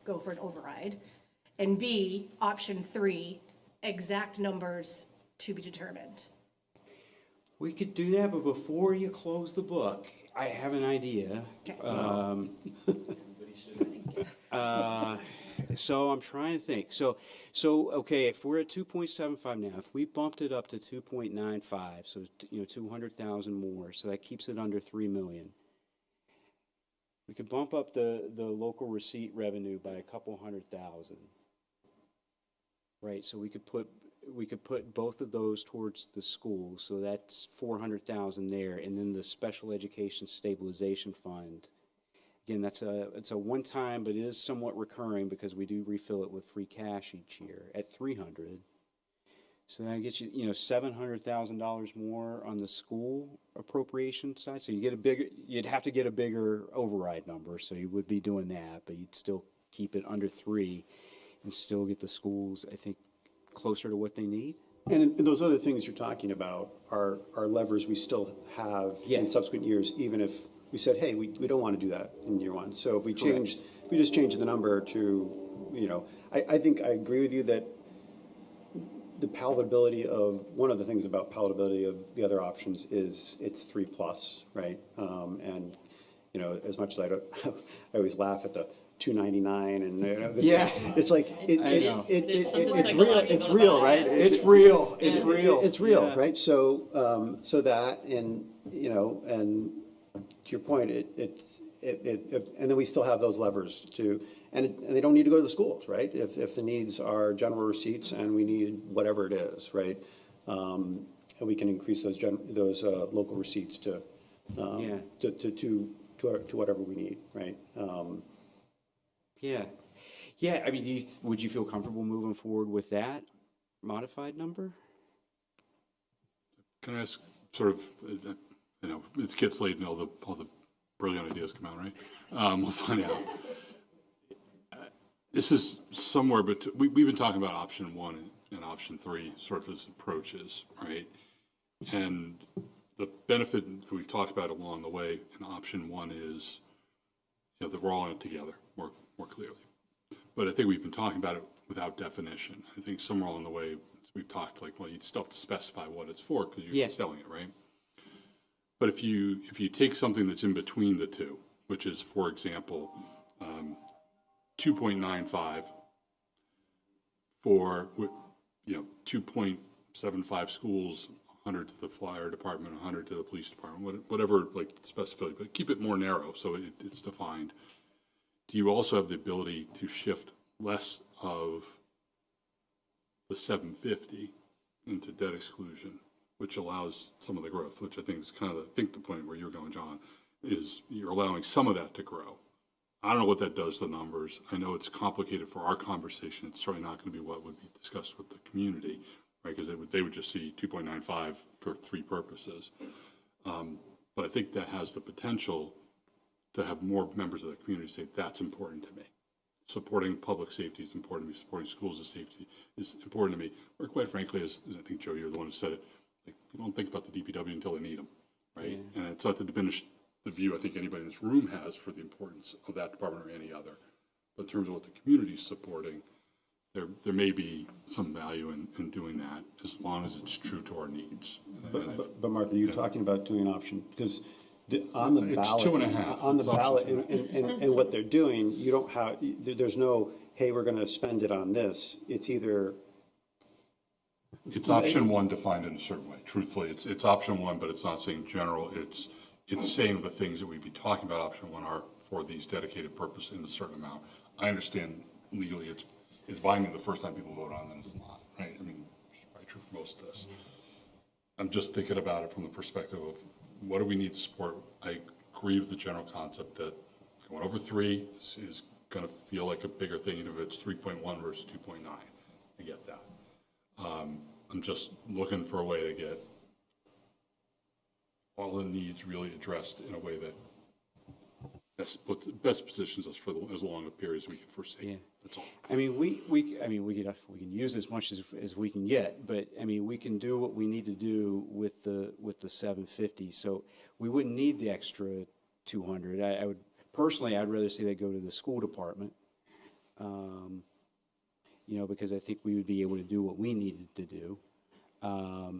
go for an override, and B, option 3, exact numbers to be determined? We could do that, but before you close the book, I have an idea. So I'm trying to think. So okay, if we're at 2.75 now, if we bumped it up to 2.95, so 200,000 more, so that keeps it under 3 million. We could bump up the local receipt revenue by a couple 100,000. Right, so we could put both of those towards the school, so that's 400,000 there, and then the special education stabilization fund. Again, it's a one-time, but it is somewhat recurring because we do refill it with free cash each year at 300. So that gets you, $700,000 more on the school appropriation side. So you'd have to get a bigger override number. So you would be doing that, but you'd still keep it under 3 and still get the schools, I think, closer to what they need. And those other things you're talking about are levers we still have in subsequent years, even if we said, hey, we don't want to do that in year one. So if we just change the number to, I think I agree with you that the palatability of, one of the things about palatability of the other options is it's 3+, right? And, as much as I always laugh at the 299 and it's like it's real, right? It's real. It's real, right? So that and and to your point, and then we still have those levers and they don't need to go to the schools, right? If the needs are general receipts and we need whatever it is, right? And we can increase those local receipts to whatever we need, right? I mean, would you feel comfortable moving forward with that modified number? Can I ask, sort of, it gets late and all the brilliant ideas come out, right? We'll find out. This is somewhere, but we've been talking about option 1 and option 3 sort of as approaches, right? And the benefit that we've talked about along the way in option 1 is, that we're all in it together more clearly. But I think we've been talking about it without definition. I think somewhere along the way we've talked you still have to specify what it's for because you're selling it, right? But if you take something that's in between the two, which is, for example, 2.95 for 2.75 schools, 100 to the fire department, 100 to the police department, whatever specificity, but keep it more narrow so it's defined. Do you also have the ability to shift less of the 750 into debt exclusion, which allows some of the growth, which I think is kind of the point where you're going, John, is you're allowing some of that to grow. I don't know what that does to the numbers. I know it's complicated for our conversation. It's certainly not going to be what would be discussed with the community, right? Because they would just see 2.95 for 3 purposes. But I think that has the potential to have more members of the community say, that's important to me. Supporting public safety is important to me. Supporting schools of safety is important to me. Or quite frankly, as I think, Joe, you're the one who said it, people don't think about the DPW until they need them, right? Yeah. And it's not to diminish the view I think anybody in this room has for the importance of that department or any other. But in terms of what the community is supporting, there may be some value in doing that as long as it's true to our needs. But Mark, are you talking about doing an option? Because on the ballot, it's 2.5. On the ballot, and what they're doing, you don't have. There's no, hey, we're going to spend it on this. It's either. It's option 1 defined in a certain way. Truthfully, it's option 1, but it's not saying general. It's saying the things that we'd be talking about option 1 are for these dedicated purposes in a certain amount. I understand legally it's binding the first time people vote on it, it's not, right? I mean, it's probably true for most of this. I'm just thinking about it from the perspective of what do we need to support? I agree with the general concept that going over 3 is going to feel like a bigger thing, even if it's 3.1 versus 2.9. I get that. I'm just looking for a way to get all the needs really addressed in a way that best positions us for as long a period as we can foresee. Yeah. That's all. I mean, we can use as much as we can get, but I mean, we can do what we need to do with the 750. So we wouldn't need the extra 200. I would personally, I'd rather see that go to the school department. You know, because I think we would be able to do what we needed to do. I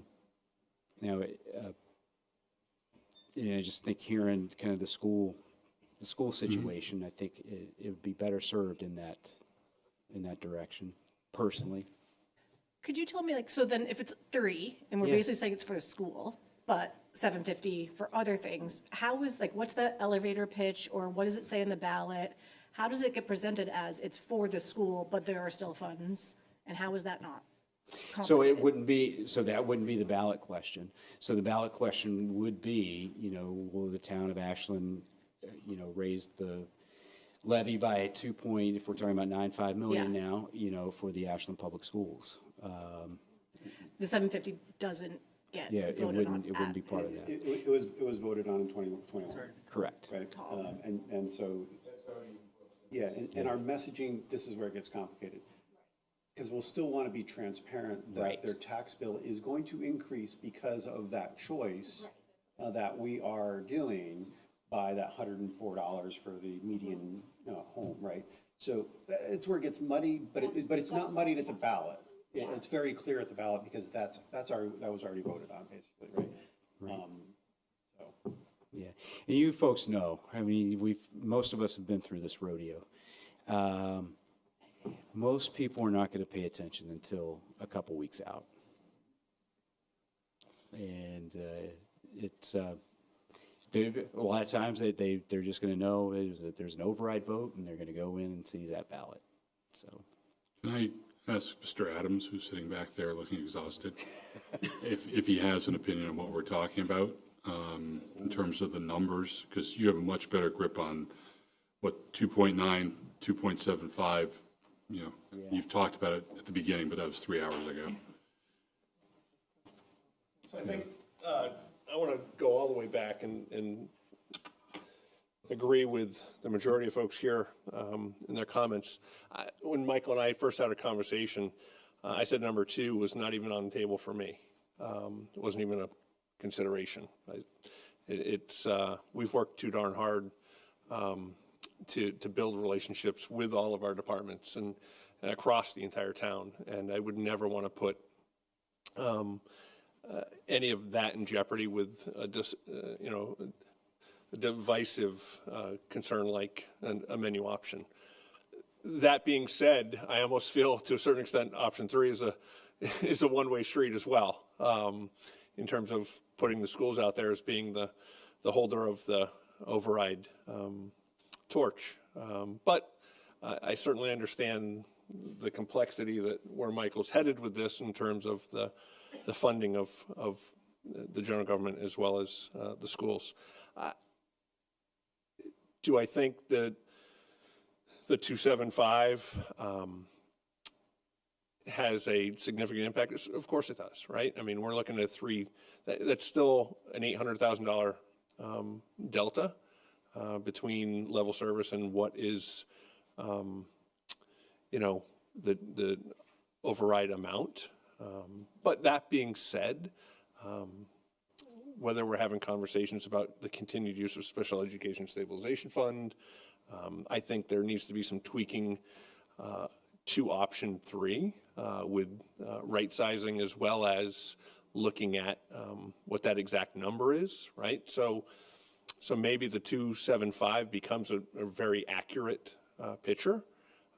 just think hearing kind of the school situation, I think it would be better served in that direction, personally. Could you tell me, like, so then if it's 3, and we're Yeah. basically saying it's for the school, but 750 for other things, how is, like, what's the elevator pitch, or what does it say in the ballot? How does it get presented as it's for the school, but there are still funds? And how is that not So it complicated? wouldn't be, so that wouldn't be the ballot question. So the ballot question would be, you know, will the town of Ashland, you know, raise the levy by if we're talking about 9.5 million Yeah. now, you know, for the Ashland Public Schools. The 750 doesn't get Yeah, it voted on wouldn't be part of that. It was voted on in 2021. Correct. Right, and so, yeah, and our messaging, this is where it gets complicated. Because we'll still want to be transparent that Right. their tax bill is going to increase because of that choice that we are doing by that $104 for the median home, right? So it's where it gets muddy, but it's not muddied at the ballot. It's very clear at the ballot because that was already voted on, basically, right? So. Yeah, and you folks know, I mean, most of us have been through this rodeo. Most people are not going to pay attention until a couple weeks out. And a lot of times they're just going to know there's an override vote and they're going to go in and see that ballot. So. Can I ask Mr. Adams, who's sitting back there looking exhausted, if he has an opinion on what we're talking about in terms of the numbers? Because you have a much better grip on what 2.9, 2.75, you know, you've talked about it at the beginning, but that was 3 hours ago. So I think I want to go all the way back and agree with the majority of folks here in their comments. When Michael and I first had a conversation, I said number 2 was not even on the table for me. It wasn't even a consideration. We've worked too darn hard to build relationships with all of our departments and across the entire town. And I would never want to put any of that in jeopardy with a divisive concern like a menu option. That being said, I almost feel to a certain extent option 3 is a one-way street as well, in terms of putting the schools out there as being the holder of the override torch. But I certainly understand the complexity that where Michael's headed with this in terms of the funding of the general government as well as the schools. Do I think that the 275 has a significant impact? Of course it does, right? I mean, we're looking at that's still an $800,000 delta between level service and what is, the override amount. But that being said, whether we're having conversations about the continued use of Special Education Stabilization Fund, I think there needs to be some tweaking to option 3 with right sizing as well as looking at what that exact number is, right? So maybe the 275 becomes a very accurate picture,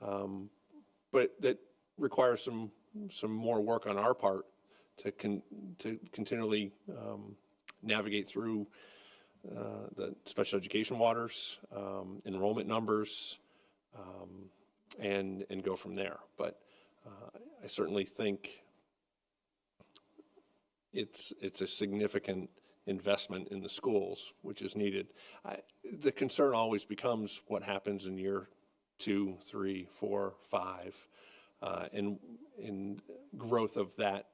but that requires some more work on our part to continually navigate through the special education waters, enrollment numbers, and go from there. But I certainly think it's a significant investment in the schools, which is needed. The concern always becomes what happens in year 2, 3, 4, 5, and in growth of that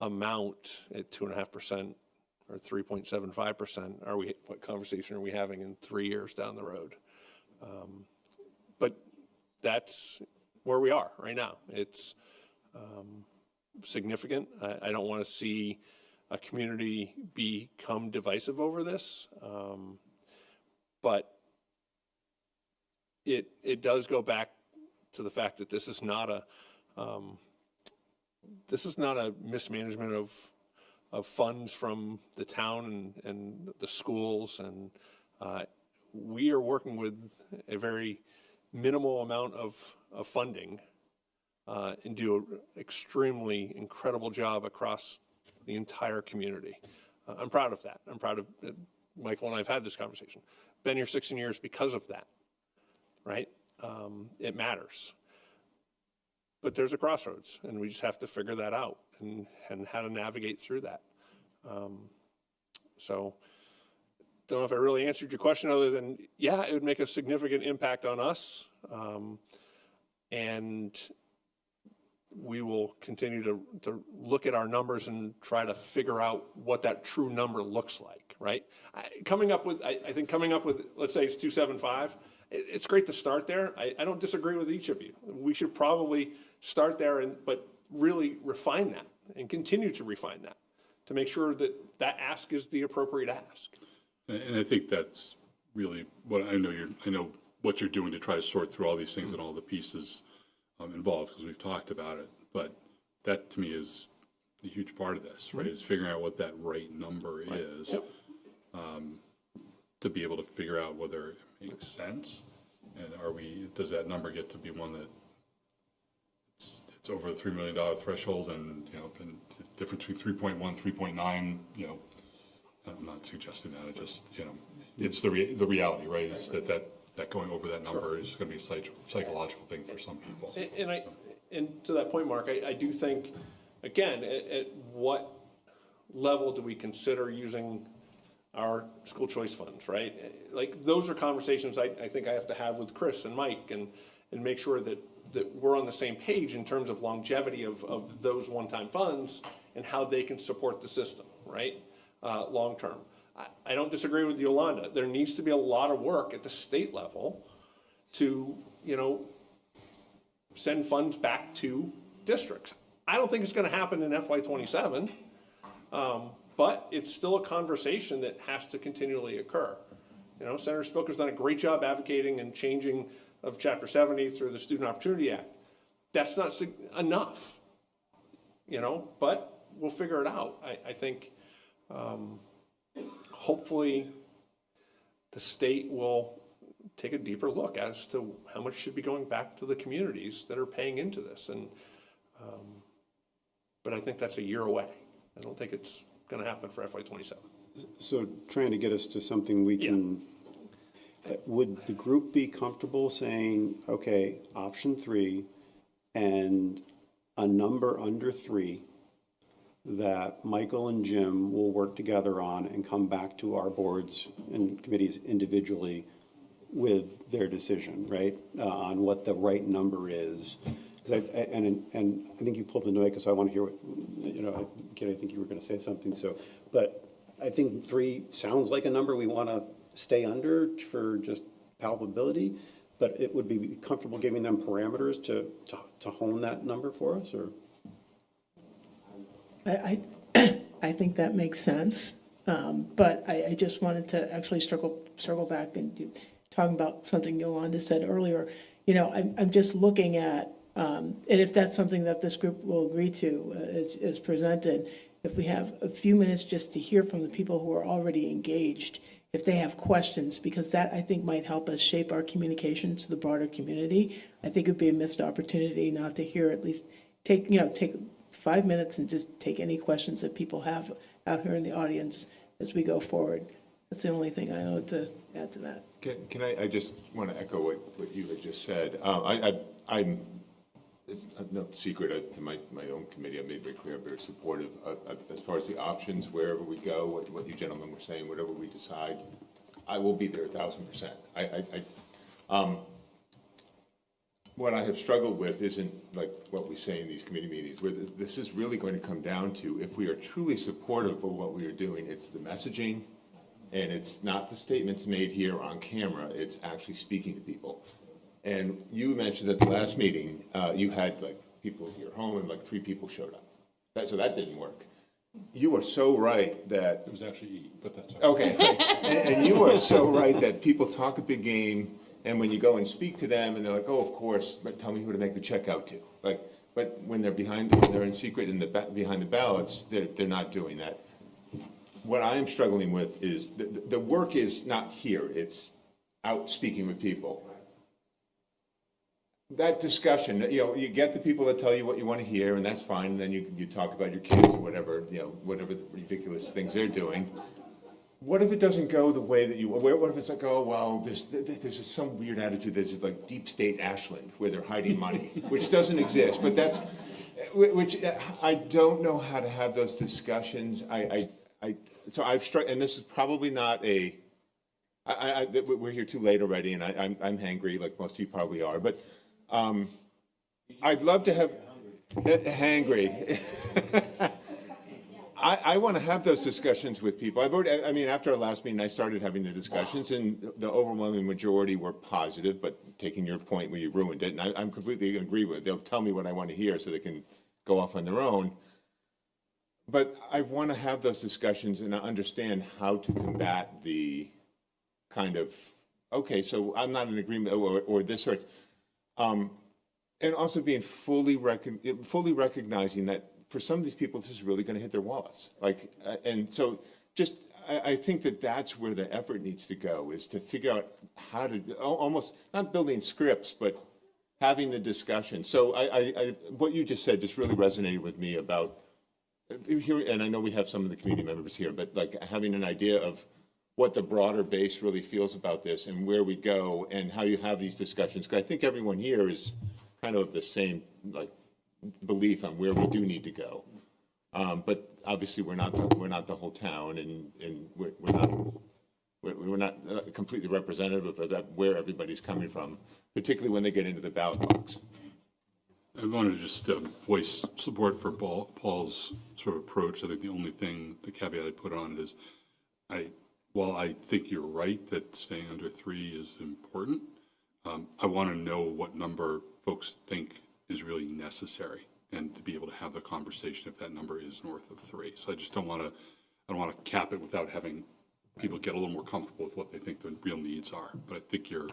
amount at 2.5% or 3.75%, what conversation are we having in 3 years down the road? But that's where we are right now. It's significant. I don't want to see a community become divisive over this, but it does go back to the fact that this is not a mismanagement of funds from the town and the schools, and we are working with a very minimal amount of funding and do an extremely incredible job across the entire community. I'm proud of that. I'm proud of Michael and I have had this conversation. Been here 16 years because of that, right? It matters. But there's a crossroads, and we just have to figure that out and how to navigate through that. So don't know if I really answered your question other than, yeah, it would make a significant impact on us. And we will continue to look at our numbers and try to figure out what that true number looks like, right? I think coming up with, let's say it's 275, it's great to start there. I don't disagree with each of you. We should probably start there, but really refine that and continue to refine that to make sure that that ask is the appropriate ask. And I think that's really what I know what you're doing to try to sort through all these things and all the pieces involved, because we've talked about it. But that to me is a huge part of this, right? Is figuring out what that right number is, to be able to figure out whether it makes sense, and does that number get to be one that it's over the $3 million threshold, and the difference between 3.1, 3.9, I'm not suggesting that. I just it's the reality, right? Is that going over that number is going to be a psychological thing for some people. And to that point, Mark, I do think, again, at what level do we consider using our school choice funds, right? Like, those are conversations I think I have to have with Chris and Mike and make sure that we're on the same page in terms of longevity of those one-time funds and how they can support the system, right? Long term. I don't disagree with Yolanda. There needs to be a lot of work at the state level to, send funds back to districts. I don't think it's going to happen in FY27, but it's still a conversation that has to continually occur. Senator Spilker's done a great job advocating and changing of Chapter 70 through the Student Opportunity Act. That's not enough, but we'll figure it out. I think hopefully the state will take a deeper look as to how much should be going back to the communities that are paying into this. And but I think that's a year away. I don't think it's going to happen for FY27. So trying to get us to something we can, would the group be comfortable saying, okay, option 3 and a number under 3 that Michael and Jim will work together on and come back to our boards and committees individually with their decision, right, on what the right number is? Because and I think you pulled the Noika, so I want to hear what, Kid, I think you were going to say something. So, but I think 3 sounds like a number we want to stay under for just palpability, but it would be comfortable giving them parameters to hone that number for us, or? I think that makes sense, but I just wanted to actually circle back and talking about something Yolanda said earlier. I'm just looking at, and if that's something that this group will agree to as presented, if we have a few minutes just to hear from the people who are already engaged, if they have questions, because that I think might help us shape our communication to the broader community. I think it would be a missed opportunity not to hear, at least take 5 minutes and just take any questions that people have out here in the audience as we go forward. That's the only thing I owe to add to that. Can I just want to echo what you had just said. It's no secret to my own committee. I made very clear I'm very supportive as far as the options, wherever we go, what you gentlemen were saying, whatever we decide, I will be there 1,000%. what I have struggled with isn't like what we say in these committee meetings, where this is really going to come down to, if we are truly supportive of what we are doing, it's the messaging, and it's not the statements made here on camera, it's actually speaking to people. And you mentioned at the last meeting, you had like people at your home and like 3 people showed up. So that didn't work. You are so right that. It was actually E, but that's. Okay, and you are so right that people talk a big game, and when you go and speak to them, and they're like, oh, of course, but tell me who to make the check out to. Like, but when they're when they're in secret behind the ballots, they're not doing that. What I am struggling with is the work is not here, it's out speaking with people. That discussion, you get the people that tell you what you want to hear, and that's fine, and then you talk about your kids or whatever, whatever the ridiculous things they're doing. What if it doesn't go the way that what if it's like, oh, well, there's just some weird attitude, there's like deep state Ashland, where they're hiding money, which doesn't exist, but which I don't know how to have those discussions. So I've struck, and this is probably not we're here too late already, and I'm hangry, like most of you probably are, but I'd love to have hangry. I want to have those discussions with people. After our last meeting, I started having the discussions, and the overwhelming majority were positive, but taking your point where you ruined it, and I'm completely agree with it. They'll tell me what I want to hear so they can go off on their own. But I want to have those discussions and understand how to combat the kind of, okay, so I'm not in agreement, or this hurts. And also being fully recognizing that for some of these people, this is really going to hit their wallets. And so I think that's where the effort needs to go, is to figure out how to, almost not building scripts, but having the discussion. So what you just said just really resonated with me about, and I know we have some of the community members here, but like having an idea of what the broader base really feels about this and where we go and how you have these discussions. Because I think everyone here is kind of the same belief on where we do need to go. But obviously we're not the whole town, and we're not completely representative of where everybody's coming from, particularly when they get into the ballot box. I wanted to just voice support for Paul's sort of approach. I think the only thing, the caveat I put on it is, while I think you're right that staying under 3 is important, I want to know what number folks think is really necessary, and to be able to have the conversation if that number is north of 3. So I just don't want to cap it without having people get a little more comfortable with what they think the real needs are. But I think your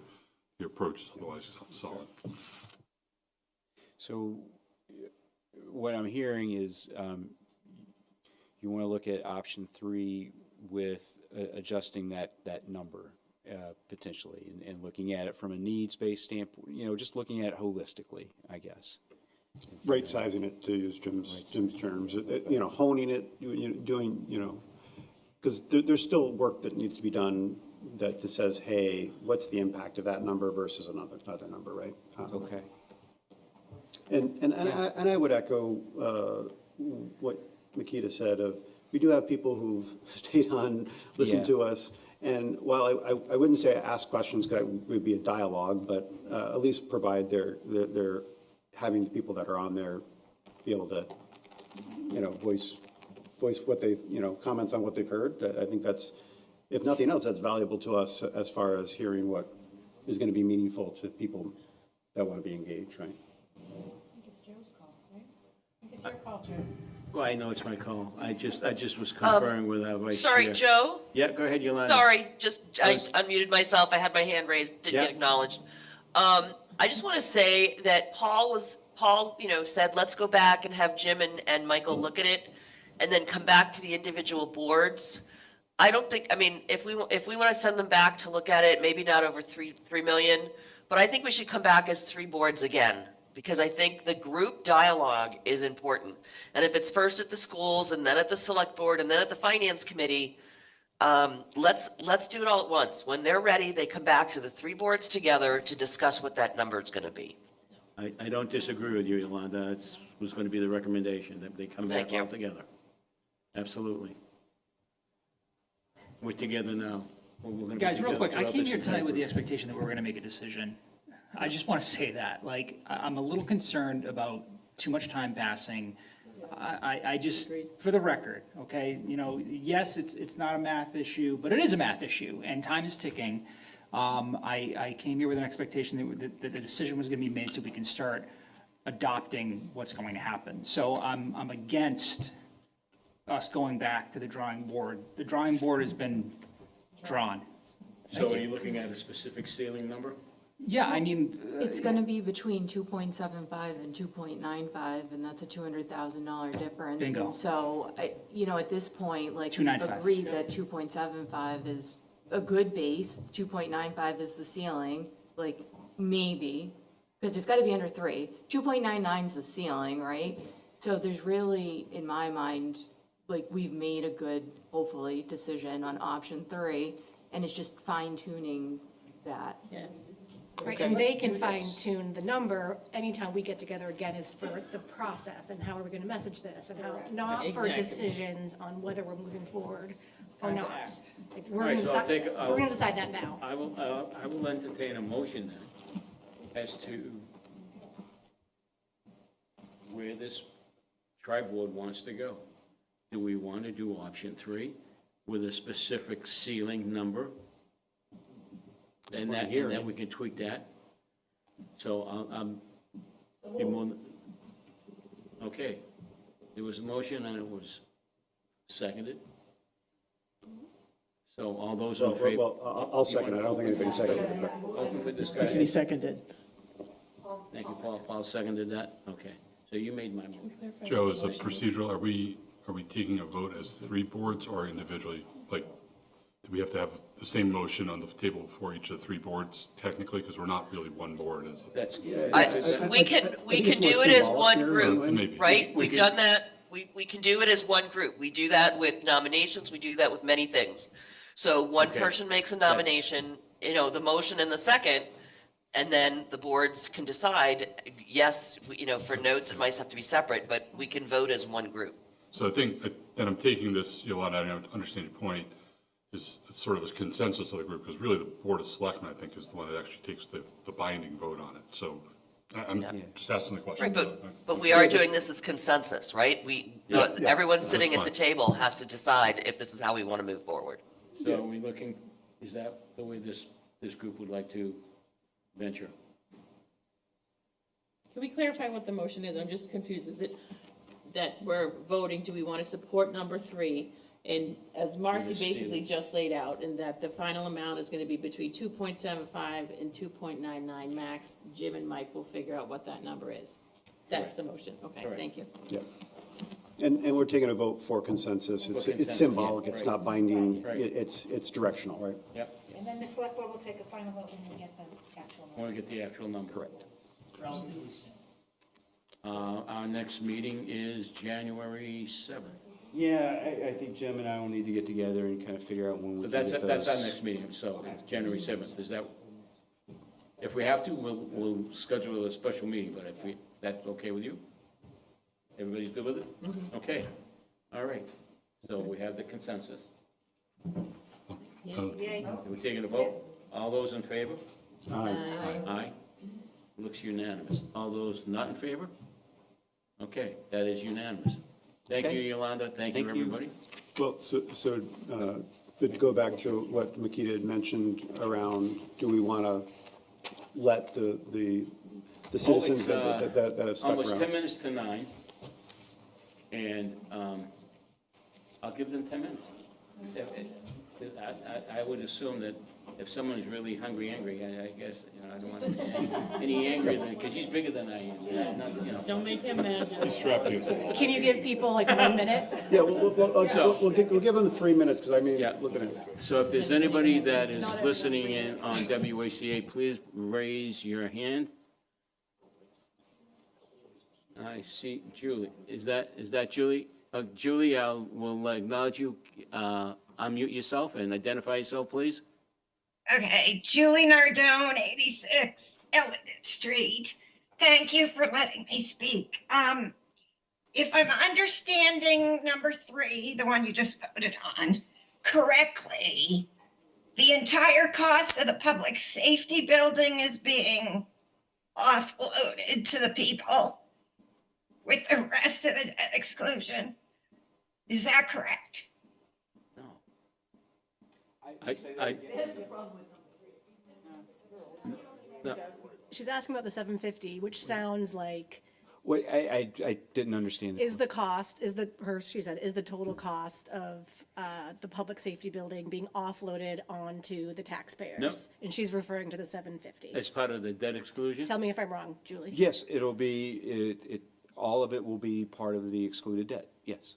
approach is otherwise solid. So what I'm hearing is you want to look at option 3 with adjusting that number potentially, and looking at it from a needs-based standpoint, just looking at it holistically, I guess. Right sizing it, to use Jim's terms, honing it, doing, because there's still work that needs to be done that says, hey, what's the impact of that number versus another number, right? Okay. And I would echo what Makita said of, we do have people who've stayed on, listened to us, and while I wouldn't say ask questions, because it would be a dialogue, but at least provide their having the people that are on there be able to, voice what they've, comments on what they've heard. I think that's, if nothing else, that's valuable to us as far as hearing what is going to be meaningful to people that want to be engaged, right? I think it's Joe's call, right? I think it's your call, Joe. Well, I know it's my call. I just was conferring with our vice chair. Sorry, Joe? Yeah, go ahead, Yolanda. Sorry, I unmuted myself. I had my hand raised, didn't get acknowledged. I just want to say that Paul, said, let's go back and have Jim and Michael look at it and then come back to the individual boards. I don't think, if we want to send them back to look at it, maybe not over 3 million, but I think we should come back as 3 boards again, because I think the group dialogue is important. And if it's first at the schools and then at the select board and then at the finance committee, let's do it all at once. When they're ready, they come back to the 3 boards together to discuss what that number is going to be. I don't disagree with you, Yolanda. It was going to be the recommendation, that they come back all together. Absolutely. We're together now. Guys, real quick, I came here tonight with the expectation that we were going to make a decision. I just want to say that, like, I'm a little concerned about too much time passing. I just, for the record, okay, you know, yes, it's not a math issue, but it is a math issue, and time is ticking. I came here with an expectation that the decision was going to be made so we can start adopting what's going to happen. So I'm against us going back to the drawing board. The drawing board has been drawn. So are you looking at a specific ceiling number? Yeah, I mean, It's gonna be between 2.75 and 2.95, and that's a $200,000 difference. Bingo. And so, you know, at this point, like, we've 295. agreed that 2.75 is a good base, 2.95 is the ceiling, like, maybe, because it's gotta be under 3. 2.99 is the ceiling, right? So there's really, in my mind, like, we've made a good, hopefully, decision on option 3, and it's just fine tuning that. Yes. Right, and they can fine tune the number anytime we get together again is for the process and how are we gonna message this and how, not for Exactly. decisions on whether we're moving forward or time to not. act. Like, All right, so I'll take, we're gonna decide that now. I will entertain a motion then as to where this tri-board wants to go. Do we want to do option 3 with a specific ceiling number? And then we can tweak that. So be more than- okay. There was a motion and it was seconded. So all those in favor? Well, I'll second it. I don't think anybody seconded it, but. Open for Has to be discussion. seconded. Thank you, Paul. Paul seconded that? Okay. So you made my motion. Joe, is the procedural, are we taking a vote as 3 boards or individually? Like, do we have to have the same motion on the table for each of the 3 boards technically? Because we're not really one board, is it? That's, We can it's more do it as symbolic one here, group, Maybe. right? We've done that. We can do it as one group. We do that with nominations. We do that with many things. So one Okay. person makes a nomination, you know, the motion and the second, and then the boards can decide, yes, you know, for notes, it might have to be separate, but we can vote as one group. So I think that I'm taking this, Yolanda, I understand your point, is sort of a consensus of the group, because really the Board of Selectmen, I think, is the one that actually takes the binding vote on it. So I'm just asking the question. Right, but we are doing this as consensus, right? Everyone sitting at the fine. table has to decide if this is how we want to move forward. so are we looking, is that the way this group would like to venture? Can we clarify what the motion is? I'm just confused. Is it that we're voting, do we want to support number 3? And as Marcy Yes, basically Steve. just laid out, and that the final amount is going to be between 2.75 and 2.99 max. Jim and Mike will figure out what that number is. That's the motion. Okay, Correct. thank you. Yeah. And we're taking a vote for consensus. It's consensus, symbolic, yeah, it's right. not binding, Right. it's directional, right? Yep. And then the select board will take a final vote when we get the actual I want to get the actual number. Correct. Relatively soon. Our next meeting is January 7th. Yeah, I think Jim and I will need to get together and kind of figure out when we But can get that's our those. next meeting, so January 7th. Is that, if we have to, we'll schedule a special meeting, but if that's okay with you? Everybody's good with it? Okay, all right. So we have the consensus. We're taking a vote. All those in favor? Aye. Looks unanimous. All those not in favor? Okay, that is unanimous. Thank you, Yolanda. Thank you, everybody. Well, but to go back to what Makita had mentioned around, do we want to let the citizens that have stuck Almost 10 around? minutes to 9, and I'll give them 10 minutes. I would assume that if someone is really angry, I guess, you know, I don't want any angrier than, because she's bigger than I am. Not, you know. Don't make him mad. Can you give people like 1 minute? Yeah, we'll give them 3 minutes, because I mean, Yeah. look at it. So if there's anybody that is listening in on WACA, please raise your hand. I see Julie. Is that Julie? Julie, will acknowledge you. Unmute yourself and identify yourself, please. Okay, Julie Nardone, 86 Elliott Street. Thank you for letting me speak. If I'm understanding number 3, the one you just voted on, correctly, the entire cost of the public safety building is being offloaded to the people with the rest of the debt exclusion. Is that correct? She's asking about the 750, which sounds like Wait, I didn't understand. is the cost, she said, is the total cost of the public safety building being offloaded onto the taxpayers? Nope. And she's referring to the 750. As part of the debt exclusion? Tell me if I'm wrong, Julie. Yes, it'll be, all of it will be part of the excluded debt, yes.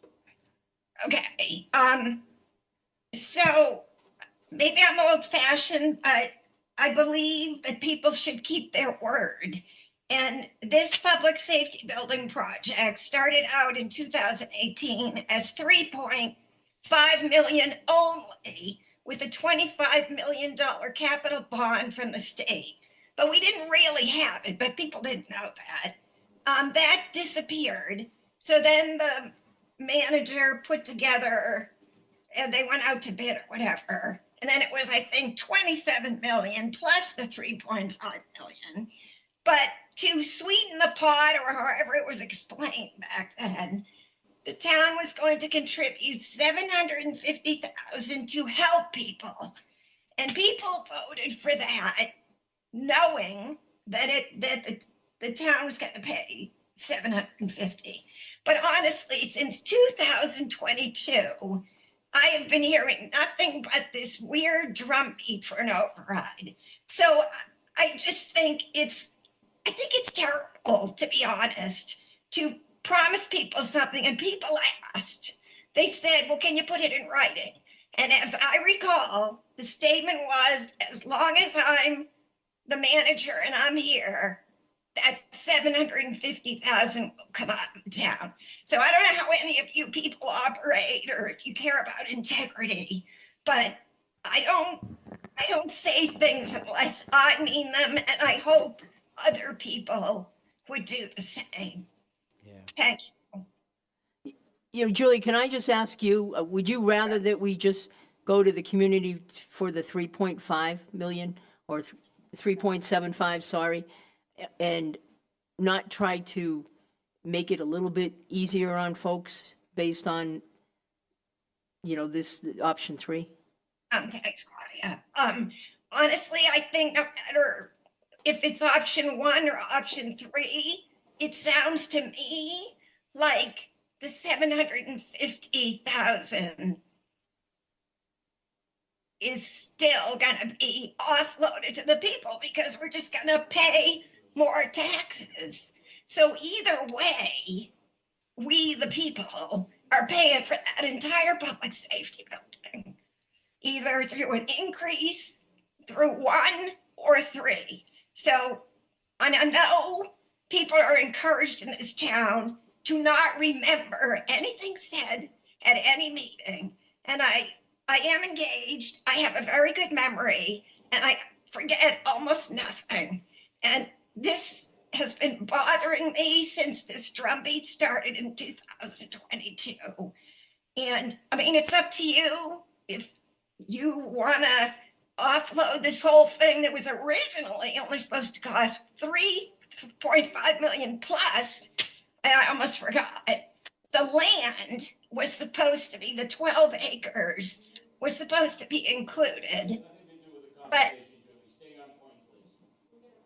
Okay, so maybe I'm old fashioned, but I believe that people should keep their word. And this public safety building project started out in 2018 as 3.5 million only, with a $25 million capital bond from the state. But we didn't really have it, but people didn't know that. That disappeared. So then the manager put together, and they went out to bid or whatever. And then it was, I think, 27 million plus the 3.5 million. But to sweeten the pot, or however it was explained back then, the town was going to contribute $750,000 to help people. And people voted for that, knowing that the town was going to pay $750,000. But honestly, since 2022, I have been hearing nothing but this weird drumbeat for an override. So I just think it's terrible, to be honest, to promise people something, and people asked. They said, well, can you put it in writing? And as I recall, the statement was, as long as I'm the manager and I'm here, that $750,000 will come out of the town. So I don't know how any of you people operate or if you care about integrity, but I don't say things unless I mean them, and I hope other people would do the same. Yeah. Thank you. You know, Julie, can I just ask you, would you rather that we just go to the community for the 3.5 million or 3.75, sorry, and not try to make it a little bit easier on folks based on, you know, this option 3? Thanks, Claudia. Honestly, I think no matter if it's option 1 or option 3, it sounds to me like the 750,000 is still gonna be offloaded to the people because we're just gonna pay more taxes. So either way, we, the people, are paying for that entire public safety building, either through an increase, through 1 or 3. So I know people are encouraged in this town to not remember anything said at any meeting. And I am engaged. I have a very good memory, and I forget almost nothing. And this has been bothering me since this drumbeat started in 2022. And I mean, it's up to you if you want to offload this whole thing that was originally only supposed to cost 3.5 million plus. And I almost forgot. The land was supposed to be, the 12 acres was supposed to be included. But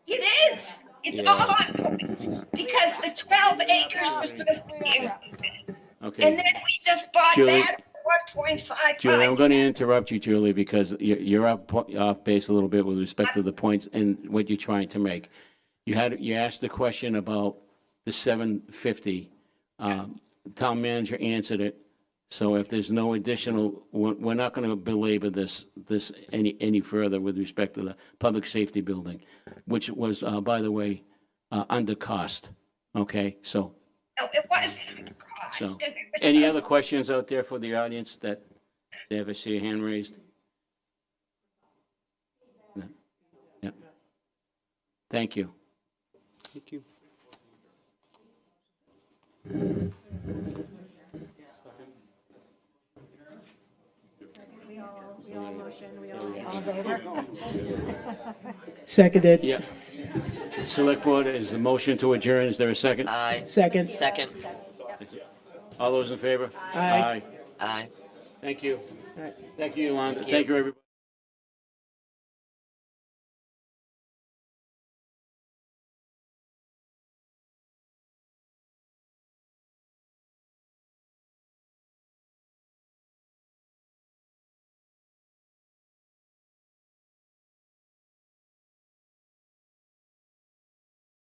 it is. It's all on point because the 12 acres was supposed to be included. Okay. And then we just bought Julie- that for 1.55. Julie, I'm going to interrupt you, Julie, because you're off base a little bit with respect to the points and what you're trying to make. You asked the question about the 750. Town manager answered it. So if there's no additional, we're not going to belabor this any further with respect to the public safety building, which was, by the way, under cost. Okay, so. No, it wasn't under cost. So, It was any supposed other questions out there for the audience that they ever see a hand raised? No. Yeah. Thank you. Thank you. Seconded. Yeah. Select Board, is the motion to adjourn, is there a second? Aye. Second. Second. All those in favor? Aye. Aye. Thank you. All right. Thank you, Yolanda. Thank you. Thank you, everybody.